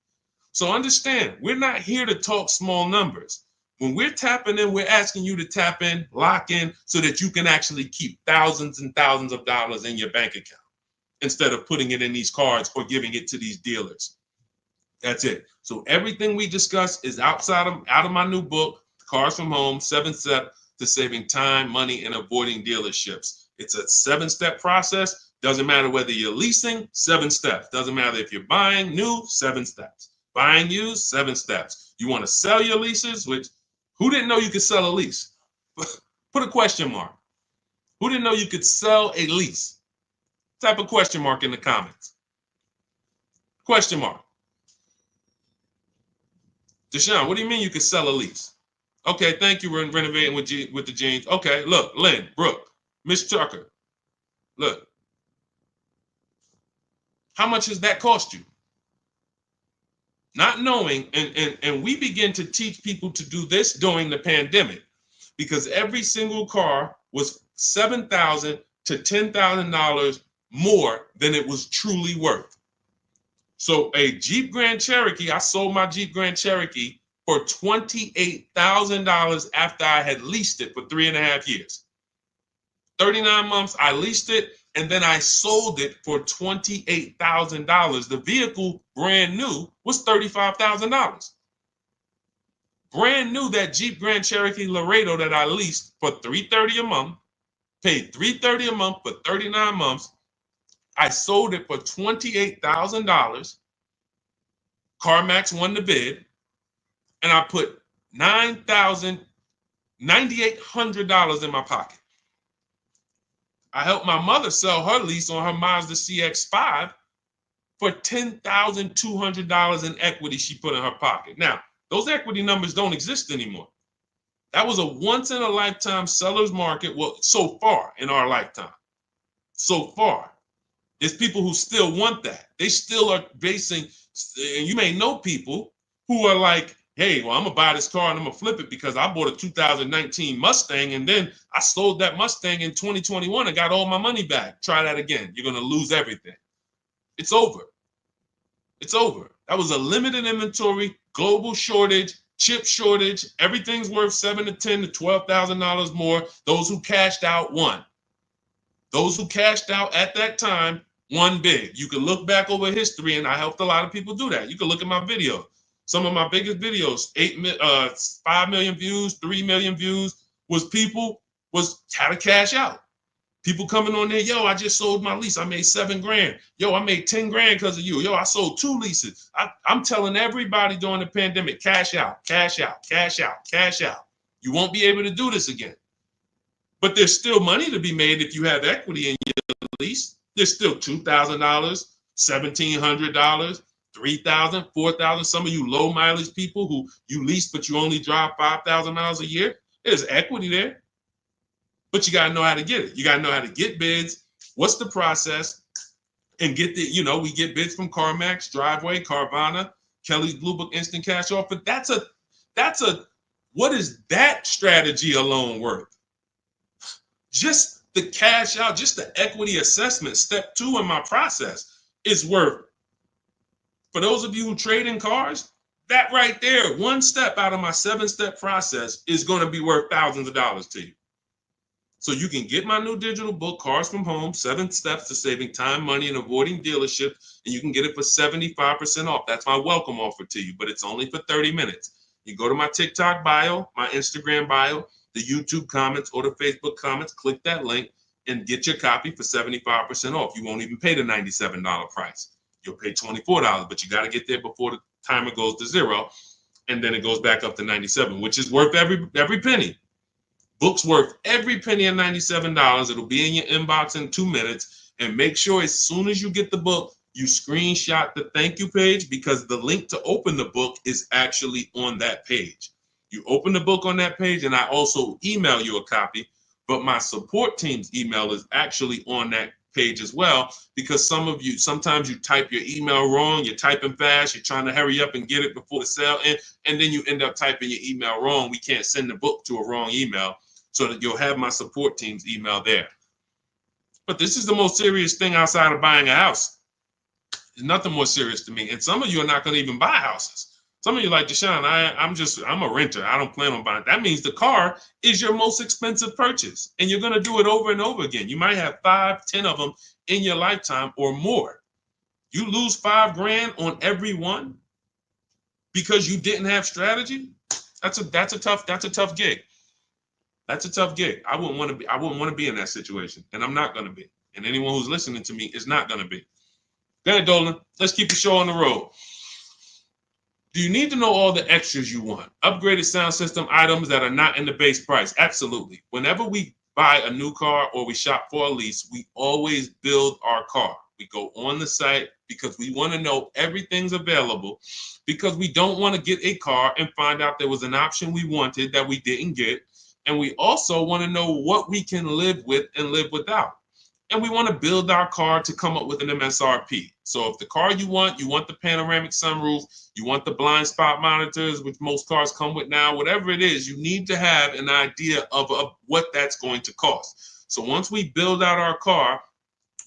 [SPEAKER 1] So understand, we're not here to talk small numbers. When we're tapping in, we're asking you to tap in, lock in, so that you can actually keep thousands and thousands of dollars in your bank account instead of putting it in these cards or giving it to these dealers. That's it. So everything we discuss is out of my new book, Cars from Home, 7 Steps to Saving Time, Money, and Avoiding Dealerships. It's a 7-step process. Doesn't matter whether you're leasing, 7 steps. Doesn't matter if you're buying new, 7 steps. Buying used, 7 steps. You want to sell your leases, which who didn't know you could sell a lease? Put a question mark. Who didn't know you could sell a lease? Type a question mark in the comments. Question mark. Deshaun, what do you mean you could sell a lease? Okay, thank you. We're renovating with the jeans. Okay, look, Lynn, Brooke, Miss Tucker. Look. How much does that cost you? Not knowing, and we begin to teach people to do this during the pandemic because every single car was $7,000 to $10,000 more than it was truly worth. So a Jeep Grand Cherokee, I sold my Jeep Grand Cherokee for $28,000 after I had leased it for 3.5 years. 39 months, I leased it, and then I sold it for $28,000. The vehicle, brand new, was $35,000. Brand new, that Jeep Grand Cherokee Laredo that I leased for $330 a month, paid $330 a month for 39 months. I sold it for $28,000. CarMax won the bid, and I put $9,800 in my pocket. I helped my mother sell her lease on her Mazda CX-5 for $10,200 in equity she put in her pocket. Now, those equity numbers don't exist anymore. That was a once in a lifetime seller's market. Well, so far in our lifetime, so far, there's people who still want that. They still are basing, and you may know people who are like, hey, well, I'm gonna buy this car and I'm gonna flip it because I bought a 2019 Mustang and then I sold that Mustang in 2021 and got all my money back. Try that again. You're gonna lose everything. It's over. It's over. That was a limited inventory, global shortage, chip shortage. Everything's worth $7,000 to $10,000 to $12,000 more. Those who cashed out won. Those who cashed out at that time won big. You can look back over history, and I helped a lot of people do that. You can look at my videos. Some of my biggest videos, 5 million views, 3 million views, was how to cash out. People coming on there, yo, I just sold my lease. I made $7,000. Yo, I made 10 grand because of you. Yo, I sold 2 leases. I'm telling everybody during the pandemic, cash out, cash out, cash out, cash out. You won't be able to do this again. But there's still money to be made if you have equity in your lease. There's still $2,000, $1,700, $3,000, $4,000. Some of you low mileage people who you lease, but you only drive 5,000 miles a year. There's equity there. But you got to know how to get it. You got to know how to get bids. What's the process? And get we get bids from CarMax, Driveway, Carvana, Kelly's Blue Book Instant Cash Offer. What is that strategy alone worth? Just the cash out, just the equity assessment, step 2 in my process is worth. For those of you who trade in cars, that right there, one step out of my 7-step process is going to be worth thousands of dollars to you. So you can get my new digital book, Cars from Home, 7 Steps to Saving Time, Money, and Avoiding Dealership, and you can get it for 75% off. That's my welcome offer to you, but it's only for 30 minutes. You go to my TikTok bio, my Instagram bio, the YouTube comments, or the Facebook comments, click that link and get your copy for 75% off. You won't even pay the $97 price. You'll pay $24, but you got to get there before the timer goes to 0, and then it goes back up to $97, which is worth every penny. Book's worth every penny of $97. It'll be in your inbox in 2 minutes. And make sure as soon as you get the book, you screenshot the thank you page, because the link to open the book is actually on that page. You open the book on that page, and I also email you a copy, but my support team's email is actually on that page as well, because sometimes you type your email wrong, you're typing fast, you're trying to hurry up and get it before the sale ends, and then you end up typing your email wrong. We can't send the book to a wrong email, so that you'll have my support team's email there. But this is the most serious thing outside of buying a house. There's nothing more serious to me. And some of you are not going to even buy houses. Some of you like, Deshaun, I'm a renter. I don't plan on buying. That means the car is your most expensive purchase. And you're going to do it over and over again. You might have 5, 10 of them in your lifetime or more. You lose $5,000 on every one because you didn't have strategy. That's a tough gig. That's a tough gig. I wouldn't want to be in that situation. And I'm not going to be. And anyone who's listening to me is not going to be. Go ahead, Dolan. Let's keep the show on the road. Do you need to know all the extras you want? Upgraded sound system items that are not in the base price? Absolutely. Whenever we buy a new car or we shop for a lease, we always build our car. We go on the site because we want to know everything's available, because we don't want to get a car and find out there was an option we wanted that we didn't get. And we also want to know what we can live with and live without. And we want to build our car to come up with an MSRP. So if the car you want the panoramic sunroof, you want the blind spot monitors, which most cars come with now, whatever it is, you need to have an idea of what that's going to cost. So once we build out our car,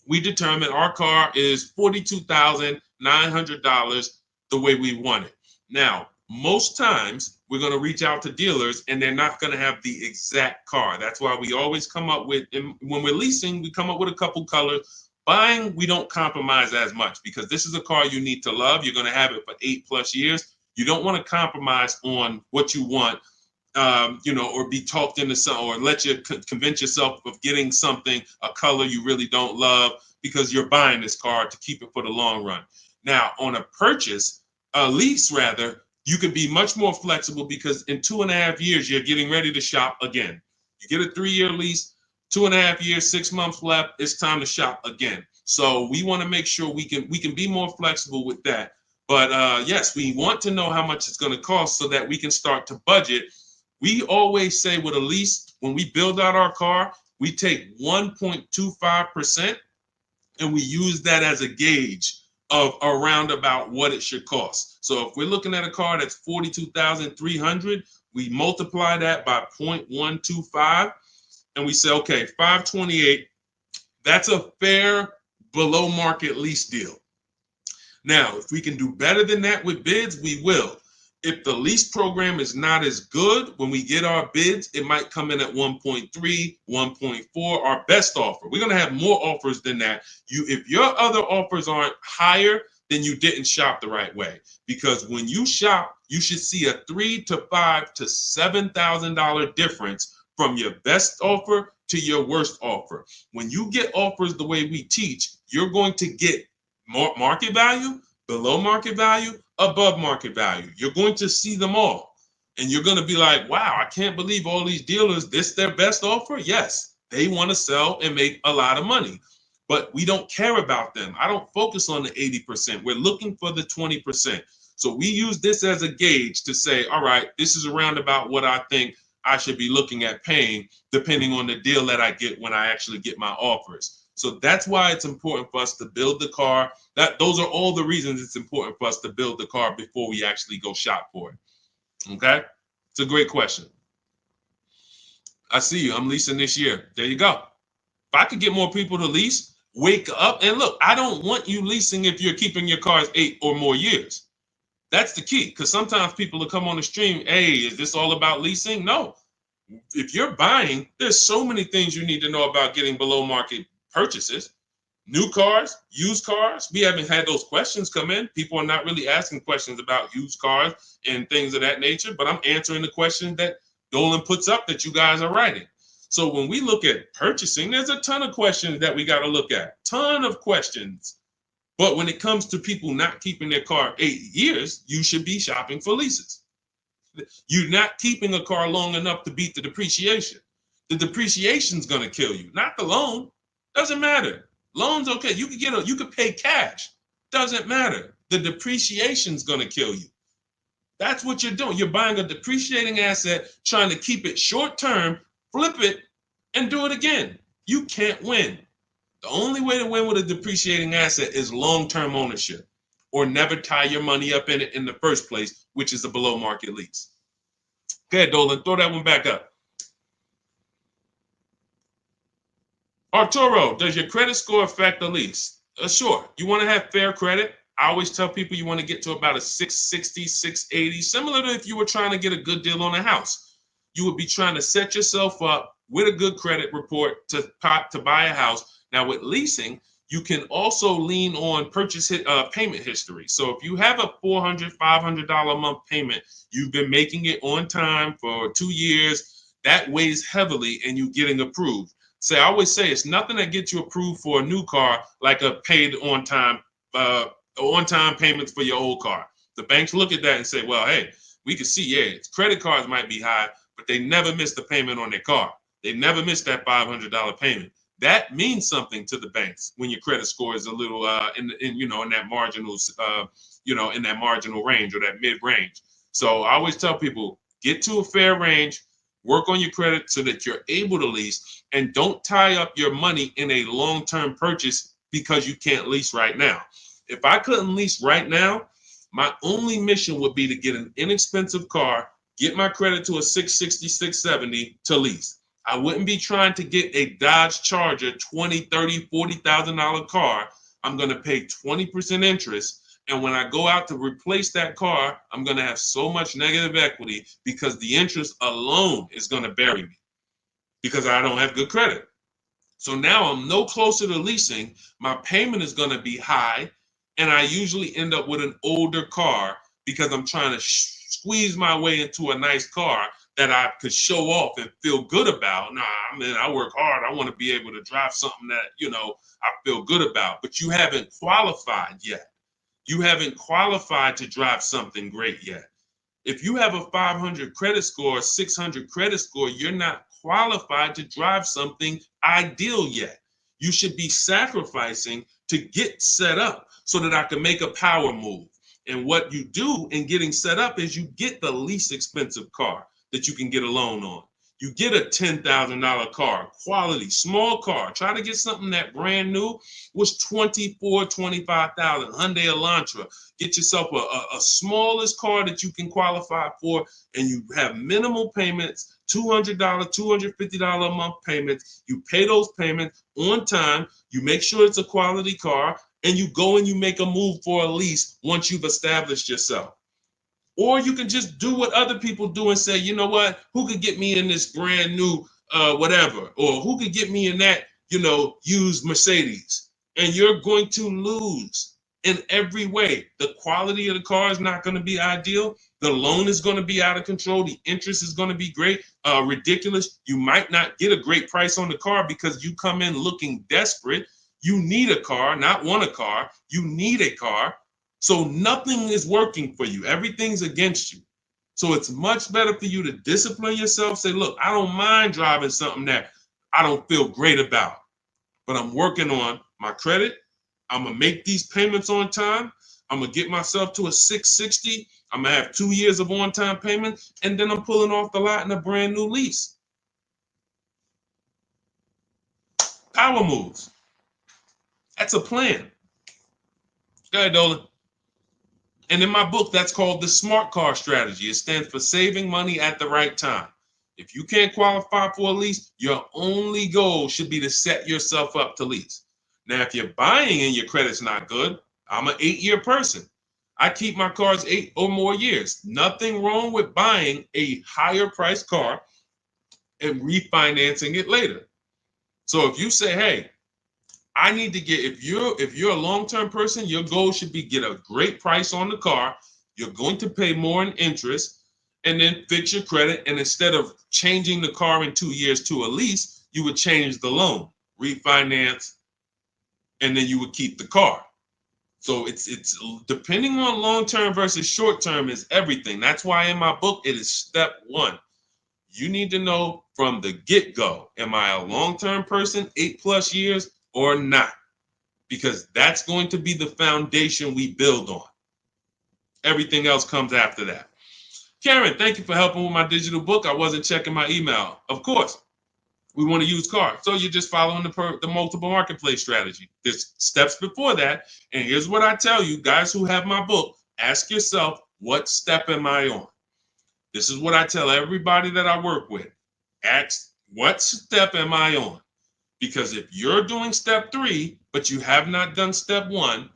[SPEAKER 1] we determine our car is $42,900 the way we want it. Now, most times we're going to reach out to dealers and they're not going to have the exact car. That's why we always come up with, and when we're leasing, we come up with a couple colors. Buying, we don't compromise as much, because this is a car you need to love. You're going to have it for 8+ years. You don't want to compromise on what you want, or be talked into something, or let you convince yourself of getting something, a color you really don't love, because you're buying this car to keep it for the long run. Now, on a lease rather, you can be much more flexible, because in 2.5 years, you're getting ready to shop again. You get a 3-year lease, 2.5 years, 6 months left, it's time to shop again. So we want to make sure we can be more flexible with that. But yes, we want to know how much it's going to cost so that we can start to budget We always say with a lease, when we build out our car, we take 1.25% and we use that as a gauge of around about what it should cost. So if we're looking at a car that's $42,300, we multiply that by 0.125 and we say, okay, 528, that's a fair below market lease deal. Now, if we can do better than that with bids, we will. If the lease program is not as good, when we get our bids, it might come in at 1.3, 1.4, our best offer. We're going to have more offers than that. If your other offers aren't higher, then you didn't shop the right way. Because when you shop, you should see a $3,000 to $5,000 to $7,000 difference from your best offer to your worst offer. When you get offers the way we teach, you're going to get more market value, below market value, above market value. You're going to see them all. And you're going to be like, wow, I can't believe all these dealers, this their best offer? Yes, they want to sell and make a lot of money. But we don't care about them. I don't focus on the 80%. We're looking for the 20%. So we use this as a gauge to say, all right, this is around about what I think I should be looking at paying, depending on the deal that I get when I actually get my offers. So that's why it's important for us to build the car. Those are all the reasons it's important for us to build the car before we actually go shop for it. Okay? It's a great question. I see you. I'm leasing this year. There you go. If I could get more people to lease, wake up and look. I don't want you leasing if you're keeping your cars 8 or more years. That's the key, because sometimes people will come on the stream, hey, is this all about leasing? No. If you're buying, there's so many things you need to know about getting below market purchases. New cars, used cars, we haven't had those questions come in. People are not really asking questions about used cars and things of that nature, but I'm answering the questions that Dolan puts up that you guys are writing. So when we look at purchasing, there's a ton of questions that we got to look at, ton of questions. But when it comes to people not keeping their car 8 years, you should be shopping for leases. You're not keeping a car long enough to beat the depreciation. The depreciation's going to kill you, not the loan. Doesn't matter. Loan's okay. You could pay cash. Doesn't matter. The depreciation's going to kill you. That's what you're doing. You're buying a depreciating asset, trying to keep it short term, flip it, and do it again. You can't win. The only way to win with a depreciating asset is long-term ownership, or never tie your money up in it in the first place, which is a below market lease. Go ahead, Dolan, throw that one back up. Arturo, does your credit score affect the lease? Sure. You want to have fair credit. I always tell people you want to get to about a 660, 680, similar to if you were trying to get a good deal on a house. You would be trying to set yourself up with a good credit report to buy a house. Now with leasing, you can also lean on payment history. So if you have a $400, $500 a month payment, you've been making it on time for 2 years, that weighs heavily in you getting approved. So I always say it's nothing that gets you approved for a new car like a paid on-time payments for your old car. The banks look at that and say, well, hey, we can see, yeah, credit cards might be high, but they never miss the payment on their car. They never miss that $500 payment. That means something to the banks when your credit score is a little in that marginal in that marginal range or that mid range. So I always tell people, get to a fair range, work on your credit so that you're able to lease, and don't tie up your money in a long-term purchase because you can't lease right now. If I couldn't lease right now, my only mission would be to get an inexpensive car, get my credit to a 660, 670 to lease. I wouldn't be trying to get a Dodge Charger, $20,000, $30,000, $40,000 car. I'm going to pay 20% interest. And when I go out to replace that car, I'm going to have so much negative equity because the interest alone is going to bury me because I don't have good credit. So now I'm no closer to leasing. My payment is going to be high. And I usually end up with an older car because I'm trying to squeeze my way into a nice car that I could show off and feel good about. Nah, I mean, I work hard. I want to be able to drive something that, I feel good about. But you haven't qualified yet. You haven't qualified to drive something great yet. If you have a 500 credit score, 600 credit score, you're not qualified to drive something ideal yet. You should be sacrificing to get set up so that I can make a power move. And what you do in getting set up is you get the least expensive car. that you can get a loan on. You get a $10,000 car, quality, small car. Try to get something that brand new was $24,000, $25,000, Hyundai Elantra. Get yourself a smallest car that you can qualify for, and you have minimal payments, $200, $250 a month payments. You pay those payments on time. You make sure it's a quality car, and you go and you make a move for a lease once you've established yourself. Or you can just do what other people do and say, you know what, who could get me in this brand new whatever, or who could get me in that, used Mercedes? And you're going to lose in every way. The quality of the car is not going to be ideal. The loan is going to be out of control. The interest is going to be great, ridiculous. You might not get a great price on the car because you come in looking desperate. You need a car, not want a car. You need a car. So nothing is working for you. Everything's against you. So it's much better for you to discipline yourself. Say, look, I don't mind driving something that I don't feel great about, but I'm working on my credit. I'm going to make these payments on time. I'm going to get myself to a 660. I'm going to have 2 years of on-time payments, and then I'm pulling off the lot in a brand new lease. Power moves. That's a plan. Go ahead, Dolan. And in my book, that's called the SMART car strategy. It stands for saving money at the right time. If you can't qualify for a lease, your only goal should be to set yourself up to lease. Now, if you're buying and your credit's not good, I'm an 8-year person. I keep my cars 8 or more years. Nothing wrong with buying a higher priced car and refinancing it later. So if you say, hey, I need to get, if you're a long-term person, your goal should be get a great price on the car. You're going to pay more in interest and then fix your credit. And instead of changing the car in 2 years to a lease, you would change the loan, refinance, and then you would keep the car. So it's depending on long-term versus short-term is everything. That's why in my book, it is step 1. You need to know from the get-go, am I a long-term person, 8+ years, or not? Because that's going to be the foundation we build on. Everything else comes after that. Karen, thank you for helping with my digital book. I wasn't checking my email. Of course, we want to use cars. So you're just following the multiple marketplace strategy. There's steps before that. And here's what I tell you, guys who have my book, ask yourself, what step am I on? This is what I tell everybody that I work with. Ask, what step am I on? Because if you're doing step 3, but you have not done step 1,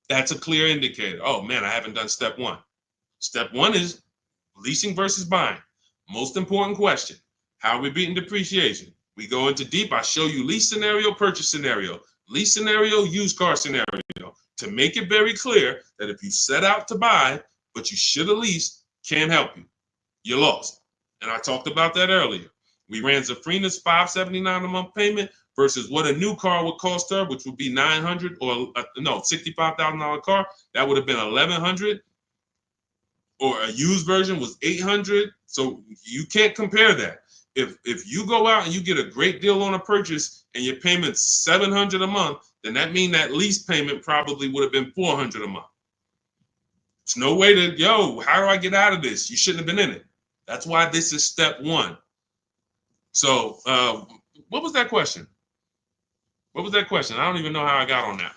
[SPEAKER 1] that's a clear indicator. Oh man, I haven't done step 1. Step 1 is leasing versus buying. Most important question. How are we beating depreciation? We go into deep. I show you lease scenario, purchase scenario, lease scenario, used car scenario, to make it very clear that if you set out to buy, but you should have leased, can't help you. You're lost. And I talked about that earlier. We ran Zafrina's $579 a month payment versus what a new car would cost her, which would be $900 or $65,000 car. That would have been $1,100. Or a used version was $800. So you can't compare that. If you go out and you get a great deal on a purchase and your payment's $700 a month, then that means that lease payment probably would have been $400 a month. There's no way to, how do I get out of this? You shouldn't have been in it. That's why this is step 1. So what was that question? What was that question? I don't even know how I got on that.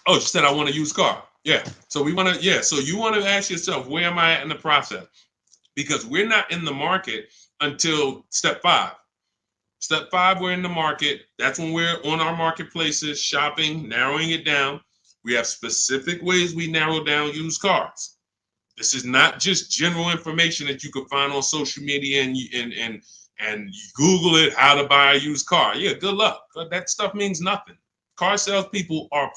[SPEAKER 1] Oh, you said I want a used car. Yeah. So so you want to ask yourself, where am I at in the process? Because we're not in the market until step 5. Step 5, we're in the market. That's when we're on our marketplaces, shopping, narrowing it down. We have specific ways we narrow down used cars. This is not just general information that you could find on social media and you Google it, how to buy a used car. Yeah, good luck. That stuff means nothing. Car salespeople are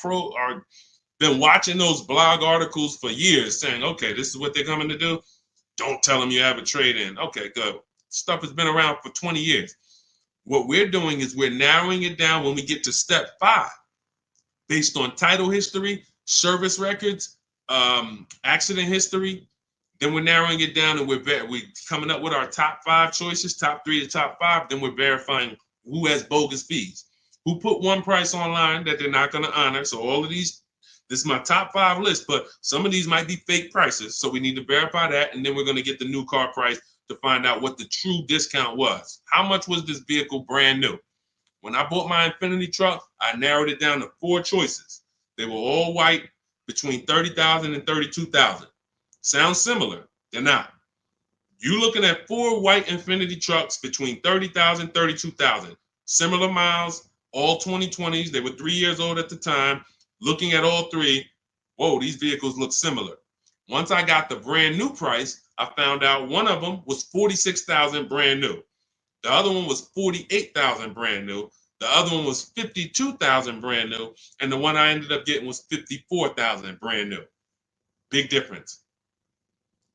[SPEAKER 1] been watching those blog articles for years saying, okay, this is what they're coming to do. Don't tell them you have a trade-in. Okay, good. Stuff has been around for 20 years. What we're doing is we're narrowing it down when we get to step 5, based on title history, service records, accident history. Then we're narrowing it down and we're coming up with our top 5 choices, top 3 to top 5. Then we're verifying who has bogus fees, who put one price online that they're not going to honor. So all of these This is my top 5 list, but some of these might be fake prices. So we need to verify that. And then we're going to get the new car price to find out what the true discount was. How much was this vehicle brand new? When I bought my Infiniti truck, I narrowed it down to 4 choices. They were all white, between $30,000 and $32,000. Sounds similar. They're not. You're looking at 4 white Infiniti trucks between $30,000 and $32,000. Similar miles, all 2020s. They were 3 years old at the time. Looking at all 3, whoa, these vehicles look similar. Once I got the brand new price, I found out one of them was $46,000 brand new. The other one was $48,000 brand new. The other one was $52,000 brand new. And the one I ended up getting was $54,000 brand new. Big difference.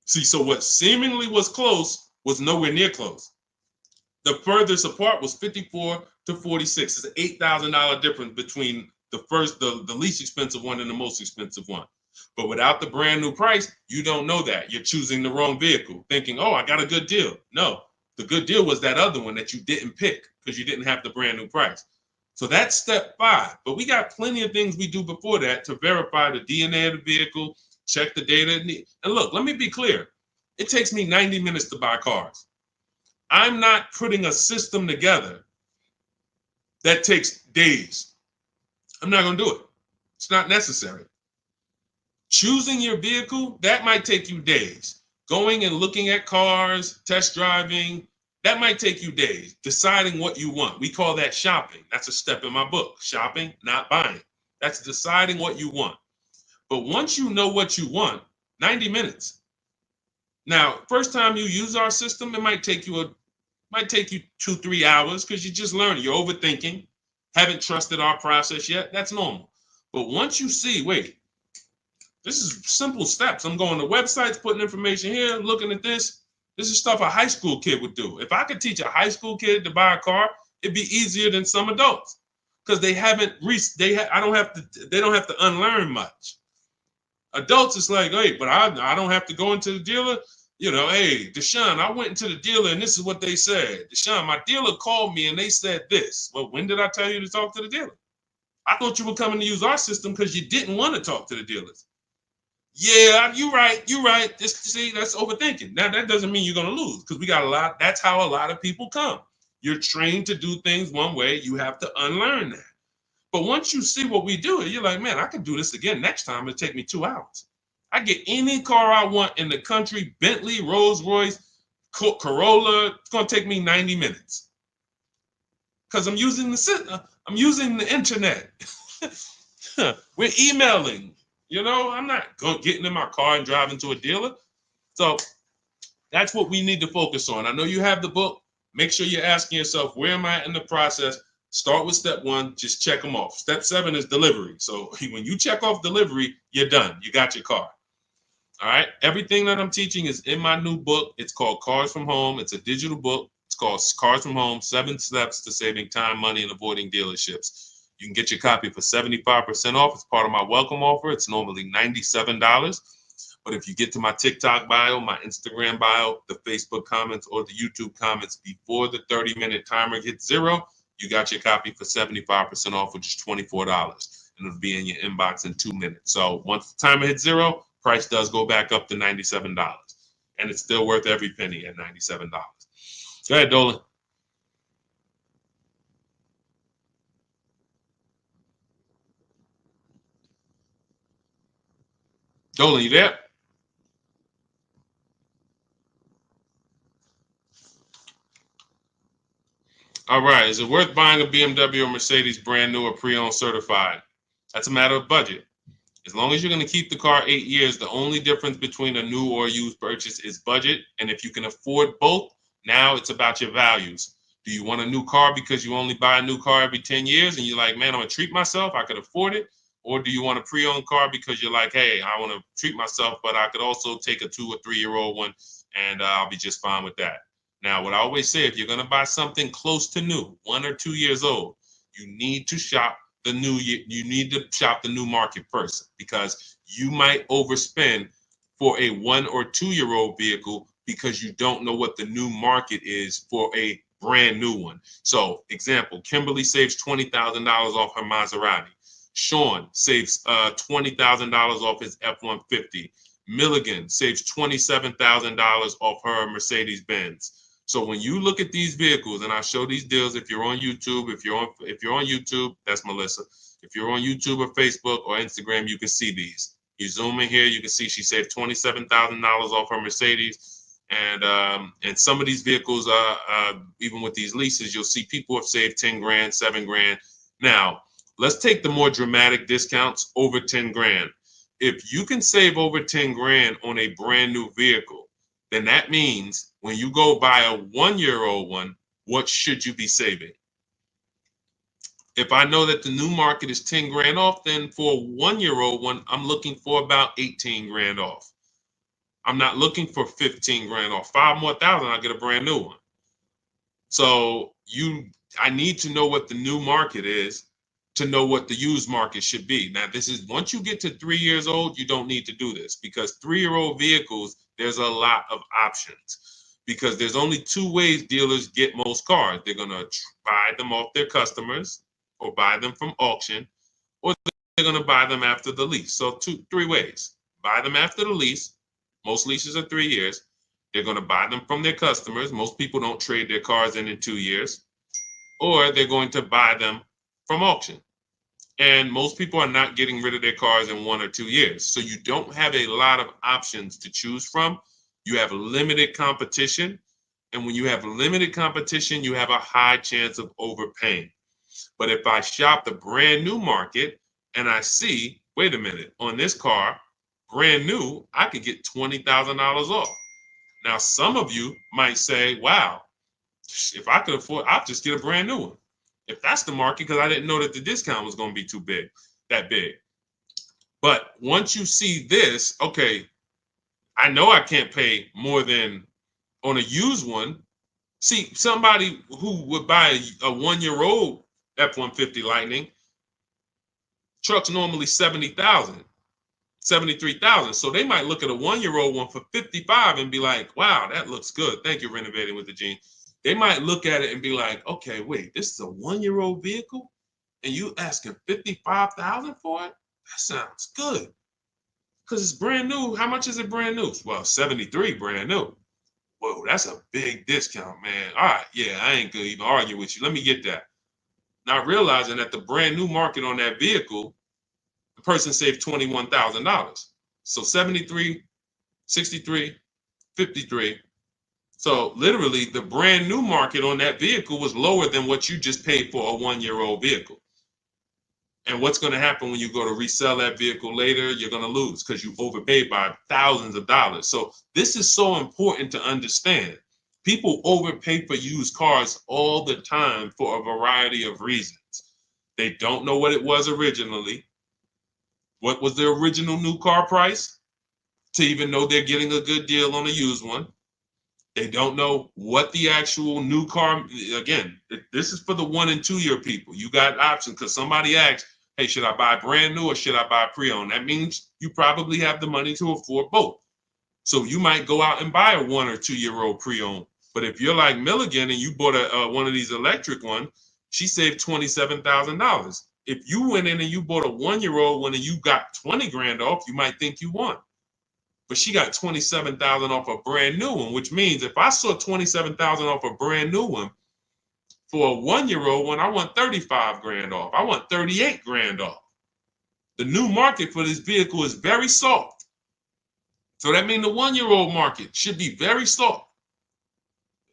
[SPEAKER 1] See, so what seemingly was close was nowhere near close. The furthest apart was 54 to 46. It's an $8,000 difference between the least expensive one and the most expensive one. But without the brand new price, you don't know that. You're choosing the wrong vehicle, thinking, oh, I got a good deal. No, the good deal was that other one that you didn't pick because you didn't have the brand new price. So that's step 5. But we got plenty of things we do before that to verify the DNA of the vehicle, check the data. And look, let me be clear. It takes me 90 minutes to buy cars. I'm not putting a system together that takes days. I'm not going to do it. It's not necessary. Choosing your vehicle, that might take you days. Going and looking at cars, test driving, that might take you days. Deciding what you want. We call that shopping. That's a step in my book. Shopping, not buying. That's deciding what you want. But once you know what you want, 90 minutes. Now, first time you use our system, it might take you 2-3 hours because you're just learning. You're overthinking. Haven't trusted our process yet. That's normal. But once you see, wait, this is simple steps. I'm going to websites, putting information here, looking at this. This is stuff a high school kid would do. If I could teach a high school kid to buy a car, it'd be easier than some adults because they don't have to unlearn much. Adults, it's like, hey, but I don't have to go into the dealer. You know, hey, Deshaun, I went into the dealer and this is what they said. Deshaun, my dealer called me and they said this. Well, when did I tell you to talk to the dealer? I thought you were coming to use our system because you didn't want to talk to the dealers. Yeah, you're right. See, that's overthinking. Now, that doesn't mean you're going to lose because we got a lot. That's how a lot of people come. You're trained to do things one way. You have to unlearn that. But once you see what we do, you're like, man, I can do this again next time. It'll take me 2 hours. I get any car I want in the country, Bentley, Rolls Royce, Corolla. It's going to take me 90 minutes because I'm using the internet. We're emailing. You know, I'm not getting in my car and driving to a dealer. So that's what we need to focus on. I know you have the book. Make sure you're asking yourself, where am I in the process? Start with step 1, just check them off. Step 7 is delivery. So when you check off delivery, you're done. You got your car. All right. Everything that I'm teaching is in my new book. It's called Cars from Home. It's a digital book. It's called Cars from Home, 7 Steps to Saving Time, Money, and Avoiding Dealerships. You can get your copy for 75% off. It's part of my welcome offer. It's normally $97. But if you get to my TikTok bio, my Instagram bio, the Facebook comments, or the YouTube comments before the 30-minute timer hits 0, you got your copy for 75% off, which is $24. And it'll be in your inbox in 2 minutes. So once the timer hits 0, price does go back up to $97. And it's still worth every penny at $97. Go ahead, Dolan. Dolan, you there? All right. Is it worth buying a BMW or Mercedes brand new or pre-owned certified? That's a matter of budget. As long as you're going to keep the car 8 years, the only difference between a new or used purchase is budget. And if you can afford both, now it's about your values. Do you want a new car because you only buy a new car every 10 years and you're like, man, I'm going to treat myself, I could afford it? Or do you want a pre-owned car because you're like, hey, I want to treat myself, but I could also take a 2 or 3 year old one and I'll be just fine with that. Now, what I always say, if you're going to buy something close to new, 1 or 2 years old, you need to shop the new market first because you might overspend for a 1 or 2 year old vehicle because you don't know what the new market is for a brand new one. So, example, Kimberly saves $20,000 off her Maserati. Sean saves $20,000 off his F-150. Milligan saves $27,000 off her Mercedes-Benz. So when you look at these vehicles, and I show these deals, if you're on YouTube, if you're on YouTube, that's Melissa. If you're on YouTube or Facebook or Instagram, you can see these. You zoom in here, you can see she saved $27,000 off her Mercedes. And some of these vehicles, even with these leases, you'll see people have saved 10 grand, 7 grand. Now, let's take the more dramatic discounts over 10 grand. If you can save over 10 grand on a brand new vehicle, then that means when you go buy a 1-year-old one, what should you be saving? If I know that the new market is 10 grand off, then for a 1-year-old one, I'm looking for about 18 grand off. I'm not looking for 15 grand off. 5 more thousand, I'll get a brand new one. So I need to know what the new market is to know what the used market should be. Now, this is once you get to 3 years old, you don't need to do this because 3-year-old vehicles, there's a lot of options because there's only 2 ways dealers get most cars. They're going to buy them off their customers or buy them from auction, or they're going to buy them after the lease. So 3 ways. Buy them after the lease. Most leases are 3 years. They're going to buy them from their customers. Most people don't trade their cars in 2 years. Or they're going to buy them from auction. And most people are not getting rid of their cars in 1 or 2 years. So you don't have a lot of options to choose from. You have limited competition. And when you have limited competition, you have a high chance of overpaying. But if I shop the brand new market and I see, wait a minute, on this car, brand new, I could get $20,000 off. Now, some of you might say, wow, if I could afford, I'll just get a brand new one. If that's the market, because I didn't know that the discount was going to be that big. But once you see this, okay, I know I can't pay more than on a used one. See, somebody who would buy a 1-year-old F-150 Lightning, truck's normally 70,000, 73,000. So they might look at a 1-year-old one for 55 and be like, wow, that looks good. Thank you, Renovating with the Gene. They might look at it and be like, okay, wait, this is a 1-year-old vehicle and you asking 55,000 for it? That sounds good. Because it's brand new. How much is it brand new? Well, 73 brand new. Whoa, that's a big discount, man. All right, yeah, I ain't gonna even argue with you. Let me get that. Not realizing that the brand new market on that vehicle, the person saved $21,000. So 73, 63, 53. So literally the brand new market on that vehicle was lower than what you just paid for a 1-year-old vehicle. And what's going to happen when you go to resell that vehicle later? You're going to lose because you overpaid by thousands of dollars. So this is so important to understand. People overpay for used cars all the time for a variety of reasons. They don't know what it was originally. What was the original new car price? To even know they're getting a good deal on a used one. They don't know what the actual new car, again, this is for the 1 and 2 year people. You got options because somebody asked, hey, should I buy brand new or should I buy pre-owned? That means you probably have the money to afford both. So you might go out and buy a 1 or 2 year old pre-owned. But if you're like Milligan and you bought one of these electric ones, she saved $27,000. If you went in and you bought a 1-year-old one and you got 20 grand off, you might think you won. But she got 27,000 off a brand new one, which means if I saw 27,000 off a brand new one, for a 1-year-old one, I want 35 grand off. I want 38 grand off. The new market for this vehicle is very soft. So that means the 1-year-old market should be very soft.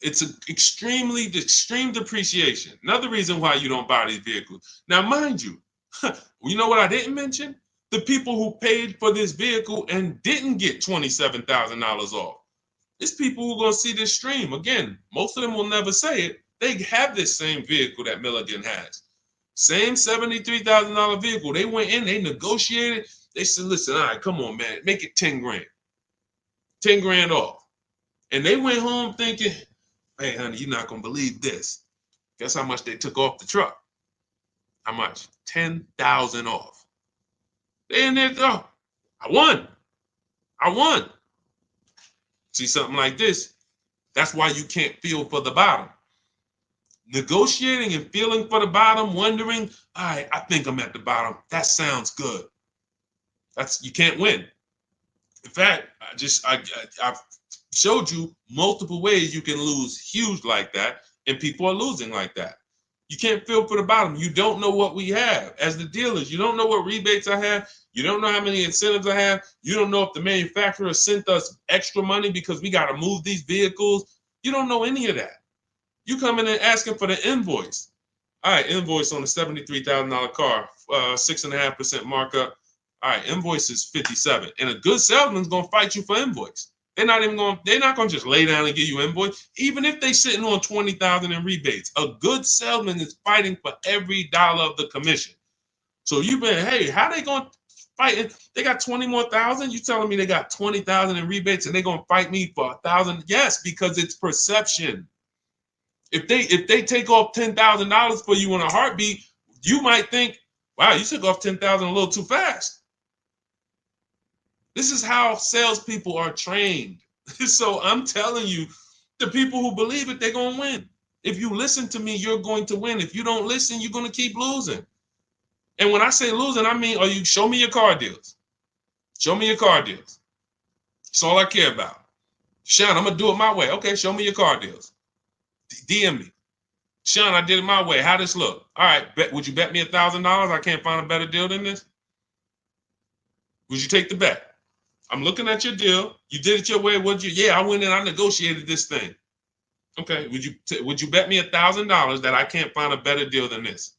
[SPEAKER 1] It's an extreme depreciation. Another reason why you don't buy these vehicles. Now, mind you, you know what I didn't mention? The people who paid for this vehicle and didn't get $27,000 off. It's people who are going to see this stream. Again, most of them will never say it. They have this same vehicle that Milligan has. Same $73,000 vehicle. They went in, they negotiated. They said, listen, all right, come on, man, make it 10 grand. 10 grand off. And they went home thinking, hey, honey, you're not going to believe this. Guess how much they took off the truck? How much? 10,000 off. They in there, oh, I won. See something like this? That's why you can't feel for the bottom. Negotiating and feeling for the bottom, wondering, all right, I think I'm at the bottom. That sounds good. You can't win. In fact, I've showed you multiple ways you can lose huge like that, and people are losing like that. You can't feel for the bottom. You don't know what we have as the dealers. You don't know what rebates I have. You don't know how many incentives I have. You don't know if the manufacturer sent us extra money because we got to move these vehicles. You don't know any of that. You come in and asking for the invoice. All right, invoice on a $73,000 car, 6.5% markup. All right, invoice is 57, and a good salesman's gonna fight you for invoice. They're not gonna just lay down and give you invoice, even if they sitting on 20,000 in rebates. A good salesman is fighting for every dollar of the commission. So you've been, hey, how they gonna fight? They got 20 more thousand. You telling me they got 20,000 in rebates and they gonna fight me for 1,000? Yes, because it's perception. If they take off $10,000 for you in a heartbeat, you might think, wow, you took off 10,000 a little too fast. This is how salespeople are trained. So I'm telling you, the people who believe it, they're going to win. If you listen to me, you're going to win. If you don't listen, you're going to keep losing. And when I say losing, I mean, show me your car deals. Show me your car deals. That's all I care about. Sean, I'm going to do it my way. Okay, show me your car deals. DM me. Sean, I did it my way. How this look? All right, would you bet me $1,000? I can't find a better deal than this. Would you take the bet? I'm looking at your deal. You did it your way. Yeah, I went in. I negotiated this thing. Okay. Would you bet me $1,000 that I can't find a better deal than this?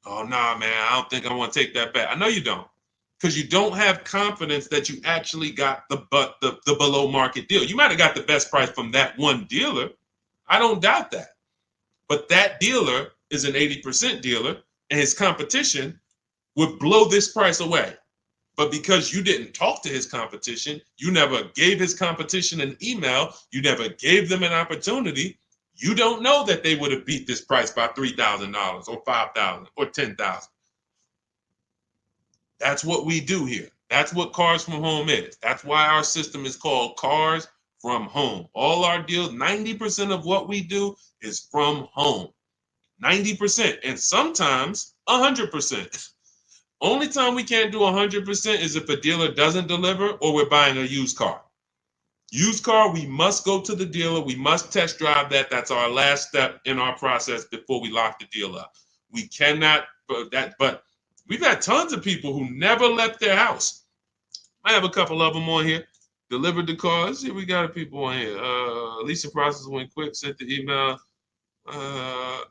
[SPEAKER 1] Oh nah, man. I don't think I want to take that bet. I know you don't, because you don't have confidence that you actually got the below market deal. You might have got the best price from that one dealer. I don't doubt that. But that dealer is an 80% dealer, and his competition would blow this price away. But because you didn't talk to his competition, you never gave his competition an email, you never gave them an opportunity, you don't know that they would have beat this price by $3,000 or $5,000 or $10,000. That's what we do here. That's what Cars from Home is. That's why our system is called Cars from Home. All our deals, 90% of what we do is from home. 90%, and sometimes 100%. Only time we can't do 100% is if a dealer doesn't deliver or we're buying a used car. Used car, we must go to the dealer. We must test drive that. That's our last step in our process before we lock the deal up. We cannot, but we've had tons of people who never left their house. I have a couple of them on here. Delivered the car. Let's see, we got people on here. Leasing process went quick. Sent the email.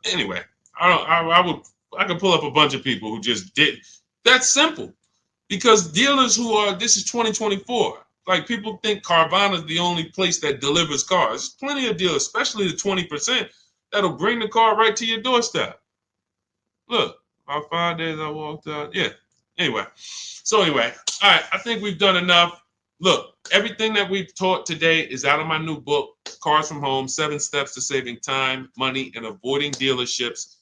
[SPEAKER 1] Anyway, I could pull up a bunch of people who just did. That's simple, because dealers this is 2024. Like, people think Carvana is the only place that delivers cars. There's plenty of dealers, especially the 20%, that'll bring the car right to your doorstep. Look, about 5 days I walked out. Yeah. Anyway, all right. I think we've done enough. Look, everything that we've taught today is out of my new book, Cars from Home, 7 Steps to Saving Time, Money, and Avoiding Dealerships.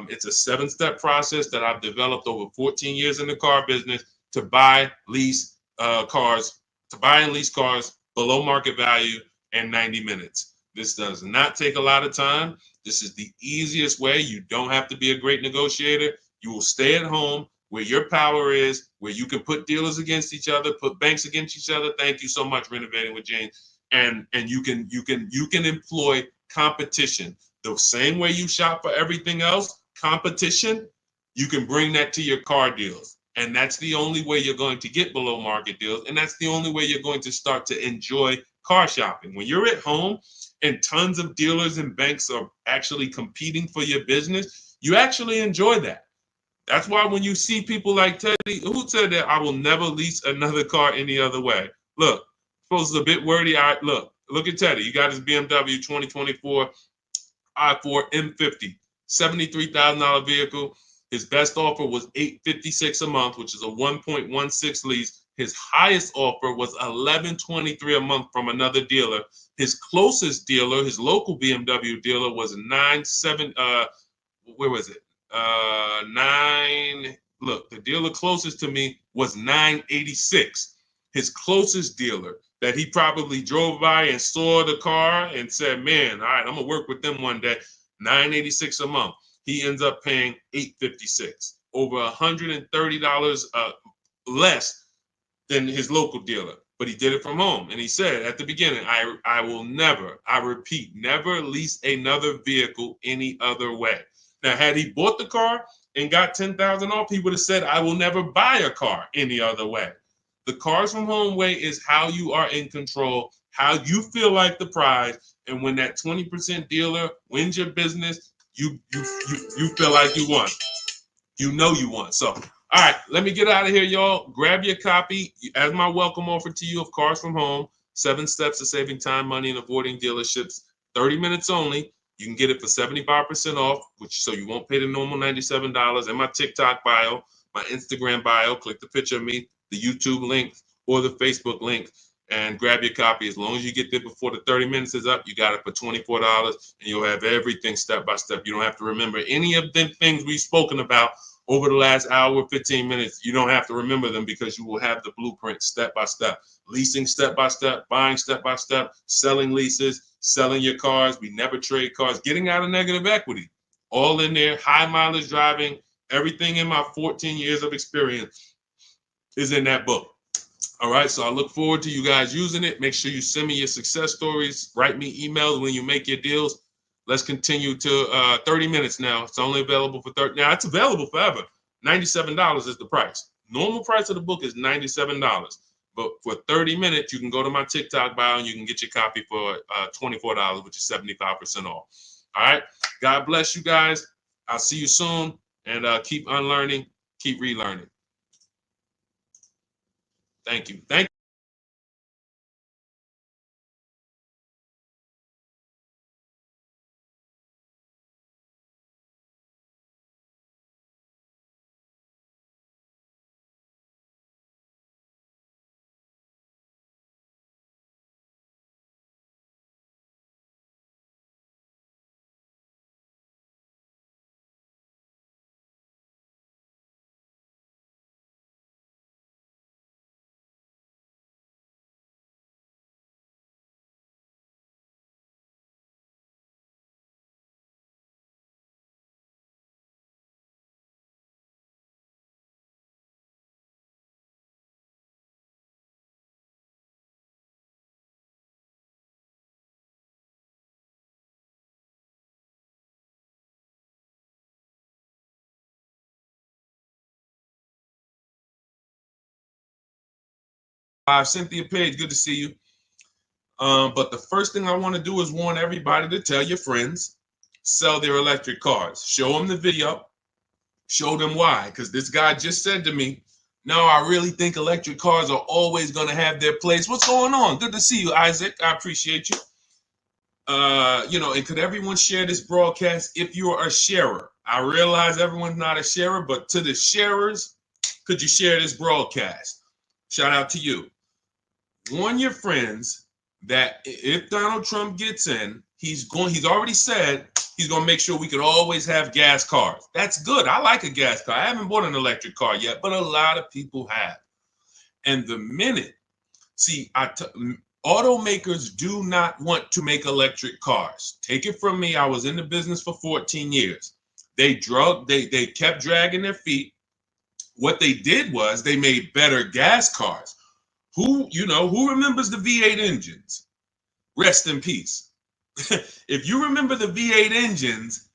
[SPEAKER 1] It's a 7-step process that I've developed over 14 years in the car business to buy, lease cars, to buy and lease cars below market value in 90 minutes. This does not take a lot of time. This is the easiest way. You don't have to be a great negotiator. You will stay at home where your power is, where you can put dealers against each other, put banks against each other. Thank you so much, Renovating with James. And you can employ competition. The same way you shop for everything else, competition, you can bring that to your car deals. And that's the only way you're going to get below market deals. And that's the only way you're going to start to enjoy car shopping. When you're at home and tons of dealers and banks are actually competing for your business, you actually enjoy that. That's why when you see people like Teddy, who said that I will never lease another car any other way. Look, suppose it's a bit wordy. Look at Teddy. You got his BMW 2024 i4 M50, $73,000 vehicle. His best offer was $856 a month, which is a 1.16 lease. His highest offer was $1,123 a month from another dealer. His closest dealer, his local BMW dealer, was where was it? Look, the dealer closest to me was $986. His closest dealer that he probably drove by and saw the car and said, man, all right, I'm gonna work with them one day. $986 a month. He ends up paying $856, over $130 less than his local dealer. But he did it from home. And he said at the beginning, I will never, I repeat, never lease another vehicle any other way. Now, had he bought the car and got $10,000 off, he would have said, I will never buy a car any other way. The Cars from Home way is how you are in control, how you feel like the prize. And when that 20% dealer wins your business, you feel like you won. You know you won. So, all right, let me get out of here, y'all. Grab your copy as my welcome offer to you of Cars from Home, 7 steps to saving time, money, and avoiding dealerships. 30 minutes only. You can get it for 75% off, so you won't pay the normal $97. In my TikTok bio, my Instagram bio, click the picture of me, the YouTube link, or the Facebook link, and grab your copy. As long as you get there before the 30 minutes is up, you got it for $24, and you'll have everything step by step. You don't have to remember any of the things we've spoken about over the last hour, 15 minutes. You don't have to remember them because you will have the blueprint step by step. Leasing step by step, buying step by step, selling leases, selling your cars. We never trade cars, getting out of negative equity. All in there, high mileage driving, everything in my 14 years of experience is in that book. All right, so I look forward to you guys using it. Make sure you send me your success stories. Write me emails when you make your deals. Let's continue to 30 minutes now. It's only available for 30. Now, it's available forever. $97 is the price. Normal price of the book is $97. But for 30 minutes, you can go to my TikTok bio and you can get your copy for $24, which is 75% off. All right. God bless you guys. I'll see you soon. And keep unlearning, keep relearning. Thank you. Thank you. Cynthia Page, good to see you. But the first thing I want to do is warn everybody to tell your friends, sell their electric cars. Show them the video. Show them why. Because this guy just said to me, no, I really think electric cars are always going to have their place. What's going on? Good to see you, Isaac. I appreciate you. And could everyone share this broadcast if you're a sharer? I realize everyone's not a sharer, but to the sharers, could you share this broadcast? Shout out to you. Warn your friends that if Donald Trump gets in, he's already said he's going to make sure we could always have gas cars. That's good. I like a gas car. I haven't bought an electric car yet, but a lot of people have. And the minute, automakers do not want to make electric cars. Take it from me. I was in the business for 14 years. They kept dragging their feet. What they did was they made better gas cars. Who remembers the V8 engines? Rest in peace. If you remember the V8 engines,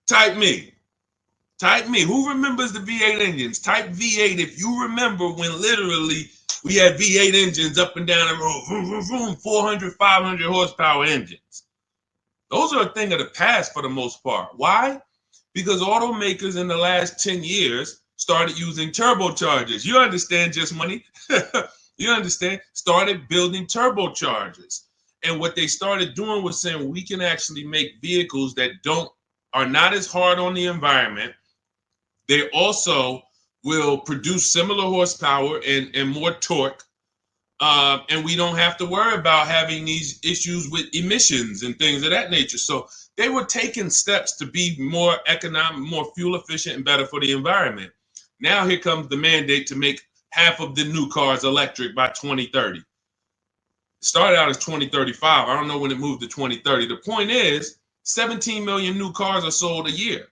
[SPEAKER 1] type me. Who remembers the V8 engines? Type V8 if you remember when literally we had V8 engines up and down the road, vroom, vroom, vroom, 400, 500 horsepower engines. Those are a thing of the past for the most part. Why? Because automakers in the last 10 years started using turbochargers. You understand, Just Money? You understand? Started building turbochargers. And what they started doing was saying we can actually make vehicles that are not as hard on the environment. They also will produce similar horsepower and more torque. And we don't have to worry about having these issues with emissions and things of that nature. So they were taking steps to be more economic, more fuel efficient, and better for the environment. Now here comes the mandate to make half of the new cars electric by 2030. It started out as 2035. I don't know when it moved to 2030. The point is, 17 million new cars are sold a year.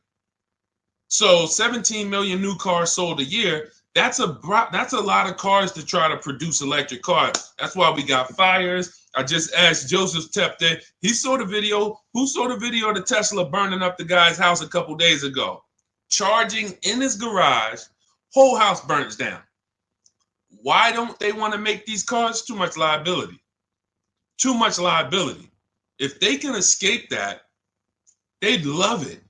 [SPEAKER 1] So 17 million new cars sold a year. That's a lot of cars to try to produce electric cars. That's why we got fires. I just asked Joseph Tepte. He saw the video. Who saw the video of the Tesla burning up the guy's house a couple days ago? Charging in his garage, whole house burns down. Why don't they want to make these cars? Too much liability. Too much liability. If they can escape that, they'd love it.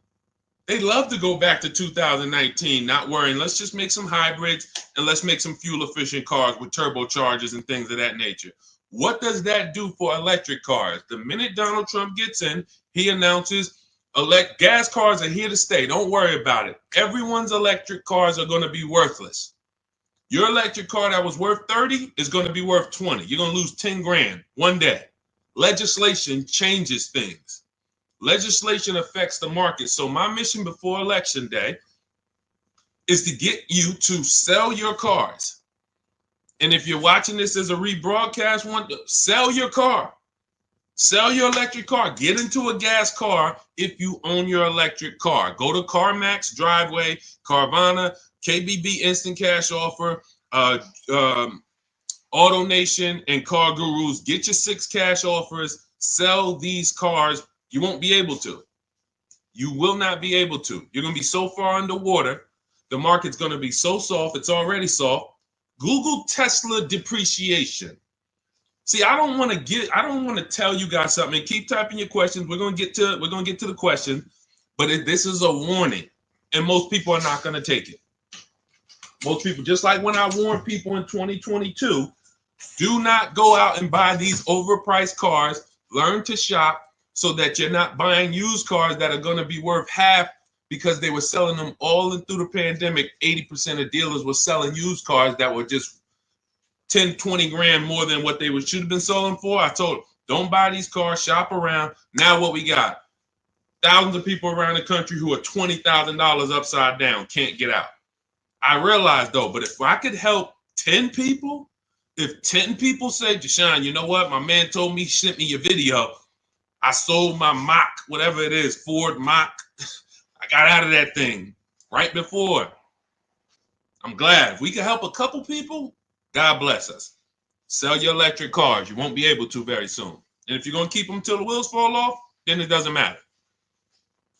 [SPEAKER 1] They'd love to go back to 2019, not worrying. Let's just make some hybrids and let's make some fuel-efficient cars with turbochargers and things of that nature. What does that do for electric cars? The minute Donald Trump gets in, he announces gas cars are here to stay. Don't worry about it. Everyone's electric cars are going to be worthless. Your electric car that was worth 30 is going to be worth 20. You're going to lose 10 grand one day. Legislation changes things. Legislation affects the market. So my mission before Election Day is to get you to sell your cars. And if you're watching this as a rebroadcast, sell your car. Sell your electric car. Get into a gas car if you own your electric car. Go to CarMax, Driveway, Carvana, KBB Instant Cash Offer, AutoNation, and Car Gurus. Get your 6 cash offers. Sell these cars. You won't be able to. You will not be able to. You're going to be so far underwater. The market's going to be so soft. It's already soft. Google Tesla depreciation. See, I don't want to tell you guys something. Keep typing your questions. We're going to get to the question, but this is a warning, and most people are not going to take it. Most people, just like when I warned people in 2022, do not go out and buy these overpriced cars. Learn to shop so that you're not buying used cars that are going to be worth half because they were selling them all through the pandemic. 80% of dealers were selling used cars that were just 10, 20 grand more than what they should have been selling for. I told them, don't buy these cars, shop around. Now what we got? Thousands of people around the country who are $20,000 upside down, can't get out. I realize though, but if I could help 10 people, if 10 people say, Deshaun, you know what? My man told me, he sent me your video. I sold my Mach, whatever it is, Ford Mach. I got out of that thing right before. I'm glad. If we can help a couple people, God bless us. Sell your electric cars. You won't be able to very soon. And if you're going to keep them till the wheels fall off, then it doesn't matter.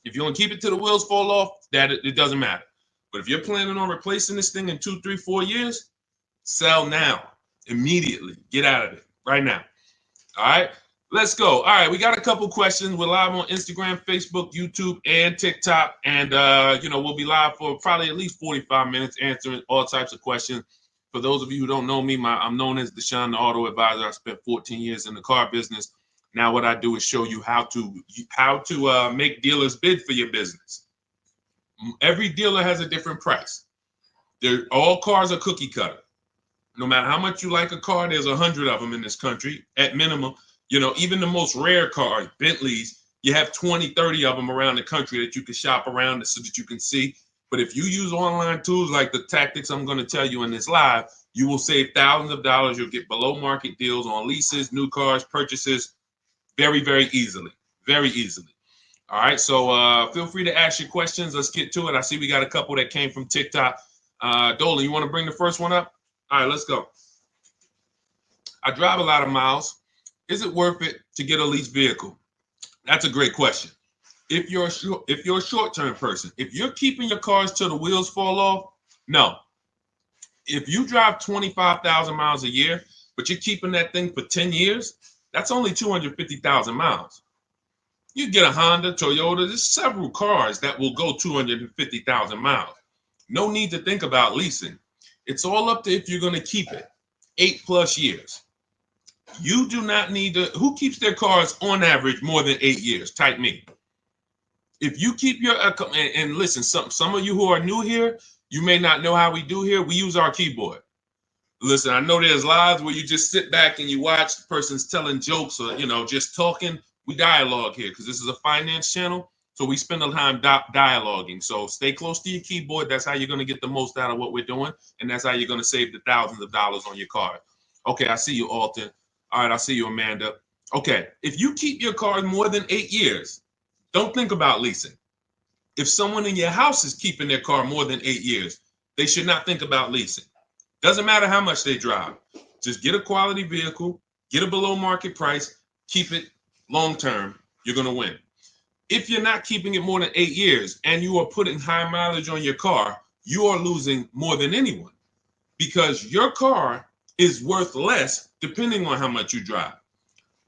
[SPEAKER 1] If you're going to keep it till the wheels fall off, it doesn't matter. But if you're planning on replacing this thing in 2, 3, 4 years, sell now, immediately. Get out of it right now. All right. Let's go. All right, we got a couple questions. We're live on Instagram, Facebook, YouTube, and TikTok. And, we'll be live for probably at least 45 minutes answering all types of questions. For those of you who don't know me, I'm known as Deshaun, the Auto Advisor. I spent 14 years in the car business. Now what I do is show you how to make dealers bid for your business. Every dealer has a different price. All cars are cookie cutter. No matter how much you like a car, there's 100 of them in this country at minimum. Even the most rare cars, Bentleys, you have 20, 30 of them around the country that you can shop around so that you can see. But if you use online tools like the tactics I'm going to tell you in this live, you will save thousands of dollars. You'll get below market deals on leases, new cars, purchases very, very easily. Very easily. All right. So feel free to ask your questions. Let's get to it. I see we got a couple that came from TikTok. Dolan, you want to bring the first one up? All right, let's go. I drive a lot of miles. Is it worth it to get a lease vehicle? That's a great question. If you're a short-term person, if you're keeping your cars till the wheels fall off, no. If you drive 25,000 miles a year, but you're keeping that thing for 10 years, that's only 250,000 miles. You get a Honda, Toyota, there's several cars that will go 250,000 miles. No need to think about leasing. It's all up to if you're going to keep it 8+ years. You do not need to. Who keeps their cars on average more than 8 years? Type me. If you keep your and listen, some of you who are new here, you may not know how we do here. We use our keyboard. Listen, I know there's lives where you just sit back and you watch the person's telling jokes or just talking. We dialogue here because this is a finance channel, so we spend a time dialoguing. So stay close to your keyboard. That's how you're going to get the most out of what we're doing, and that's how you're going to save the thousands of dollars on your car. Okay, I see you, Alton. All right, I see you, Amanda. Okay, if you keep your car more than 8 years, Don't think about leasing. If someone in your house is keeping their car more than 8 years, they should not think about leasing. Doesn't matter how much they drive. Just get a quality vehicle, get a below market price, keep it long term. You're going to win. If you're not keeping it more than 8 years and you are putting high mileage on your car, you are losing more than anyone because your car is worth less depending on how much you drive.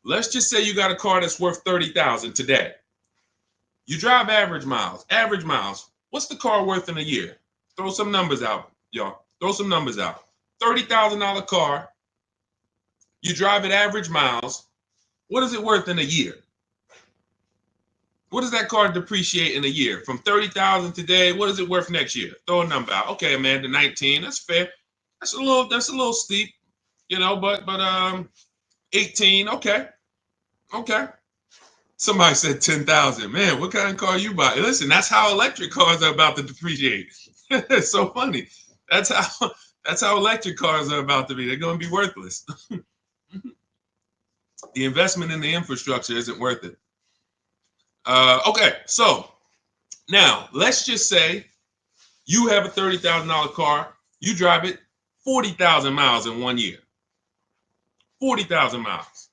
[SPEAKER 1] Let's just say you got a car that's worth $30,000 today. You drive average miles. Average miles. What's the car worth in a year? Throw some numbers out, y'all. Throw some numbers out. $30,000 car. You drive at average miles. What is it worth in a year? What does that car depreciate in a year? From 30,000 today, what is it worth next year? Throw a number out. Okay, Amanda, 19. That's fair. That's a little steep, but 18. Okay. Somebody said 10,000. Man, what kind of car you buy? Listen, that's how electric cars are about to depreciate. It's so funny. That's how electric cars are about to be. They're going to be worthless. The investment in the infrastructure isn't worth it. Okay, so now let's just say you have a $30,000 car. You drive it 40,000 miles in 1 year. 40,000 miles.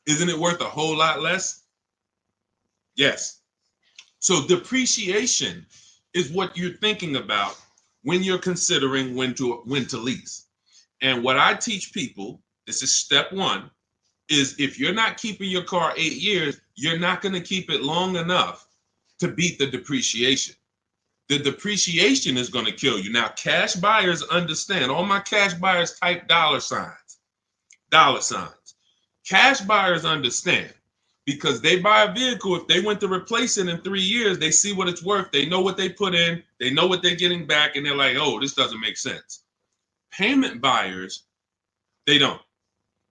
[SPEAKER 1] Isn't it worth a whole lot less? Yes. So depreciation is what you're thinking about when you're considering when to lease. And what I teach people, this is step one, is if you're not keeping your car 8 years, you're not going to keep it long enough to beat the depreciation. The depreciation is going to kill you. Now, cash buyers understand. All my cash buyers type dollar signs. Dollar signs. Cash buyers understand because they buy a vehicle. If they went to replace it in 3 years, they see what it's worth. They know what they put in. They know what they're getting back. And they're like, oh, this doesn't make sense. Payment buyers, they don't.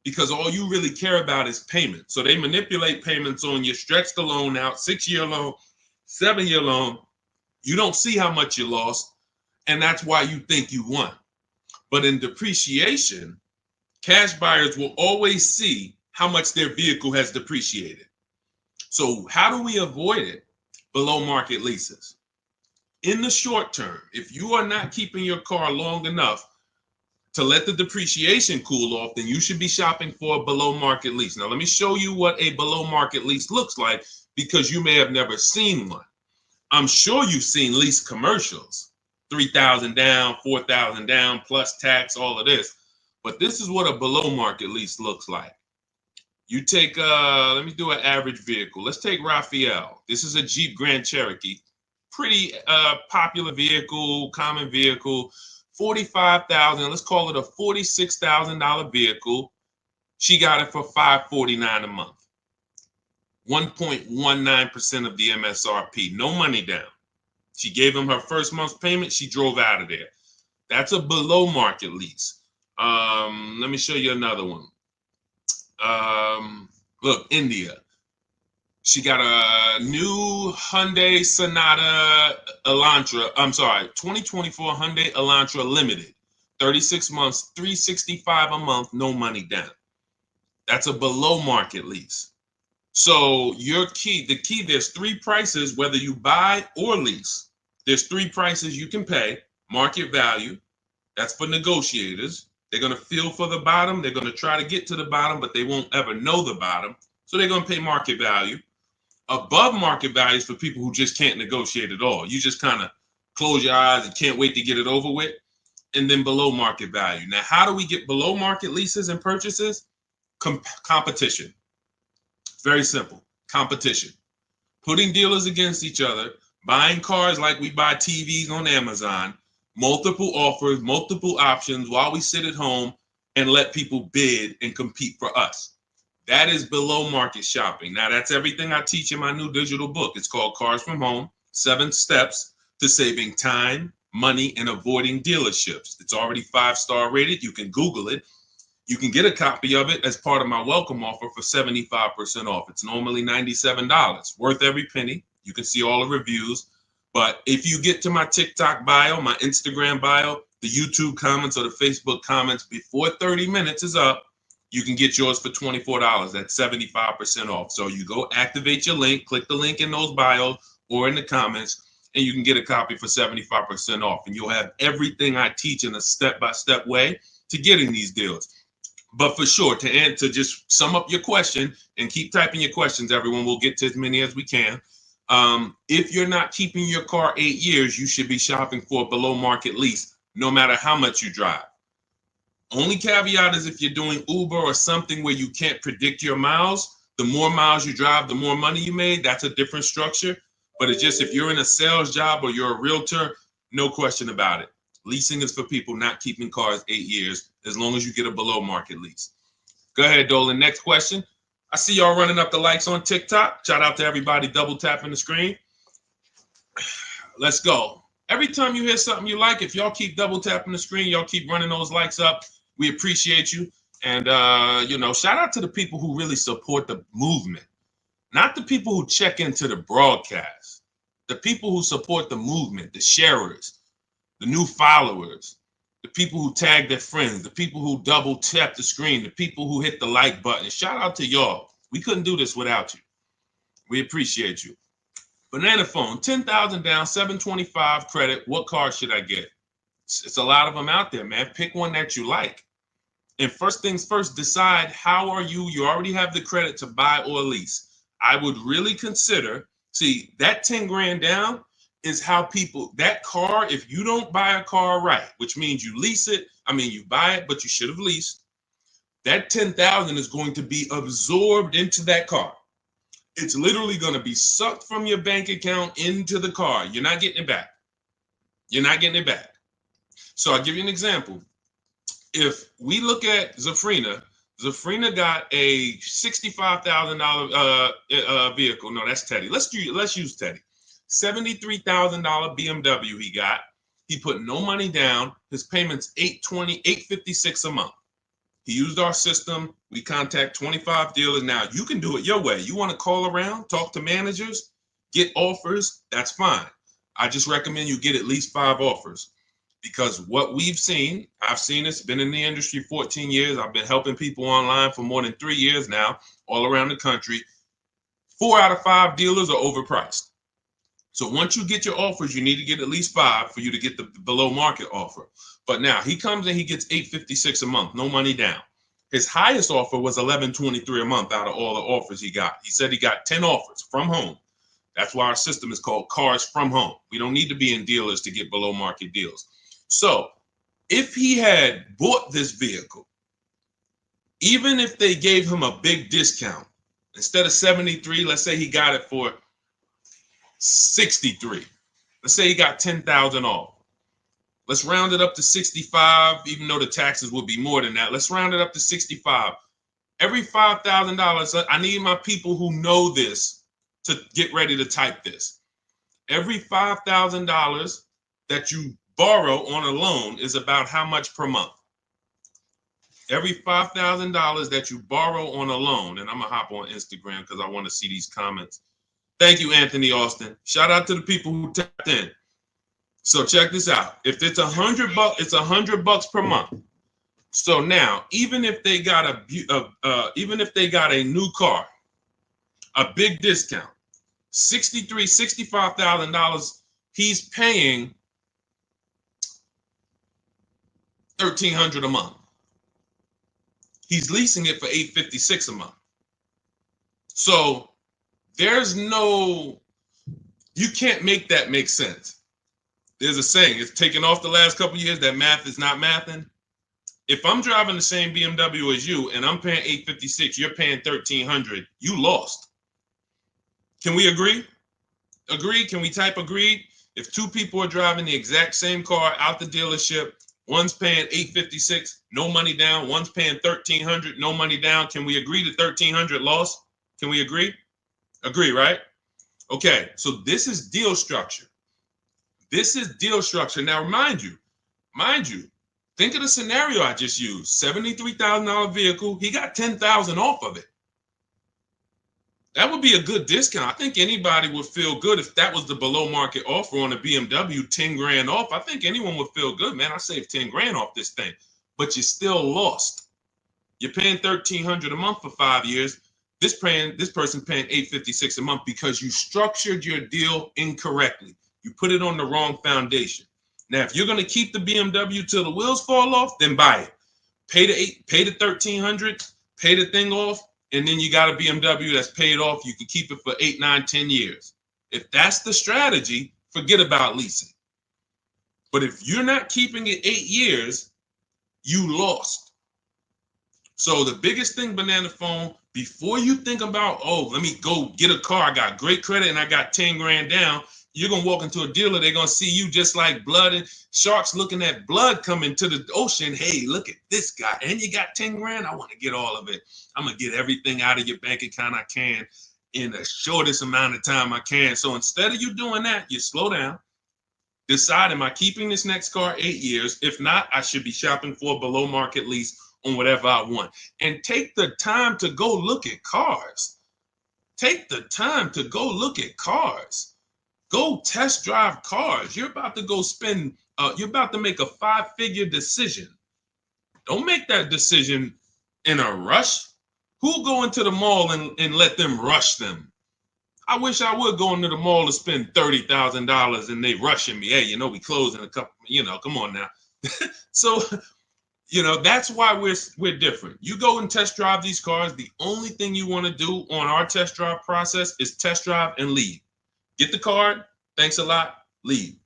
[SPEAKER 1] Because all you really care about is payment. So they manipulate payments on you, stretch the loan out, 6-year loan, 7-year loan. You don't see how much you lost, and that's why you think you won. But in depreciation, cash buyers will always see how much their vehicle has depreciated. So how do we avoid it? Below market leases. In the short term, if you are not keeping your car long enough to let the depreciation cool off, then you should be shopping for a below market lease. Now, let me show you what a below market lease looks like because you may have never seen one. I'm sure you've seen lease commercials, 3,000 down, 4,000 down, plus tax, all of this. But this is what a below market lease looks like. You take, let me do an average vehicle. Let's take Raphael. This is a Jeep Grand Cherokee. Pretty popular vehicle, common vehicle. 45,000, let's call it a $46,000 vehicle. She got it for $549 a month. 1.19% of the MSRP, no money down. She gave him her first month's payment. She drove out of there. That's a below market lease. Let me show you another one. Look, India. She got a new Hyundai Sonata Elantra. 2024 Hyundai Elantra Limited. 36 months, $365 a month, no money down. That's a below market lease. So the key, there's 3 prices, whether you buy or lease. There's 3 prices you can pay. Market value, that's for negotiators. They're going to feel for the bottom. They're going to try to get to the bottom, but they won't ever know the bottom. So they're going to pay market value. Above market value is for people who just can't negotiate at all. You just kind of close your eyes and can't wait to get it over with. And then below market value. Now, how do we get below market leases and purchases? Competition. Very simple. Competition. Putting dealers against each other, buying cars like we buy TVs on Amazon, multiple offers, multiple options while we sit at home and let people bid and compete for us. That is below market shopping. Now, that's everything I teach in my new digital book. It's called Cars from Home, 7 Steps to Saving Time, Money, and Avoiding Dealerships. It's already 5-star rated. You can Google it. You can get a copy of it as part of my welcome offer for 75% off. It's normally $97, worth every penny. You can see all the reviews. But if you get to my TikTok bio, my Instagram bio, the YouTube comments or the Facebook comments before 30 minutes is up, you can get yours for $24. That's 75% off. So you go activate your link, click the link in those bios or in the comments, and you can get a copy for 75% off. And you'll have everything I teach in a step-by-step way to getting these deals. But for sure, to just sum up your question and keep typing your questions, everyone, we'll get to as many as we can. If you're not keeping your car 8 years, you should be shopping for a below market lease, no matter how much you drive. Only caveat is if you're doing Uber or something where you can't predict your miles, the more miles you drive, the more money you made. That's a different structure. But it's just if you're in a sales job or you're a realtor, no question about it. Leasing is for people not keeping cars 8 years, as long as you get a below market lease. Go ahead, Dolan. Next question. I see y'all running up the likes on TikTok. Shout out to everybody double tapping the screen. Let's go. Every time you hear something you like, if y'all keep double tapping the screen, y'all keep running those likes up. We appreciate you. And, shout out to the people who really support the movement, not the people who check into the broadcast, the people who support the movement, the sharers, the new followers, the people who tag their friends, the people who double tap the screen, the people who hit the like button. Shout out to y'all. We couldn't do this without you. We appreciate you. Banana phone, 10,000 down, 725 credit. What car should I get? It's a lot of them out there, man. Pick one that you like. And first things first, decide how are you already have the credit to buy or lease. I would really consider, see, that 10 grand down is how people, that car, if you don't buy a car right, which means you lease it, you buy it, but you should have leased, that 10,000 is going to be absorbed into that car. It's literally going to be sucked from your bank account into the car. You're not getting it back. You're not getting it back. So I'll give you an example. If we look at Zafrina got a $65,000 vehicle. No, that's Teddy. Let's use Teddy. $73,000 BMW he got. He put no money down. His payment's $856 a month. He used our system. We contact 25 dealers. Now you can do it your way. You want to call around, talk to managers, get offers. That's fine. I just recommend you get at least 5 offers. Because what we've seen, I've seen this, been in the industry 14 years. I've been helping people online for more than 3 years now, all around the country. 4 out of 5 dealers are overpriced. So once you get your offers, you need to get at least 5 for you to get the below market offer. But now he comes and he gets $856 a month, no money down. His highest offer was $1123 a month out of all the offers he got. He said he got 10 offers from home. That's why our system is called Cars from Home. We don't need to be in dealers to get below market deals. So if he had bought this vehicle, even if they gave him a big discount, instead of 73, let's say he got it for 63. Let's say he got 10,000 off. Let's round it up to 65, even though the taxes would be more than that. Let's round it up to 65. Every $5,000, I need my people who know this to get ready to type this. Every $5,000 that you borrow on a loan is about how much per month? Every $5,000 that you borrow on a loan, and I'm going to hop on Instagram because I want to see these comments. Thank you, Anthony Austin. Shout out to the people who tapped in. So check this out. If it's $100, it's $100 per month. So now, even if they got a new car, a big discount, $65,000, he's paying $1,300 a month. He's leasing it for $856 a month. So you can't make that make sense. There's a saying, it's taken off the last couple of years that math is not mathing. If I'm driving the same BMW as you and I'm paying $856, you're paying $1,300, you lost. Can we agree? Agree? Can we type agreed? If 2 people are driving the exact same car out the dealership, one's paying $856, no money down. One's paying $1,300, no money down. Can we agree to $1,300 loss? Can we agree? Agree, right? Okay, so this is deal structure. This is deal structure. Now, mind you, think of the scenario I just used. $73,000 vehicle. He got $10,000 off of it. That would be a good discount. I think anybody would feel good if that was the below market offer on a BMW, 10 grand off. I think anyone would feel good, man. I saved 10 grand off this thing, but you still lost. You're paying $1,300 a month for 5 years. This person paying $856 a month because you structured your deal incorrectly. You put it on the wrong foundation. Now, if you're going to keep the BMW till the wheels fall off, then buy it. Pay the $1,300, pay the thing off, and then you got a BMW that's paid off. You can keep it for 8, 9, 10 years. If that's the strategy, forget about leasing. But if you're not keeping it 8 years, you lost. So the biggest thing, Banana Phone, before you think about, oh, let me go get a car, I got great credit and I got 10 grand down, you're going to walk into a dealer, they're going to see you just like blood and sharks looking at blood coming to the ocean. Hey, look at this guy. And you got 10 grand? I want to get all of it. I'm going to get everything out of your bank account I can in the shortest amount of time I can. So instead of you doing that, you slow down. Decide, am I keeping this next car 8 years? If not, I should be shopping for a below market lease on whatever I want. And take the time to go look at cars. Take the time to go look at cars. Go test drive cars. You're about to go spend, you're about to make a 5-figure decision. Don't make that decision in a rush. Who'll go into the mall and let them rush them? I wish I would go into the mall to spend $30,000 and they rushing me. Hey, we close in a couple, come on now. So, that's why we're different. You go and test drive these cars. The only thing you want to do on our test drive process is test drive and leave. Get the card. Thanks a lot. Leave.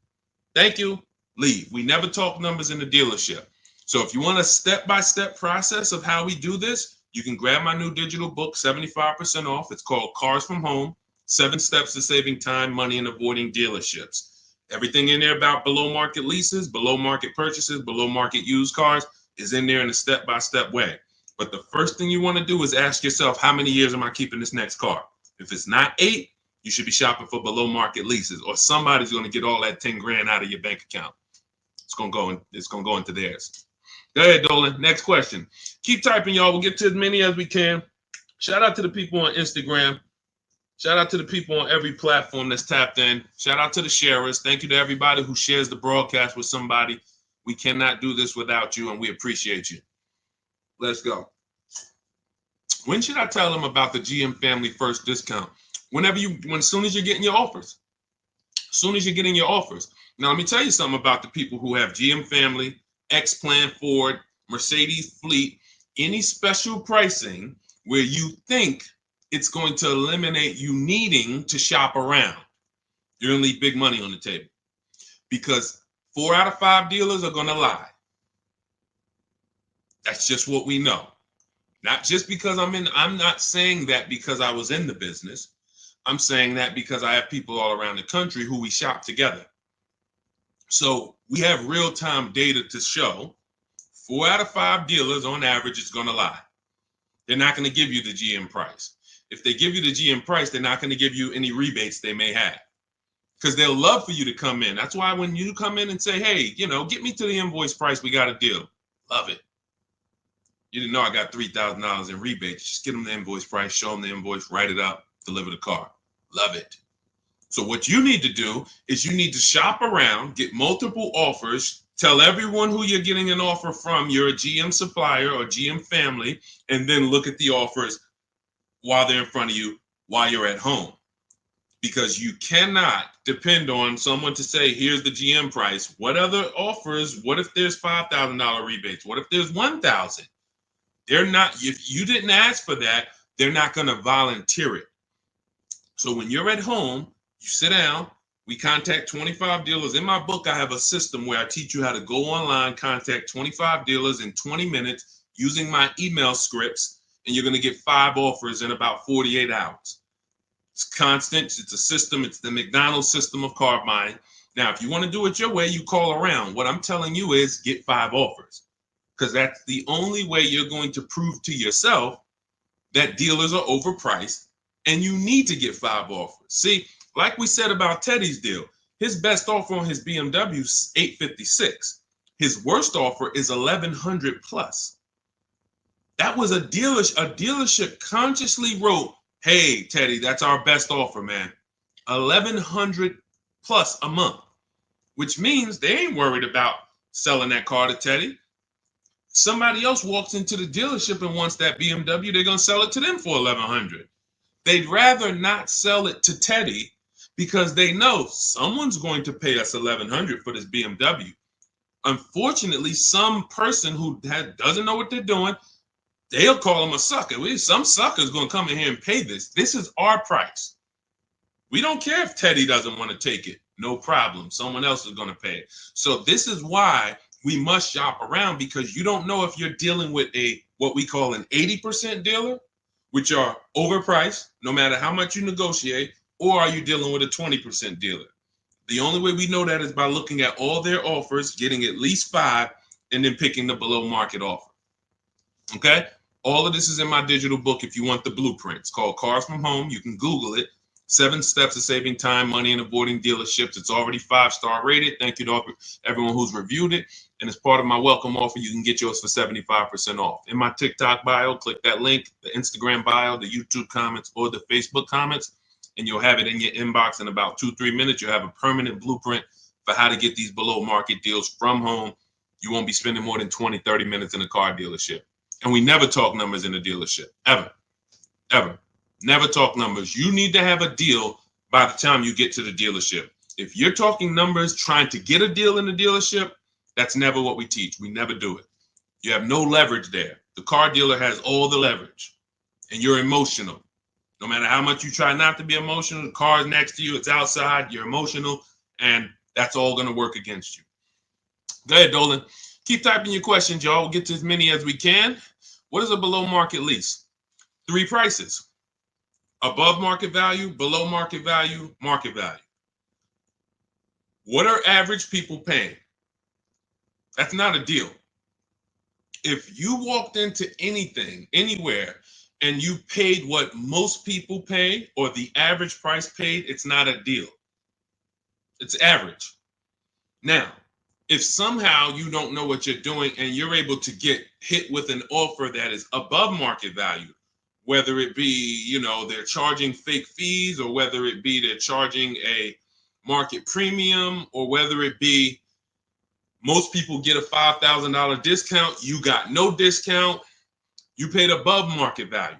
[SPEAKER 1] Thank you. Leave. We never talk numbers in the dealership. So if you want a step-by-step process of how we do this, you can grab my new digital book, 75% off. It's called Cars from Home, 7 Steps to Saving Time, Money, and Avoiding Dealerships. Everything in there about below market leases, below market purchases, below market used cars is in there in a step-by-step way. But the first thing you want to do is ask yourself, how many years am I keeping this next car? If it's not 8, you should be shopping for below market leases, or somebody's going to get all that 10 grand out of your bank account. It's going to go into theirs. Go ahead, Dolan. Next question. Keep typing, y'all. We'll get to as many as we can. Shout out to the people on Instagram. Shout out to the people on every platform that's tapped in. Shout out to the sharers. Thank you to everybody who shares the broadcast with somebody. We cannot do this without you, and we appreciate you. Let's go. When should I tell them about the GM Family First discount? As soon as you're getting your offers. As soon as you're getting your offers. Now, let me tell you something about the people who have GM Family, X-Plan Ford, Mercedes Fleet, any special pricing where you think it's going to eliminate you needing to shop around. You're going to leave big money on the table because 4 out of 5 dealers are going to lie. That's just what we know. Not just because I'm not saying that because I was in the business. I'm saying that because I have people all around the country who we shop together. So we have real-time data to show 4 out of 5 dealers on average is going to lie. They're not going to give you the GM price. If they give you the GM price, they're not going to give you any rebates they may have because they'll love for you to come in. That's why when you come in and say, hey, get me to the invoice price, we got a deal. Love it. You didn't know I got $3,000 in rebates. Just get them the invoice price, show them the invoice, write it up, deliver the car. Love it. So what you need to do is you need to shop around, get multiple offers, tell everyone who you're getting an offer from, you're a GM supplier or GM family, and then look at the offers while they're in front of you, while you're at home. Because you cannot depend on someone to say, here's the GM price. What other offers? What if there's $5,000 rebates? What if there's $1,000? They're not, if you didn't ask for that, they're not going to volunteer it. So when you're at home, you sit down, we contact 25 dealers. In my book, I have a system where I teach you how to go online, contact 25 dealers in 20 minutes using my email scripts, and you're going to get 5 offers in about 48 hours. It's constant. It's a system. It's the McDonald's system of car buying. Now, if you want to do it your way, you call around. What I'm telling you is get 5 offers because that's the only way you're going to prove to yourself that dealers are overpriced and you need to get 5 offers. See, like we said about Teddy's deal, his best offer on his BMW is $856. His worst offer is $1,100 plus. That was a dealership consciously wrote, hey, Teddy, that's our best offer, man. $1,100 plus a month, which means they ain't worried about selling that car to Teddy. Somebody else walks into the dealership and wants that BMW, they're going to sell it to them for $1,100. They'd rather not sell it to Teddy because they know someone's going to pay us $1,100 for this BMW. Unfortunately, some person who doesn't know what they're doing, they'll call them a sucker. Some sucker's going to come in here and pay this. This is our price. We don't care if Teddy doesn't want to take it. No problem. Someone else is going to pay it. So this is why we must shop around, because you don't know if you're dealing with what we call an 80% dealer, which are overpriced no matter how much you negotiate, or are you dealing with a 20% dealer? The only way we know that is by looking at all their offers, getting at least 5, and then picking the below market offer. Okay? All of this is in my digital book if you want the blueprint. It's called Cars from Home. You can Google it. 7 steps of saving time, money, and avoiding dealerships. It's already 5-star rated. Thank you to everyone who's reviewed it. And as part of my welcome offer, you can get yours for 75% off. In my TikTok bio, click that link, the Instagram bio, the YouTube comments, or the Facebook comments, and you'll have it in your inbox in about 2-3 minutes. You'll have a permanent blueprint for how to get these below market deals from home. You won't be spending more than 20-30 minutes in a car dealership. And we never talk numbers in a dealership, ever, ever. Never talk numbers. You need to have a deal by the time you get to the dealership. If you're talking numbers, trying to get a deal in the dealership, that's never what we teach. We never do it. You have no leverage there. The car dealer has all the leverage, and you're emotional. No matter how much you try not to be emotional, the car is next to you, it's outside, you're emotional, and that's all going to work against you. Go ahead, Dolan. Keep typing your questions, y'all. We'll get to as many as we can. What is a below market lease? 3 prices. Above market value, below market value, market value. What are average people paying? That's not a deal. If you walked into anything, anywhere, and you paid what most people pay or the average price paid, it's not a deal. It's average. Now, if somehow you don't know what you're doing and you're able to get hit with an offer that is above market value, whether it be, they're charging fake fees, or whether it be they're charging a market premium, or whether it be most people get a $5,000 discount, you got no discount, you paid above market value.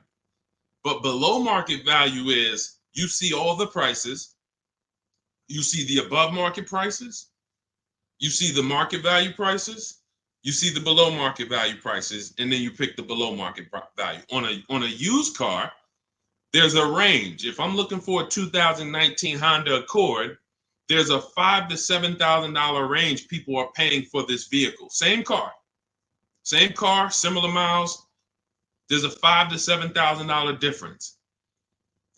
[SPEAKER 1] But below market value is you see all the prices, you see the above market prices, you see the market value prices, you see the below market value prices, and then you pick the below market value. On a used car, there's a range. If I'm looking for a 2019 Honda Accord, there's a $5,000 to $7,000 range people are paying for this vehicle. Same car, similar miles. There's a $5,000 to $7,000 difference.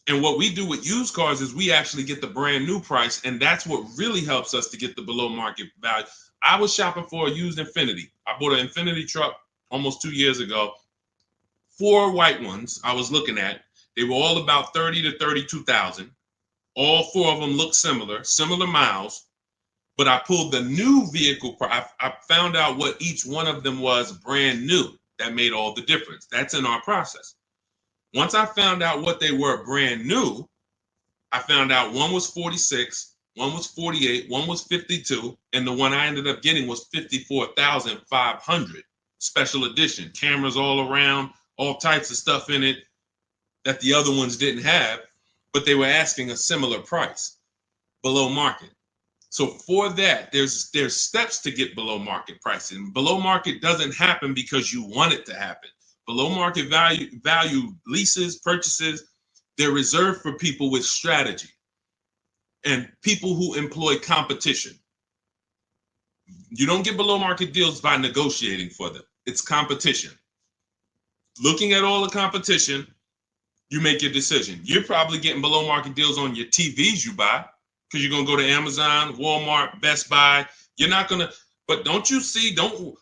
[SPEAKER 1] And what we do with used cars is we actually get the brand new price, and that's what really helps us to get the below market value. I was shopping for a used Infiniti. I bought an Infiniti truck almost 2 years ago. 4 white ones I was looking at. They were all about 30 to 32,000. All 4 of them looked similar miles. But I pulled the new vehicle. I found out what each one of them was brand new. That made all the difference. That's in our process. Once I found out what they were brand new, I found out one was 46, one was 48, one was 52, and the one I ended up getting was 54,500 special edition. Cameras all around, all types of stuff in it that the other ones didn't have, but they were asking a similar price, below market. So for that, there's steps to get below market pricing. Below market doesn't happen because you want it to happen. Below market value leases, purchases, they're reserved for people with strategy and people who employ competition. You don't get below market deals by negotiating for them. It's competition. Looking at all the competition, you make your decision. You're probably getting below market deals on your TVs you buy, because you're going to go to Amazon, Walmart, Best Buy. You're not going to, but don't you see,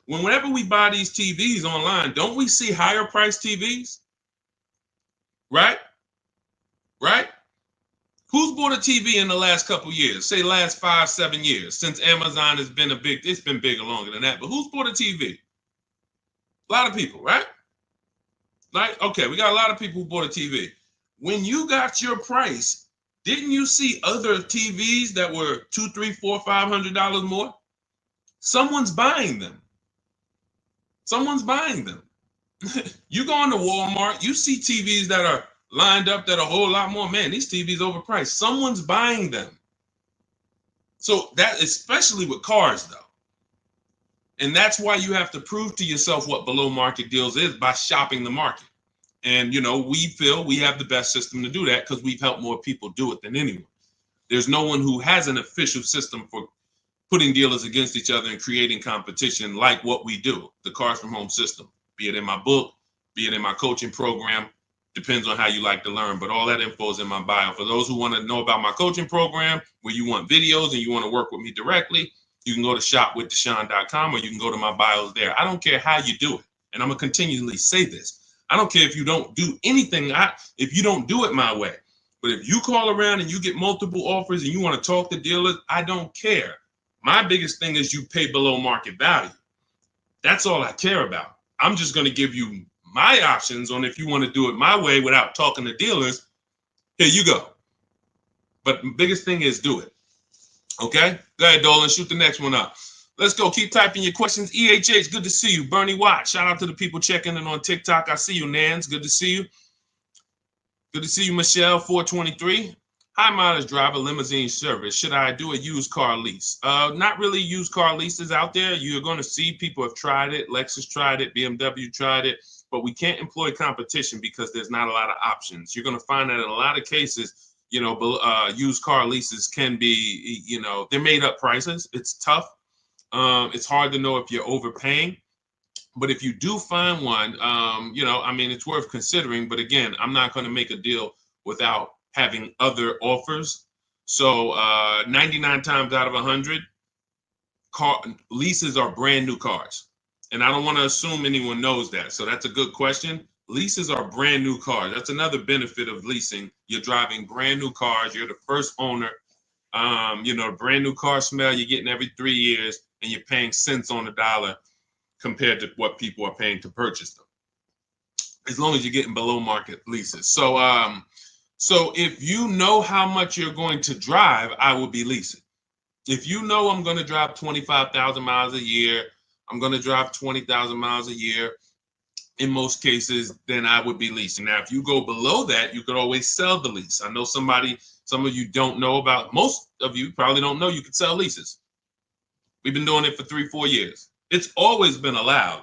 [SPEAKER 1] whenever we buy these TVs online, don't we see higher priced TVs? Right? Right? Who's bought a TV in the last couple years? Say last 5-7 years, since Amazon has been it's been bigger longer than that, but who's bought a TV? A lot of people, right? Like, okay, we got a lot of people who bought a TV. When you got your price, didn't you see other TVs that were $200, $300, $400, $500 more? Someone's buying them. Someone's buying them. You go into Walmart, you see TVs that are lined up that are a whole lot more. Man, these TVs overpriced. Someone's buying them. So that, especially with cars though. And that's why you have to prove to yourself what below market deals is by shopping the market. And, we feel we have the best system to do that because we've helped more people do it than anyone. There's no one who has an official system for putting dealers against each other and creating competition like what we do, the Cars from Home system, be it in my book, be it in my coaching program, depends on how you like to learn, but all that info is in my bio. For those who want to know about my coaching program, where you want videos and you want to work with me directly, you can go to shopwithdeshaun.com or you can go to my bios there. I don't care how you do it. And I'm going to continually say this. I don't care if you don't do anything, if you don't do it my way. But if you call around and you get multiple offers and you want to talk to dealers, I don't care. My biggest thing is you pay below market value. That's all I care about. I'm just going to give you my options on if you want to do it my way without talking to dealers. Here you go. But the biggest thing is do it. Okay? Go ahead, Dolan. Shoot the next one up. Let's go. Keep typing your questions. EHH, good to see you. Bernie Watt, shout out to the people checking in on TikTok. I see you, Nans. Good to see you. Good to see you, Michelle, 423. High mileage driver, limousine service. Should I do a used car lease? Not really used car leases out there. You're going to see people have tried it. Lexus tried it. BMW tried it. But we can't employ competition because there's not a lot of options. You're going to find that in a lot of cases, used car leases can be, they're made up prices. It's tough. It's hard to know if you're overpaying. But if you do find one, it's worth considering. But again, I'm not going to make a deal without having other offers. So 99 times out of 100, leases are brand new cars. And I don't want to assume anyone knows that. So that's a good question. Leases are brand new cars. That's another benefit of leasing. You're driving brand new cars. You're the first owner. Brand new car smell you're getting every 3 years, and you're paying cents on the dollar compared to what people are paying to purchase them, as long as you're getting below market leases. So if you know how much you're going to drive, I will be leasing. If you know I'm going to drive 25,000 miles a year, I'm going to drive 20,000 miles a year, in most cases, then I would be leasing. Now, if you go below that, you could always sell the lease. I know some of you don't know about, most of you probably don't know you could sell leases. We've been doing it for 3-4 years. It's always been allowed.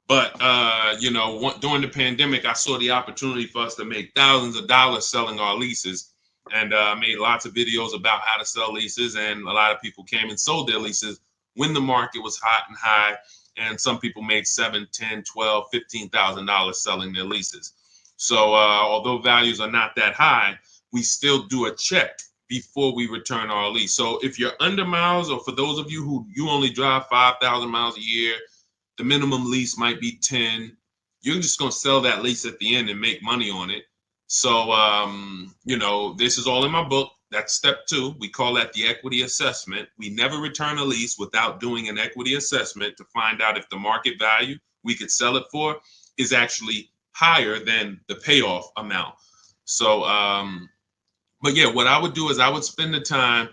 [SPEAKER 1] But, during the pandemic, I saw the opportunity for us to make thousands of dollars selling our leases. And made lots of videos about how to sell leases. And a lot of people came and sold their leases when the market was hot and high. And some people made $7,000, $10,000, $12,000, $15,000 selling their leases. So although values are not that high, we still do a check before we return our lease. So if you're under miles, or for those of you who you only drive 5,000 miles a year, the minimum lease might be 10. You're just going to sell that lease at the end and make money on it. So, this is all in my book. That's step 2. We call that the equity assessment. We never return a lease without doing an equity assessment to find out if the market value we could sell it for is actually higher than the payoff amount. So, but yeah, what I would do is I would spend the time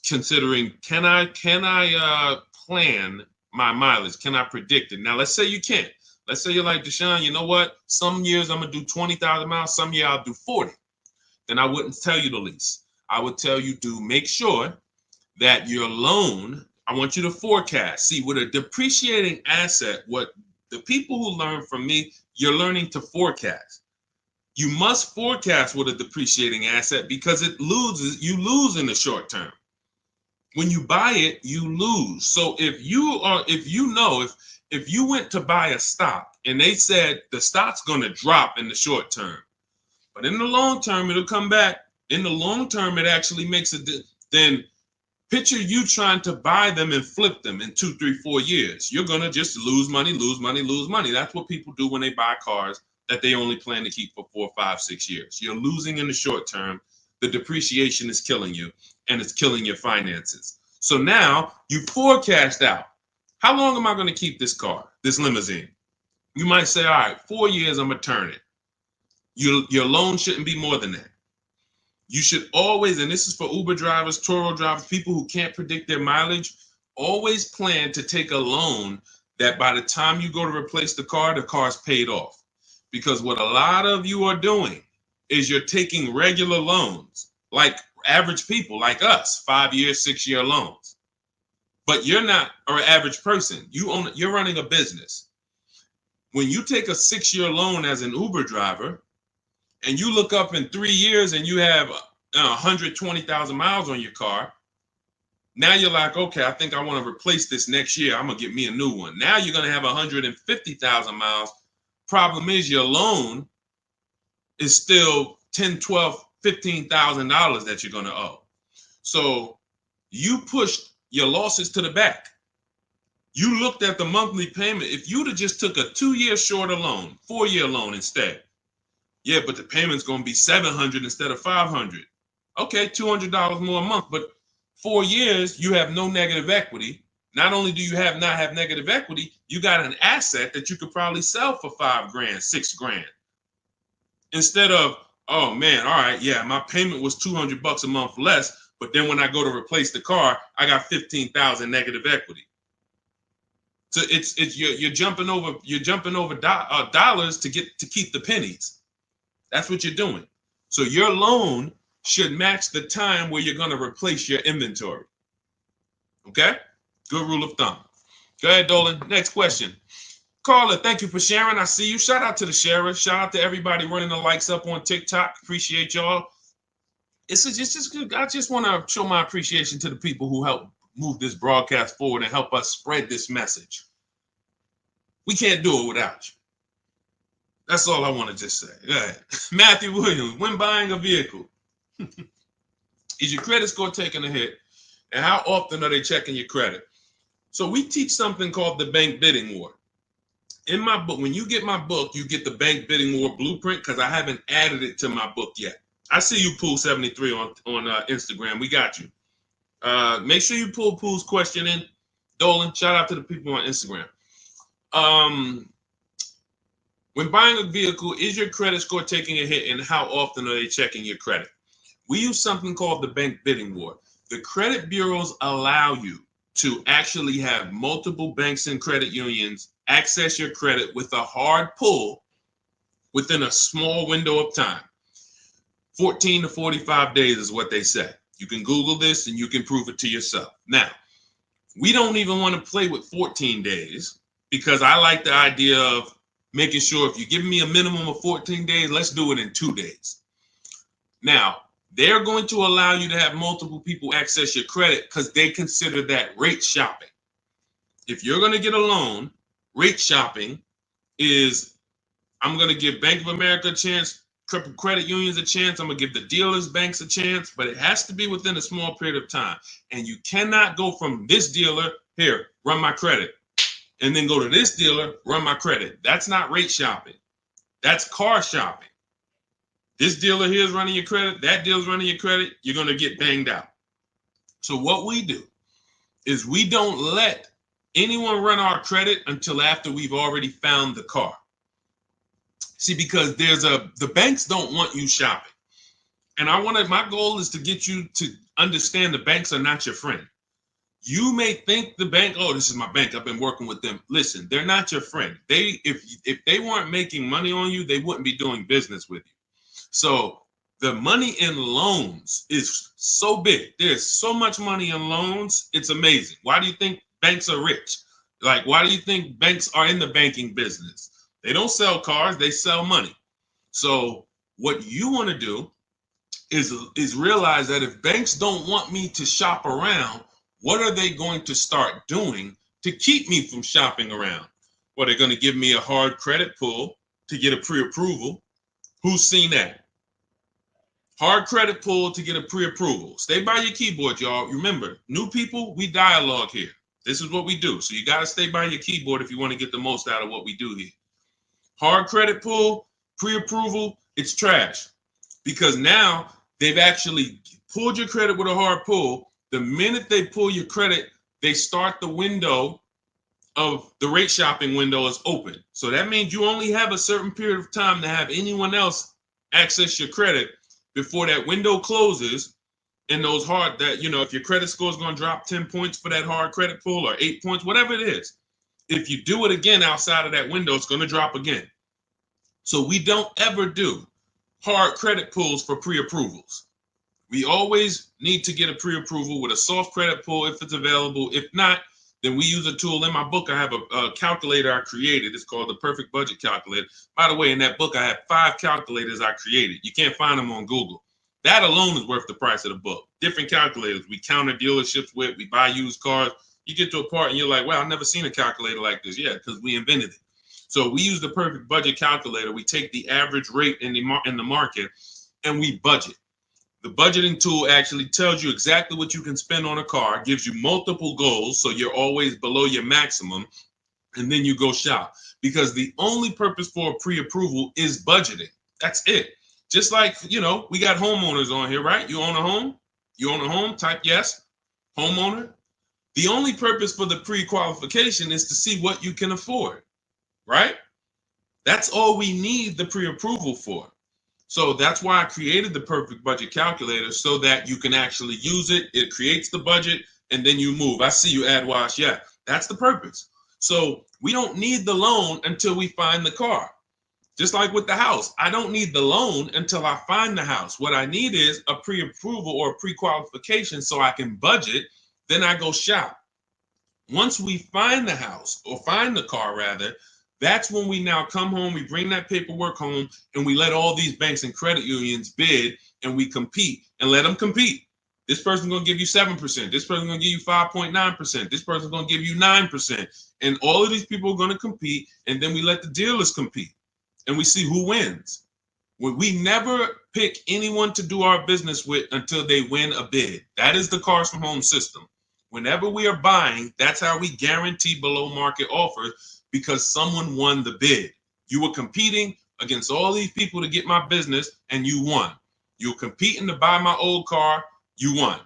[SPEAKER 1] considering, can I plan my mileage? Can I predict it? Now, let's say you can't. Let's say you're like, Deshaun, you know what? Some years I'm going to do 20,000 miles. Some year I'll do 40. Then I wouldn't tell you to lease. I would tell you to make sure that your loan, I want you to forecast. See, with a depreciating asset, what the people who learn from me, you're learning to forecast. You must forecast with a depreciating asset because you lose in the short term. When you buy it, you lose. So if you went to buy a stock and they said the stock's going to drop in the short term, but in the long term, it'll come back. In the long term, it actually makes then picture you trying to buy them and flip them in 2, 3, 4 years. You're going to just lose money, lose money, lose money. That's what people do when they buy cars that they only plan to keep for 4, 5, 6 years. You're losing in the short term. The depreciation is killing you, and it's killing your finances. So now you forecast out. How long am I going to keep this car, this limousine? You might say, all right, 4 years, I'm going to turn it. Your loan shouldn't be more than that. You should always, and this is for Uber drivers, Turo drivers, people who can't predict their mileage, always plan to take a loan that by the time you go to replace the car's paid off. Because what a lot of you are doing is you're taking regular loans, like average people like us, 5-year, 6-year loans. But you're not an average person. You're running a business. When you take a 6-year loan as an Uber driver and you look up in 3 years and you have 120,000 miles on your car, now you're like, okay, I think I want to replace this next year. I'm going to get me a new one. Now you're going to have 150,000 miles. Problem is your loan is still $10, $12, $15,000 that you're going to owe. So you pushed your losses to the back. You looked at the monthly payment. If you'd have just took a 2-year shorter loan, 4-year loan instead, yeah, but the payment's going to be $700 instead of $500. Okay, $200 more a month, but 4 years, you have no negative equity. Not only do you not have negative equity, you got an asset that you could probably sell for $5,000, $6,000. Instead of, oh man, all right, yeah, my payment was $200 a month less, but then when I go to replace the car, I got 15,000 negative equity. So you're jumping over dollars to keep the pennies. That's what you're doing. So your loan should match the time where you're going to replace your inventory. Okay? Good rule of thumb. Go ahead, Dolan. Next question. Carla, thank you for sharing. I see you. Shout out to the sharers. Shout out to everybody running the likes up on TikTok. Appreciate y'all. It's just good. I just want to show my appreciation to the people who help move this broadcast forward and help us spread this message. We can't do it without you. That's all I want to just say. Go ahead. Matthew Williams, when buying a vehicle, is your credit score taking a hit? And how often are they checking your credit? So we teach something called the bank bidding war. In my book, when you get my book, you get the bank bidding war blueprint because I haven't added it to my book yet. I see you, Pool73 on Instagram. We got you. Make sure you pull Pool's question in. Dolan, shout out to the people on Instagram. When buying a vehicle, is your credit score taking a hit, and how often are they checking your credit? We use something called the bank bidding war. The credit bureaus allow you to actually have multiple banks and credit unions access your credit with a hard pull within a small window of time. 14 to 45 days is what they say. You can Google this and you can prove it to yourself. Now, we don't even want to play with 14 days because I like the idea of making sure if you give me a minimum of 14 days, let's do it in 2 days. Now, they're going to allow you to have multiple people access your credit because they consider that rate shopping. If you're going to get a loan, rate shopping is, I'm going to give Bank of America a chance, credit unions a chance, I'm going to give the dealers, banks a chance, but it has to be within a small period of time. And you cannot go from this dealer, here, run my credit, and then go to this dealer, run my credit. That's not rate shopping. That's car shopping. This dealer here is running your credit, that dealer's running your credit, you're going to get banged out. So what we do is we don't let anyone run our credit until after we've already found the car. See, because the banks don't want you shopping. And my goal is to get you to understand the banks are not your friend. You may think the bank, oh, this is my bank, I've been working with them. Listen, they're not your friend. If they weren't making money on you, they wouldn't be doing business with you. So the money in loans is so big. There's so much money in loans. It's amazing. Why do you think banks are rich? Like, why do you think banks are in the banking business? They don't sell cars, they sell money. So what you want to do is realize that if banks don't want me to shop around, what are they going to start doing to keep me from shopping around? Well, they're going to give me a hard credit pull to get a pre-approval. Who's seen that? Hard credit pull to get a pre-approval. Stay by your keyboard, y'all. Remember, new people, we dialogue here. This is what we do. So you got to stay by your keyboard if you want to get the most out of what we do here. Hard credit pull, pre-approval, it's trash. Because now they've actually pulled your credit with a hard pull. The minute they pull your credit, they start the window of the rate shopping window is open. So that means you only have a certain period of time to have anyone else access your credit before that window closes. And those hard, that, if your credit score is going to drop 10 points for that hard credit pull or 8 points, whatever it is, If you do it again outside of that window, it's going to drop again. So we don't ever do hard credit pulls for pre-approvals. We always need to get a pre-approval with a soft credit pull if it's available. If not, then we use a tool. In my book, I have a calculator I created. It's called the Perfect Budget Calculator. By the way, in that book, I have 5 calculators I created. You can't find them on Google. That alone is worth the price of the book. Different calculators. We counter dealerships with. We buy used cars. You get to a part and you're like, wow, I've never seen a calculator like this. Yeah, because we invented it. So we use the Perfect Budget Calculator. We take the average rate in the market and we budget. The budgeting tool actually tells you exactly what you can spend on a car, gives you multiple goals, so you're always below your maximum, and then you go shop. Because the only purpose for a pre-approval is budgeting. That's it. Just like, you know, we got homeowners on here, right? You own a home? You own a home? Type yes. Homeowner. The only purpose for the pre-qualification is to see what you can afford, right? That's all we need the pre-approval for. So that's why I created the Perfect Budget Calculator, so that you can actually use it. It creates the budget and then you move. I see you, AdWash. Yeah, that's the purpose. So we don't need the loan until we find the car. Just like with the house, I don't need the loan until I find the house. What I need is a pre-approval or a pre-qualification so I can budget. Then I go shop. Once we find the house, or find the car rather, that's when we now come home, we bring that paperwork home, and we let all these banks and credit unions bid, and we compete and let them compete. This person's going to give you 7%. This person's going to give you 5.9%. This person's going to give you 9%. And all of these people are going to compete, and then we let the dealers compete, and we see who wins. We never pick anyone to do our business with until they win a bid. That is the Cars from Home system. Whenever we are buying, that's how we guarantee below market offers, because someone won the bid. You were competing against all these people to get my business, and you won. You were competing to buy my old car, you won.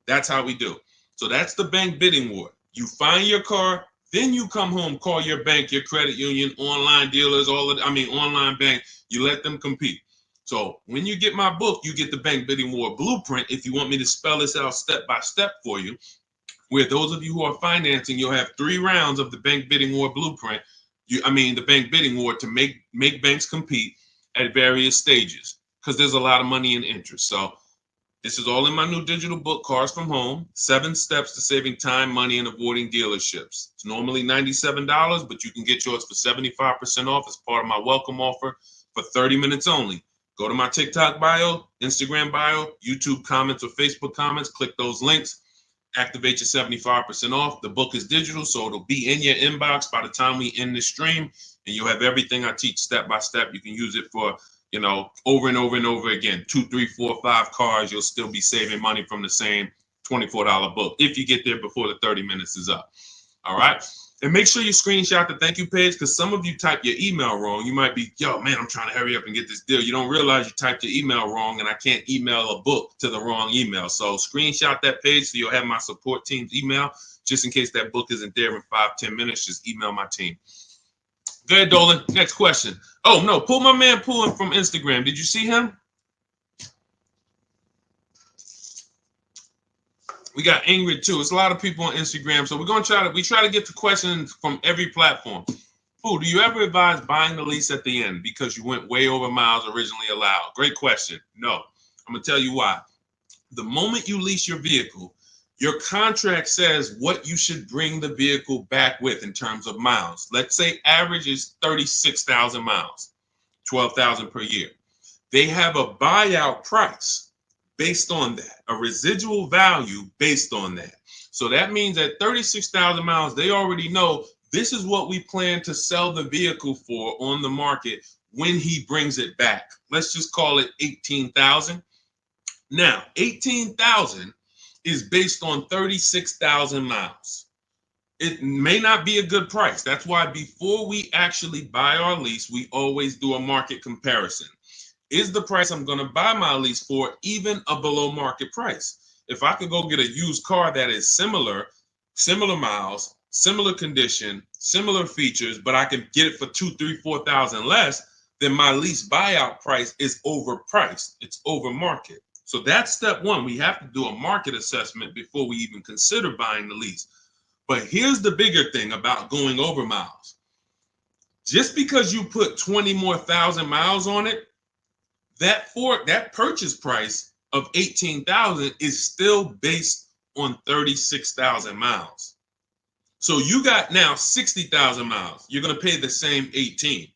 [SPEAKER 1] That's how we do. So that's the bank bidding war. You find your car, then you come home, call your bank, your credit union, online dealers, online bank, you let them compete. So when you get my book, you get the bank bidding war blueprint. If you want me to spell this out step by step for you, where those of you who are financing, you'll have 3 rounds of the bank bidding war blueprint. The bank bidding war to make banks compete at various stages, because there's a lot of money and interest. So this is all in my new digital book, Cars from Home, 7 Steps to Saving Time, Money, and Avoiding Dealerships. It's normally $97, but you can get yours for 75% off as part of my welcome offer for 30 minutes only. Go to my TikTok bio, Instagram bio, YouTube comments, or Facebook comments, click those links. Activate your 75% off. The book is digital, so it'll be in your inbox by the time we end this stream, and you'll have everything I teach step by step. You can use it for, over and over and over again. 2, 3, 4, 5 cars. You'll still be saving money from the same $24 book if you get there before the 30 minutes is up. All right. And make sure you screenshot the thank you page, because some of you type your email wrong. You might be, yo, man, I'm trying to hurry up and get this deal. You don't realize you typed your email wrong, and I can't email a book to the wrong email. So screenshot that page so you'll have my support team's email, just in case that book isn't there in 5-10 minutes. Just email my team. Go ahead, Dolan. Next question. Oh, no, pull my man Pulling from Instagram. Did you see him? We got Ingrid too. It's a lot of people on Instagram, so we try to get to questions from every platform. Do you ever advise buying the lease at the end because you went way over miles originally allowed? Great question. No, I'm gonna tell you why. The moment you lease your vehicle, your contract says what you should bring the vehicle back with in terms of miles. Let's say average is 36,000 miles, 12,000 per year. They have a buyout price based on that, a residual value based on that. So that means at 36,000 miles, they already know this is what we plan to sell the vehicle for on the market when he brings it back. Let's just call it 18,000. Now, 18,000 is based on 36,000 miles. It may not be a good price. That's why before we actually buy our lease, we always do a market comparison. Is the price I'm going to buy my lease for even a below market price? If I could go get a used car that is similar miles, similar condition, similar features, but I can get it for 2, 3, 4,000 less, then my lease buyout price is overpriced. It's over market. So that's step one. We have to do a market assessment before we even consider buying the lease. But here's the bigger thing about going over miles. Just because you put 20 more thousand miles on it, that purchase price of 18,000 is still based on 36,000 miles. So you got now 60,000 miles. You're going to pay the same 18.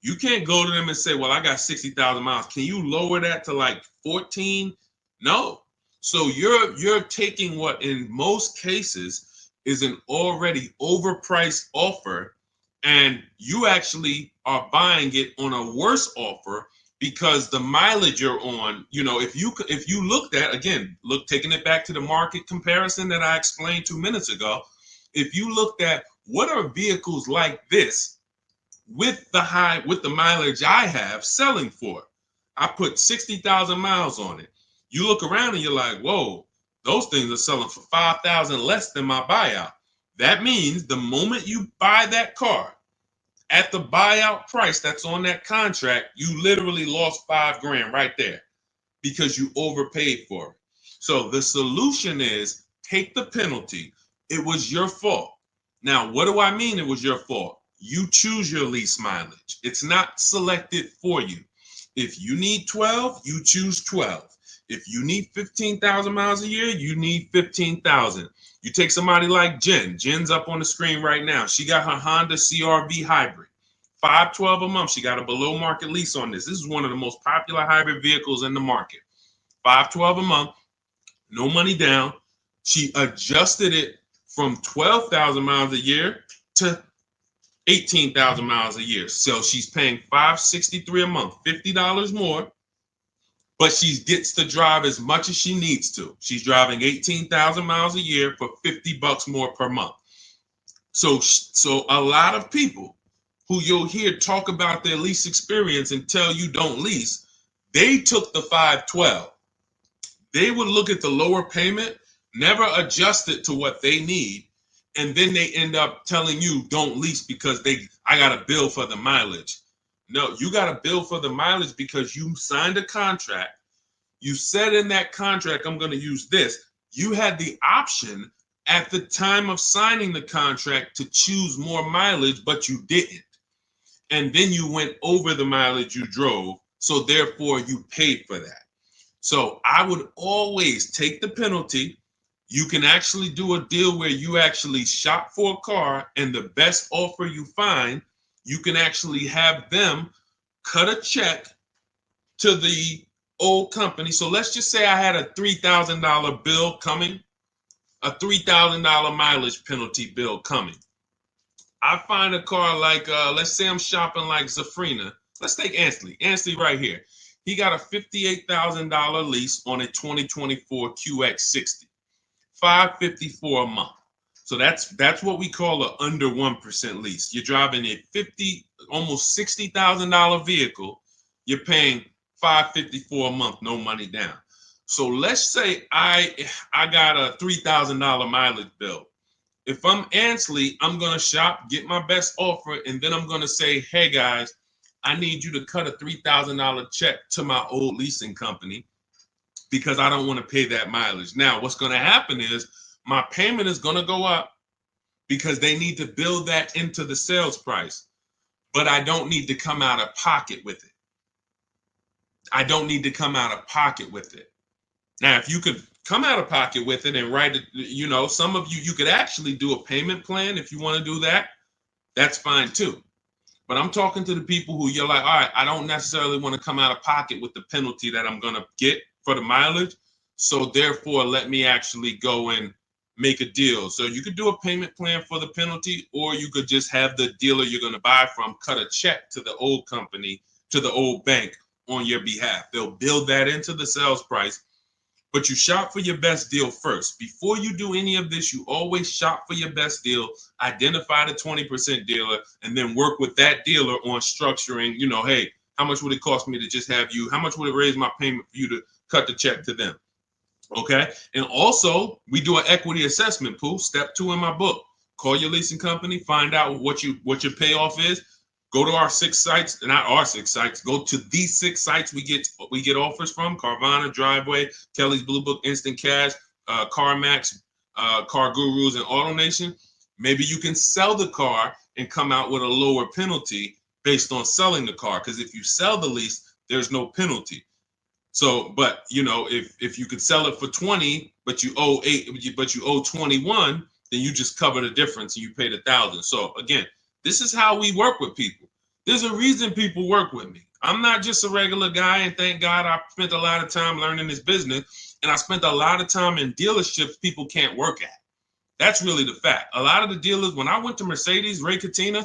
[SPEAKER 1] You can't go to them and say, well, I got 60,000 miles. Can you lower that to like 14? No. So you're taking what in most cases is an already overpriced offer, and you actually are buying it on a worse offer because the mileage you're on, if you looked at, again, taking it back to the market comparison that I explained 2 minutes ago, if you looked at what are vehicles like this with the mileage I have selling for, I put 60,000 miles on it. You look around and you're like, whoa, those things are selling for 5,000 less than my buyout. That means the moment you buy that car at the buyout price that's on that contract, you literally lost $5,000 right there because you overpaid for it. So the solution is take the penalty. It was your fault. Now, what do I mean it was your fault? You choose your lease mileage. It's not selected for you. If you need 12, you choose 12. If you need 15,000 miles a year, you need 15,000. You take somebody like Jen. Jen's up on the screen right now. She got her Honda CR-V hybrid. $512 a month. She got a below market lease on this. This is one of the most popular hybrid vehicles in the market. $512 a month, no money down. She adjusted it from 12,000 miles a year to 18,000 miles a year. So she's paying $563 a month, $50 more, but she gets to drive as much as she needs to. She's driving 18,000 miles a year for $50 more per month. So a lot of people who you'll hear talk about their lease experience and tell you don't lease, they took the 512. They would look at the lower payment, never adjust it to what they need, and then they end up telling you don't lease because I got a bill for the mileage. No, you got a bill for the mileage because you signed a contract. You said in that contract, I'm going to use this. You had the option at the time of signing the contract to choose more mileage, but you didn't. And then you went over the mileage you drove. So therefore you paid for that. So I would always take the penalty. You can actually do a deal where you actually shop for a car, and the best offer you find, you can actually have them cut a check to the old company. So let's just say I had a $3,000 bill coming, a $3,000 mileage penalty bill coming. I find a car like, let's say I'm shopping like Zafrina. Let's take Ansley. Ansley right here. He got a $58,000 lease on a 2024 QX60. $554 a month. So that's what we call an under 1% lease. You're driving a almost $60,000 vehicle. You're paying $554 a month, no money down. So let's say I got a $3,000 mileage bill. If I'm Ansley, I'm gonna shop, get my best offer, and then I'm gonna say, hey guys, I need you to cut a $3,000 check to my old leasing company, because I don't want to pay that mileage. Now, what's going to happen is my payment is going to go up because they need to build that into the sales price, but I don't need to come out of pocket with it. I don't need to come out of pocket with it. Now, if you could come out of pocket with it and write it, some of you could actually do a payment plan if you want to do that. That's fine too. But I'm talking to the people who you're like, all right, I don't necessarily want to come out of pocket with the penalty that I'm going to get for the mileage. So therefore, let me actually go and make a deal. So you could do a payment plan for the penalty, or you could just have the dealer you're going to buy from cut a check to the old company, to the old bank on your behalf. They'll build that into the sales price, but you shop for your best deal first. Before you do any of this, you always shop for your best deal, identify the 20% dealer, and then work with that dealer on structuring, hey, how much would it cost me to just have you? How much would it raise my payment for you to cut the check to them? Okay. And also, we do an equity assessment, Pooh. Step 2 in my book. Call your leasing company, find out what your payoff is. Go to our 6 sites, not our 6 sites. Go to these 6 sites we get offers from: Carvana, Driveway, Kelly's Blue Book, Instant Cash, CarMax, Car Gurus and Auto Nation, maybe you can sell the car and come out with a lower penalty based on selling the car. Because if you sell the lease, there's no penalty. So, but you know, if you could sell it for 20, but you owe 21, then you just cover the difference and you pay the 1,000. So again, this is how we work with people. There's a reason people work with me. I'm not just a regular guy, and thank God I spent a lot of time learning this business, and I spent a lot of time in dealerships people can't work at. That's really the fact. A lot of the dealers, when I went to Mercedes, Ray Catena,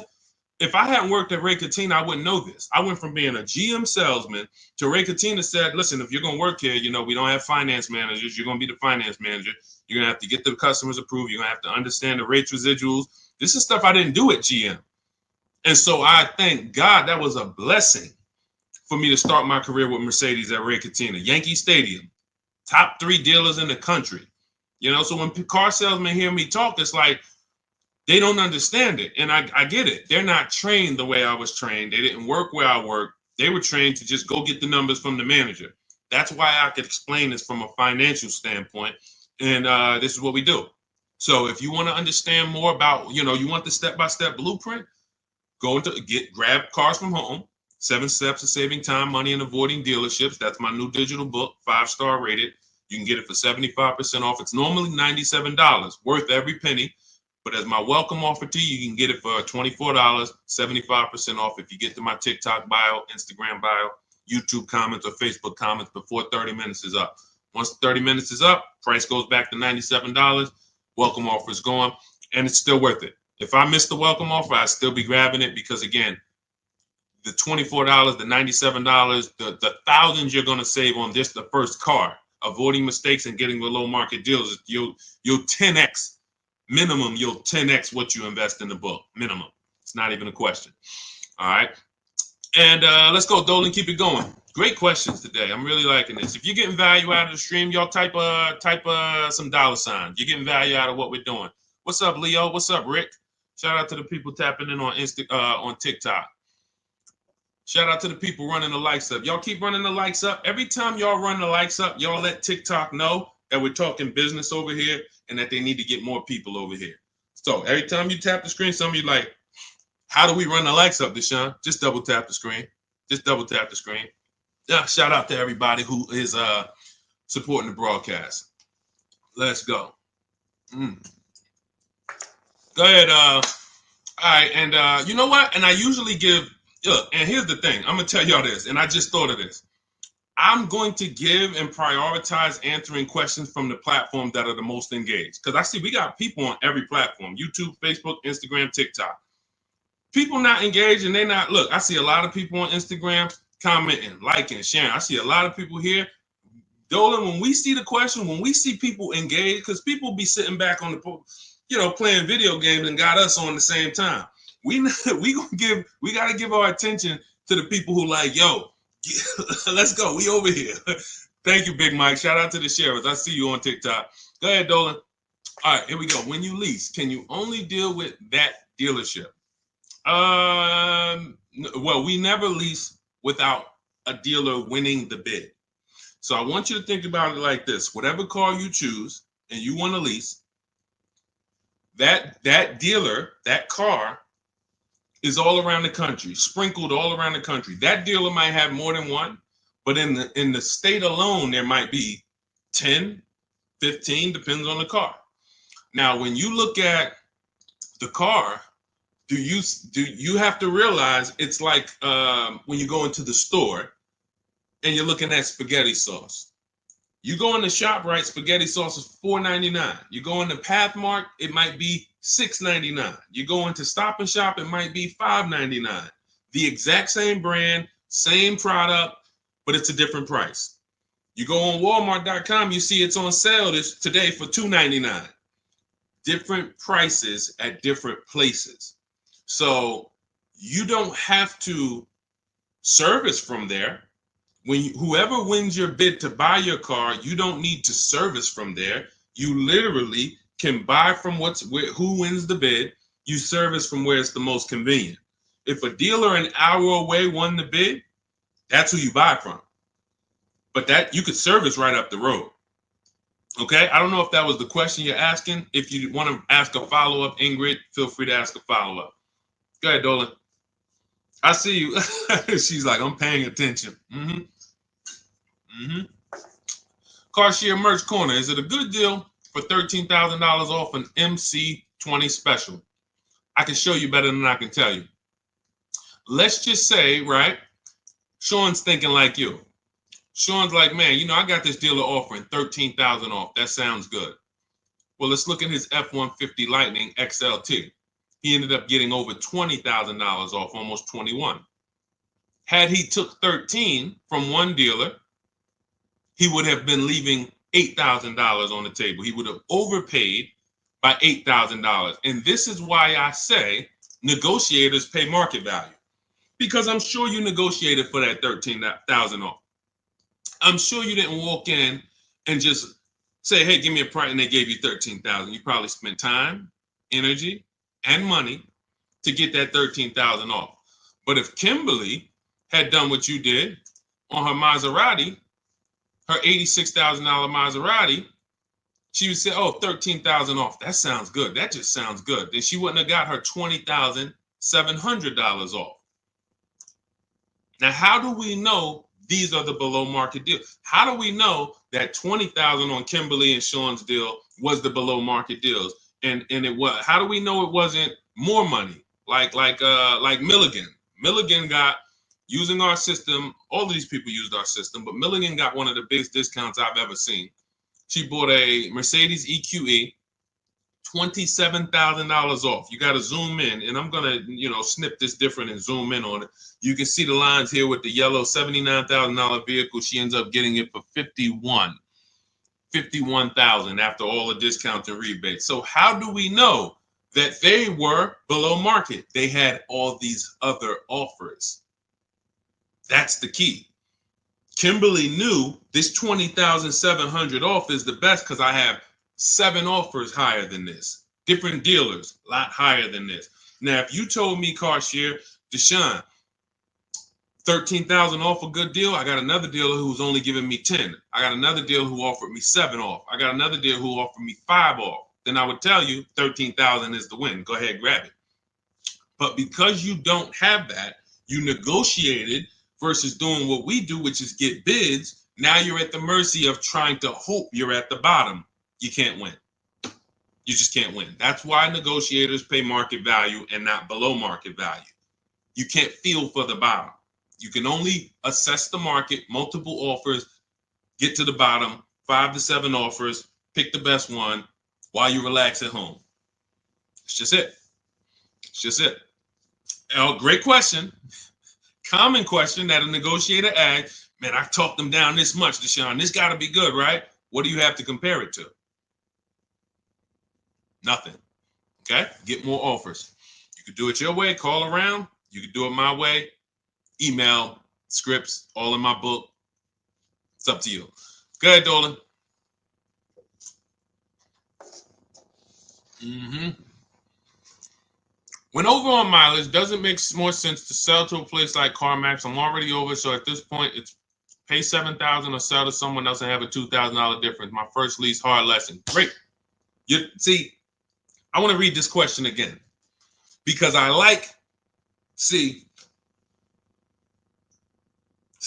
[SPEAKER 1] if I hadn't worked at Ray Catena, I wouldn't know this. I went from being a GM salesman to Ray Catena said, listen, if you're going to work here, you know, we don't have finance managers. You're going to be the finance manager. You're going to have to get the customers approved. You're going to have to understand the rates residuals. This is stuff I didn't do at GM. And so I thank God that was a blessing for me to start my career with Mercedes at Ray Catena. Yankee Stadium, top 3 dealers in the country. You know, so when car salesmen hear me talk, it's like they don't understand it. And I get it. They're not trained the way I was trained. They didn't work where I worked. They were trained to just go get the numbers from the manager. That's why I could explain this from a financial standpoint. And this is what we do. So if you want to understand more about, you know, you want the step-by-step blueprint, grab Cars from Home, 7 Steps to Saving Time, Money, and Avoiding Dealerships. That's my new digital book, 5-star rated. You can get it for 75% off. It's normally $97, worth every penny. But as my welcome offer to you, you can get it for $24, 75% off if you get to my TikTok bio, Instagram bio, YouTube comments, or Facebook comments before 30 minutes is up. Once 30 minutes is up, price goes back to $97. Welcome offer is gone, and it's still worth it. If I miss the welcome offer, I'd still be grabbing it because, again, the $24, the $97, the thousands you're going to save on this, the first car, avoiding mistakes and getting below market deals, you'll 10x. Minimum, you'll 10x what you invest in the book. Minimum. It's not even a question. All right. And let's go, Dolan. Keep it going. Great questions today. I'm really liking this. If you're getting value out of the stream, y'all type some dollar signs. You're getting value out of what we're doing. What's up, Leo? What's up, Rick? Shout out to the people tapping in on TikTok. Shout out to the people running the likes up. Y'all keep running the likes up. Every time y'all run the likes up, y'all let TikTok know that we're talking business over here and that they need to get more people over here. So every time you tap the screen, some of you like, how do we run the likes up, Deshaun? Just double tap the screen. Just double tap the screen. Yeah, shout out to everybody who is supporting the broadcast. Let's go. Go ahead. All right, and you know what? And I usually look, and here's the thing. I'm going to tell y'all this, and I just thought of this. I'm going to give and prioritize answering questions from the platforms that are the most engaged. Because I see we got people on every platform, YouTube, Facebook, Instagram, TikTok. People not engaged and they not, look, I see a lot of people on Instagram commenting, liking, sharing. I see a lot of people here. Dolan, when we see the question, when we see people engaged, because people be sitting back on the, you know, playing video games and got us on the same time. We got to give our attention to the people who like, yo, let's go. We over here. Thank you, Big Mike. Shout out to the sheriffs. I see you on TikTok. Go ahead, Dolan. All right, here we go. When you lease, can you only deal with that dealership? Well, we never lease without a dealer winning the bid. So I want you to think about it like this. Whatever car you choose and you want to lease, that dealer, that car is all around the country, sprinkled all around the country. That dealer might have more than one, but in the state alone, there might be 10, 15, depends on the car. Now, when you look at the car, do you have to realize it's like when you go into the store and you're looking at spaghetti sauce. You go in the ShopRite, spaghetti sauce is $4.99. You go into Pathmark, it might be $6.99. You go into Stop and Shop, it might be $5.99. The exact same brand, same product, but it's a different price. You go on Walmart.com, you see it's on sale today for $2.99. Different prices at different places. So you don't have to service from there. Whoever wins your bid to buy your car, you don't need to service from there. You literally can buy from who wins the bid. You service from where it's the most convenient. If a dealer an hour away won the bid, that's who you buy from. But that you could service right up the road. Okay, I don't know if that was the question you're asking. If you want to ask a follow-up, Ingrid, feel free to ask a follow-up. Go ahead, Dolan. I see you. She's like, I'm paying attention. Car Share Merch Corner. Is it a good deal for $13,000 off an MC20 special? I can show you better than I can tell you. Let's just say, right, Sean's thinking like you. Sean's like, man, you know, I got this dealer offering $13,000 off. That sounds good. Well, let's look at his F-150 Lightning XLT. He ended up getting over $20,000 off, almost 21. Had he took 13 from one dealer, he would have been leaving $8,000 on the table. He would have overpaid by $8,000. And this is why I say negotiators pay market value, because I'm sure you negotiated for that $13,000 off. I'm sure you didn't walk in and just say, hey, give me a price, and they gave you $13,000. You probably spent time, energy, and money to get that $13,000 off. But if Kimberly had done what you did on her Maserati, her $86,000 Maserati, she would say, oh, $13,000 off. That sounds good. That just sounds good. Then she wouldn't have got her $20,700 off. Now, how do we know these are the below market deals? How do we know that $20,000 on Kimberly and Sean's deal was the below market deals? And it was. How do we know it wasn't more money? Like Milligan. Milligan got, using our system, all of these people used our system, but Milligan got one of the biggest discounts I've ever seen. She bought a Mercedes EQE, $27,000 off. You got to zoom in, and I'm gonna, snip this different and zoom in on it. You can see the lines here with the yellow $79,000 vehicle. She ends up getting it for $51,000 after all the discounts and rebates. So how do we know that they were below market? They had all these other offers. That's the key. Kimberly knew this $20,700 off is the best because I have 7 offers higher than this. Different dealers, a lot higher than this. Now, if you told me, Car Share, Deshaun, $13,000 off a good deal, I got another dealer who's only giving me 10. I got another dealer who offered me 7 off. I got another dealer who offered me 5 off. Then I would tell you $13,000 is the win. Go ahead, grab it. But because you don't have that, you negotiated versus doing what we do, which is get bids. Now you're at the mercy of trying to hope you're at the bottom. You can't win. You just can't win. That's why negotiators pay market value and not below market value. You can't feel for the bottom. You can only assess the market, multiple offers, get to the bottom, 5 to 7 offers, pick the best one while you relax at home. It's just it. It's just it. Oh, great question. Common question that a negotiator asks. Man, I talked them down this much, Deshaun. This got to be good, right? What do you have to compare it to? Nothing. Okay? Get more offers. You could do it your way, call around. You could do it my way. Email, scripts, all in my book. It's up to you. Go ahead, Dolan. When over on mileage, does it make more sense to sell to a place like CarMax? I'm already over, so at this point, it's pay $7,000 or sell to someone else and have a $2,000 difference. My first lease, hard lesson. Great. See, I want to read this question again because see,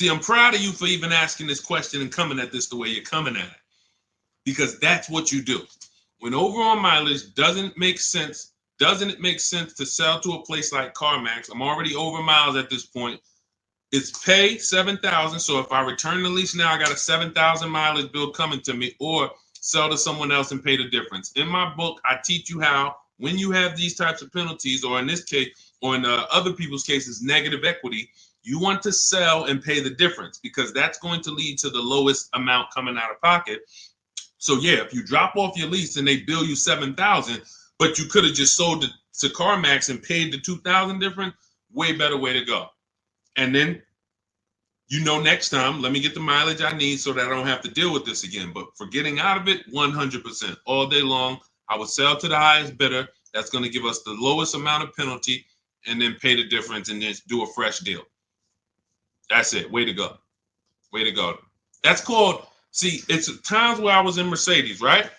[SPEAKER 1] I'm proud of you for even asking this question and coming at this the way you're coming at it, because that's what you do. When over on mileage, doesn't it make sense to sell to a place like CarMax? I'm already over miles at this point. It's pay $7,000. So if I return the lease now, I got a 7,000 mileage bill coming to me, or sell to someone else and pay the difference. In my book, I teach you how, when you have these types of penalties, or in this case, or in other people's cases, negative equity, you want to sell and pay the difference, because that's going to lead to the lowest amount coming out of pocket. So yeah, if you drop off your lease and they bill you $7,000, but you could have just sold it to CarMax and paid the $2,000 difference, way better way to go. And then, next time, let me get the mileage I need so that I don't have to deal with this again. But for getting out of it, 100%. All day long, I would sell to the highest bidder. That's going to give us the lowest amount of penalty, and then pay the difference and then do a fresh deal. That's it. Way to go. Way to go. That's called See, it's times where I was in Mercedes, right?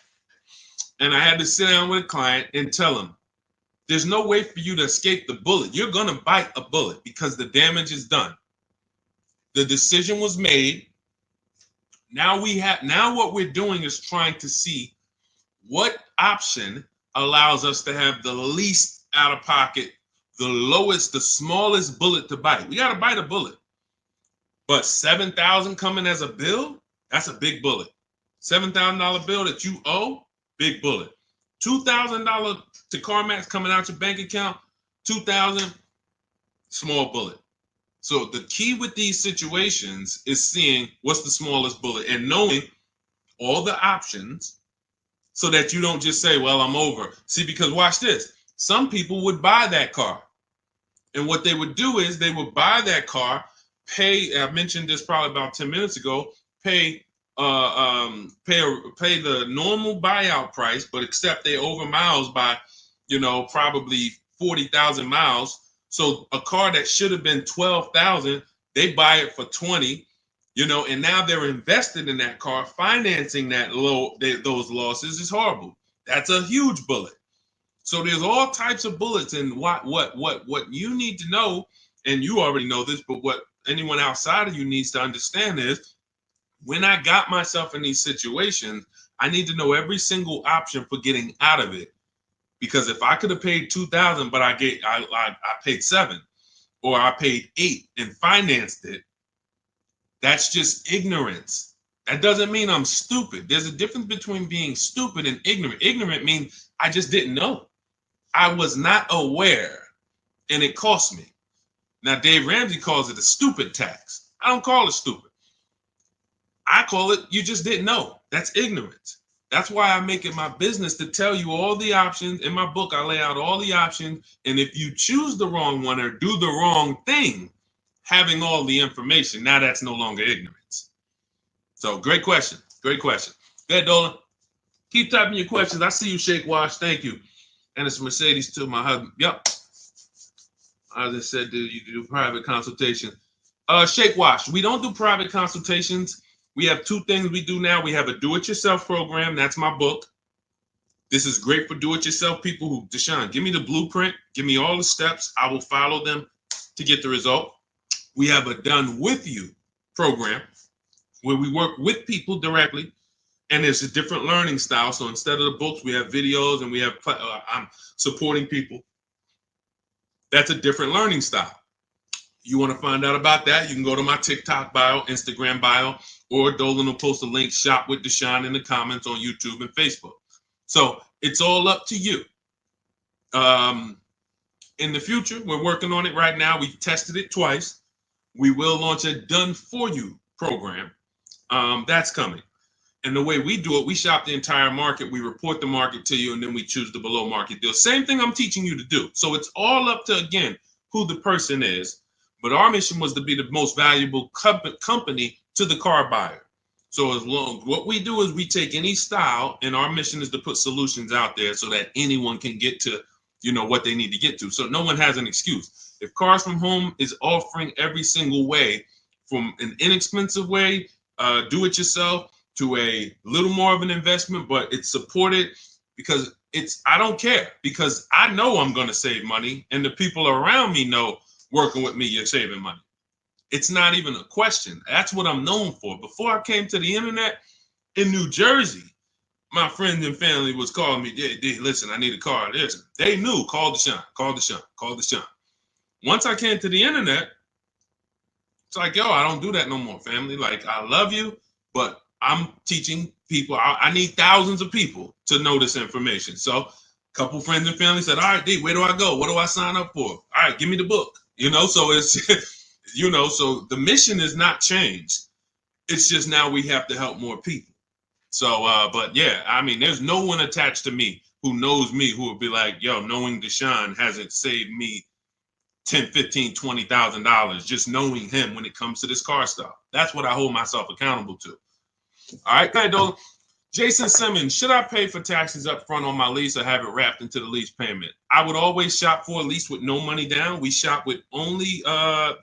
[SPEAKER 1] And I had to sit down with a client and tell him, there's no way for you to escape the bullet. You're going to bite a bullet because the damage is done. The decision was made. Now what we're doing is trying to see what option allows us to have the least out of pocket, the lowest, the smallest bullet to bite. We got to bite a bullet. But $7,000 coming as a bill, that's a big bullet. $7,000 bill that you owe, big bullet. $2,000 to CarMax coming out your bank account, $2,000, small bullet. So the key with these situations is seeing what's the smallest bullet and knowing all the options so that you don't just say, well, I'm over. See, because watch this. Some people would buy that car. And what they would do is they would buy that car, pay, I mentioned this probably about 10 minutes ago, pay the normal buyout price, but except they over miles by, probably 40,000 miles. So a car that should have been 12,000, they buy it for 20, and now they're invested in that car. Financing those losses is horrible. That's a huge bullet. So there's all types of bullets, and what you need to know, and you already know this, but what anyone outside of you needs to understand is, when I got myself in these situations, I need to know every single option for getting out of it. Because if I could have paid $2,000, but I paid $7,000, or I paid $8,000 and financed it, that's just ignorance. That doesn't mean I'm stupid. There's a difference between being stupid and ignorant. Ignorant means I just didn't know. I was not aware, and it cost me. Now, Dave Ramsey calls it a stupid tax. I don't call it stupid. I call it you just didn't know. That's ignorance. That's why I make it my business to tell you all the options. In my book, I lay out all the options. And if you choose the wrong one or do the wrong thing, having all the information, now that's no longer ignorance. So great question. Great question. Go ahead, Dolan. Keep typing your questions. I see you, Shake Wash. Thank you. And it's Mercedes to my husband. Yep. I just said, you do private consultation. Shake Wash. We don't do private consultations. We have two things we do now. We have a do-it-yourself program. That's my book. This is great for do-it-yourself people who, Deshaun, give me the blueprint. Give me all the steps. I will follow them to get the result. We have a done with you program where we work with people directly. And it's a different learning style. So instead of the books, we have videos and we have, I'm supporting people. That's a different learning style. You want to find out about that, you can go to my TikTok bio, Instagram bio, or Dolan will post a link, Shop with Deshaun, in the comments on YouTube and Facebook. So it's all up to you. In the future, we're working on it right now. We tested it twice. We will launch a done for you program. That's coming. And the way we do it, we shop the entire market. We report the market to you, and then we choose the below market deal. Same thing I'm teaching you to do. So it's all up to, again, who the person is. But our mission was to be the most valuable company to the car buyer. So what we do is we take any style, and our mission is to put solutions out there so that anyone can get to, what they need to get to. So no one has an excuse. If Cars From Home is offering every single way, from an inexpensive way, do it yourself, to a little more of an investment, but it's supported because I don't care, because I know I'm going to save money, and the people around me know working with me, you're saving money. It's not even a question. That's what I'm known for. Before I came to the internet in New Jersey, my friends and family was calling me, listen, I need a car. Listen, they knew, call Deshaun, call Deshaun, call Deshaun. Once I came to the internet, it's like, yo, I don't do that no more, family. Like, I love you, but I'm teaching people. I need thousands of people to know this information. So a couple friends and family said, all right, D, where do I go? What do I sign up for? All right, give me the book. So it's, so the mission is not changed. It's just now we have to help more people. So, but yeah, I mean, there's no one attached to me who knows me who would be like, yo, knowing Deshaun hasn't saved me $10, $15, $20,000 just knowing him when it comes to this car stuff. That's what I hold myself accountable to. All right, go ahead, Dolan. Jason Simmons, should I pay for taxes up front on my lease or have it wrapped into the lease payment? I would always shop for a lease with no money down. We shop with only,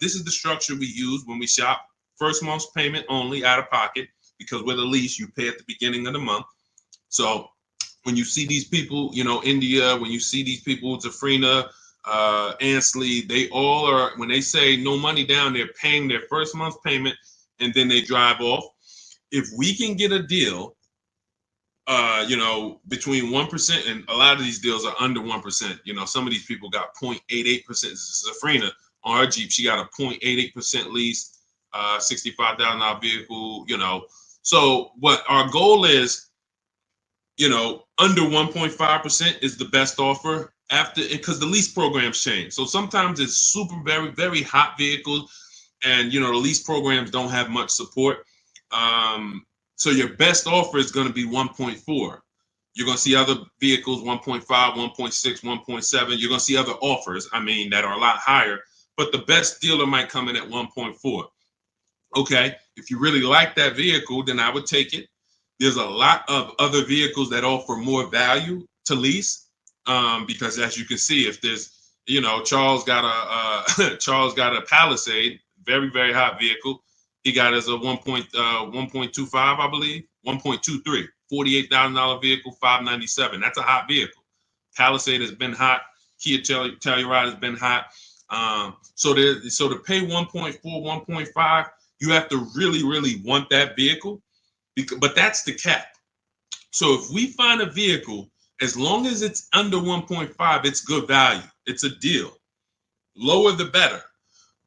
[SPEAKER 1] this is the structure we use when we shop. First month's payment only, out of pocket. because with a lease, you pay at the beginning of the month. So when you see these people, India, when you see these people, Zafrina, Ansley, they all are, when they say no money down, they're paying their first month's payment and then they drive off. If we can get a deal, between 1%, and a lot of these deals are under 1%. Some of ththese people got 0.88%. Zafrina on her Jeep, she got a 0.88% lease, $65,000 vehicle. So what our goal is, under 1.5% is the best offer after, because the lease programs change. So sometimes it's super, very, very hot vehicles, and the lease programs don't have much support. So your best offer is going to be 1.4. You're going to see other vehicles 1.5, 1.6, 1.7. You're going to see other offers, that are a lot higher, but the best dealer might come in at 1.4. Okay, if you really like that vehicle, then I would take it. There's a lot of other vehicles that offer more value to lease, because as you can see, if there's, Charles got a Palisade, very, very hot vehicle. He got as a 1.25, I believe, 1.23, $48,000 vehicle, $597. That's a hot vehicle. Palisade has been hot. Kia Telluride has been hot. So to pay 1.4, 1.5, you have to really, really want that vehicle. But that's the cap. So if we find a vehicle, as long as it's under 1.5, it's good value. It's a deal. Lower the better.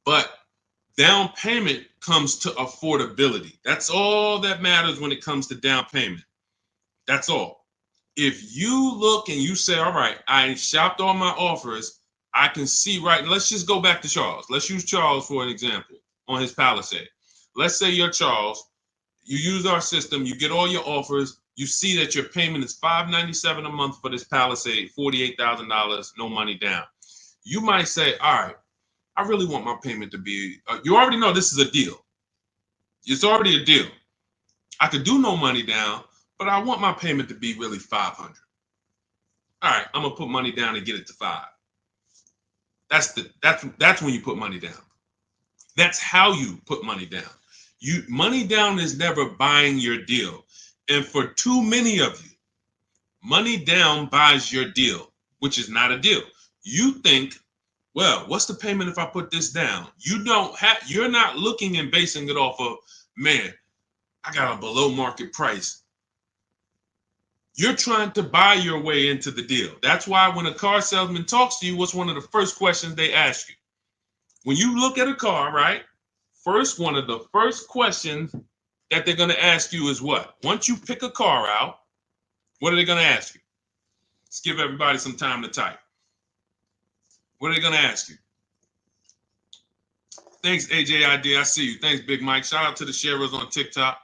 [SPEAKER 1] But down payment comes to affordability. That's all that matters when it comes to down payment. That's all. If you look and you say, all right, I shopped all my offers, I can see right. Let's just go back to Charles. Let's use Charles for an example on his Palisade. Let's say you're Charles. You use our system, you get all your offers, you see that your payment is $597 a month for this Palisade, $48,000, no money down. You might say, all right, I really want my payment to be, you already know this is a deal. It's already a deal. I could do no money down, but I want my payment to be really $500. All right, I'm gonna put money down and get it to $5. That's when you put money down. That's how you put money down. Money down is never buying your deal. And for too many of you, money down buys your deal, which is not a deal. You think, well, what's the payment if I put this down? You're not looking and basing it off of, man, I got a below market price. You're trying to buy your way into the deal. That's why when a car salesman talks to you, what's one of the first questions they ask you? When you look at a car, right? One of the first questions that they're going to ask you is what? Once you pick a car out, what are they going to ask you? Let's give everybody some time to type. What are they going to ask you? Thanks, AJID. I see you. Thanks, Big Mike. Shout out to the sharers on TikTok.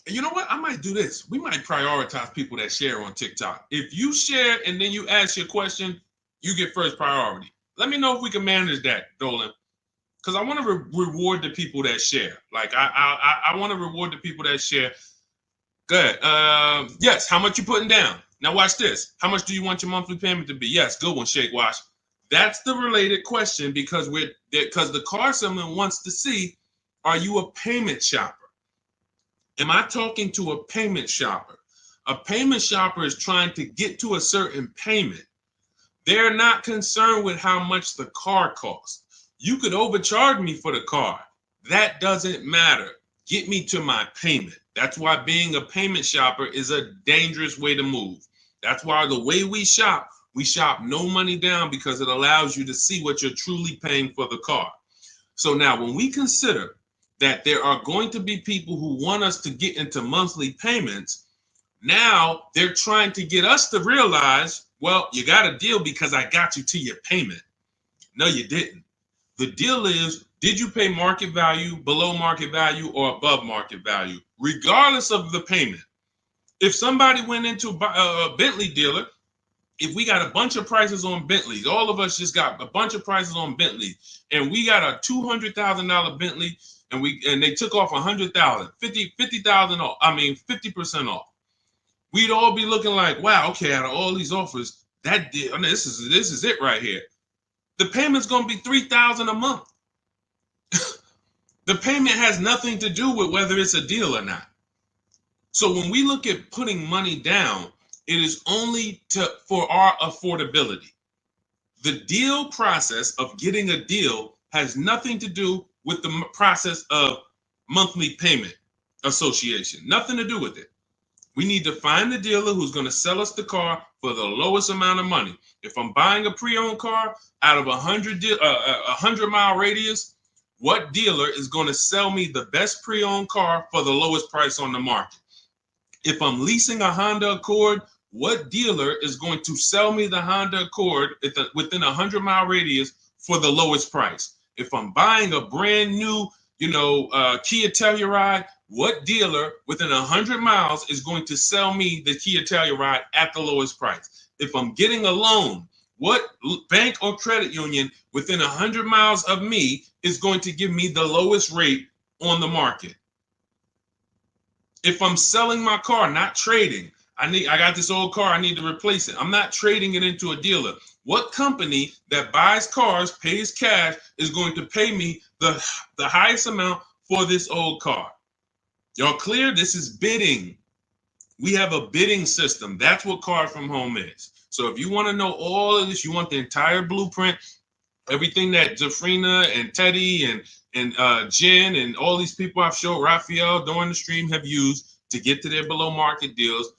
[SPEAKER 1] And you know what? I might do this. We might prioritize people that share on TikTok. If you share and then you ask your question, you get first priority. Let me know if we can manage that, Dolan. Because I want to reward the people that share. Like, I want to reward the people that share. Good. Yes, how much you putting down? Now watch this. How much do you want your monthly payment to be? Yes, good one, Shake Wash. That's the related question because the car salesman wants to see, are you a payment shopper? Am I talking to a payment shopper? A payment shopper is trying to get to a certain payment. They're not concerned with how much the car costs. You could overcharge me for the car. That doesn't matter. Get me to my payment. That's why being a payment shopper is a dangerous way to move. That's why the way we shop no money down because it allows you to see what you're truly paying for the car. So now when we consider that there are going to be people who want us to get into monthly payments, now they're trying to get us to realize, well, you got a deal because I got you to your payment. No, you didn't. The deal is, did you pay market value, below market value, or above market value, regardless of the payment? If somebody went into a Bentley dealer, if we got a bunch of prices on Bentleys, all of us just got a bunch of prices on Bentleys, and we got a $200,000 Bentley, and they took off $100,000, $50,000 off. 50% off. We'd all be looking like, wow, okay, out of all these offers, that deal, this is it right here. The payment's gonna be $3,000 a month. The payment has nothing to do with whether it's a deal or not. So when we look at putting money down, it is only for our affordability. The deal process of getting a deal has nothing to do with the process of monthly payment association. Nothing to do with it. We need to find the dealer who's going to sell us the car for the lowest amount of money. If I'm buying a pre-owned car out of a 100-mile radius, what dealer is going to sell me the best pre-owned car for the lowest price on the market? If I'm leasing a Honda Accord, what dealer is going to sell me the Honda Accord within a 100-mile radius for the lowest price? If I'm buying a brand new, Kia Telluride, what dealer within 100 miles is going to sell me the Kia Telluride at the lowest price? If I'm getting a loan, what bank or credit union within 100 miles of me is going to give me the lowest rate on the market? If I'm selling my car, not trading, I got this old car, I need to replace it. I'm not trading it into a dealer. What company that buys cars, pays cash, is going to pay me the highest amount for this old car? Y'all clear? This is bidding. We have a bidding system. That's what Cars from Home is. So if you want to know all of this, you want the entire blueprint, everything that Jafrina and Teddy and Jen and all these people I've showed, Raphael, during the stream have used to get to their below market deals,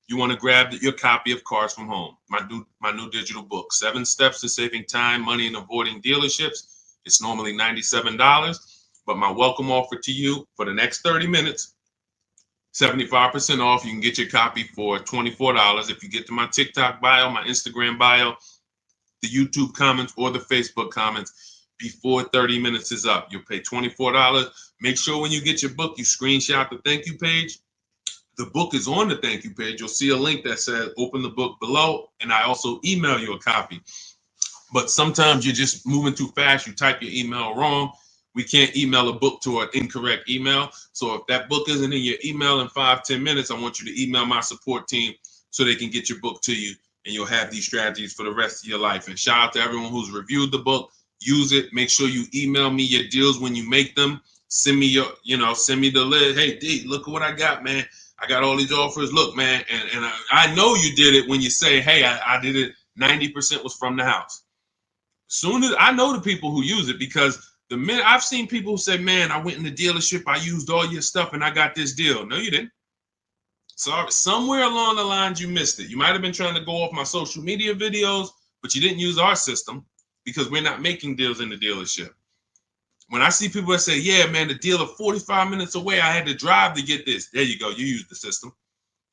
[SPEAKER 1] you want to grab your copy of Cars from Home, my new digital book, 7 Steps to Saving Time, Money, and Avoiding Dealerships. It's normally $97, but my welcome offer to you for the next 30 minutes, 75% off. You can get your copy for $24 if you get to my TikTok bio, my Instagram bio, the YouTube comments, or the Facebook comments before 30 minutes is up. You'll pay $24. Make sure when you get your book, you screenshot the thank you page. The book is on the thank you page. You'll see a link that says open the book below, and I also email you a copy. But sometimes you're just moving too fast. You type your email wrong. We can't email a book to an incorrect email. So if that book isn't in your email in 5-10 minutes, I want you to email my support team so they can get your book to you, and you'll have these strategies for the rest of your life. And shout out to everyone who's reviewed the book. Use it. Make sure you email me your deals when you make them. Send me send me the list. Hey, D, look at what I got, man. I got all these offers. Look, man, and I know you did it when you say, hey, I did it. 90% was from the house. Soon as I know the people who use it, because the minute I've seen people who say, man, I went in the dealership, I used all your stuff, and I got this deal. No, you didn't. Sorry, somewhere along the lines you missed it. You might have been trying to go off my social media videos, but you didn't use our system because we're not making deals in the dealership. When I see people that say, yeah, man, the dealer 45 minutes away, I had to drive to get this. There you go. You use the system.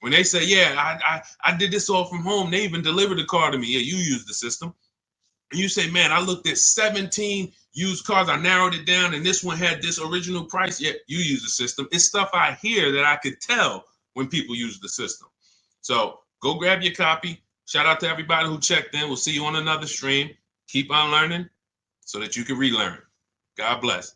[SPEAKER 1] When they say, yeah, I did this all from home, they even delivered the car to me. Yeah, you use the system. And you say, man, I looked at 17 used cars. I narrowed it down, and this one had this original price. Yeah, you use the system. It's stuff I hear that I could tell when people use the system. So go grab your copy. Shout out to everybody who checked in. We'll see you on another stream. Keep on learning so that you can relearn. God bless.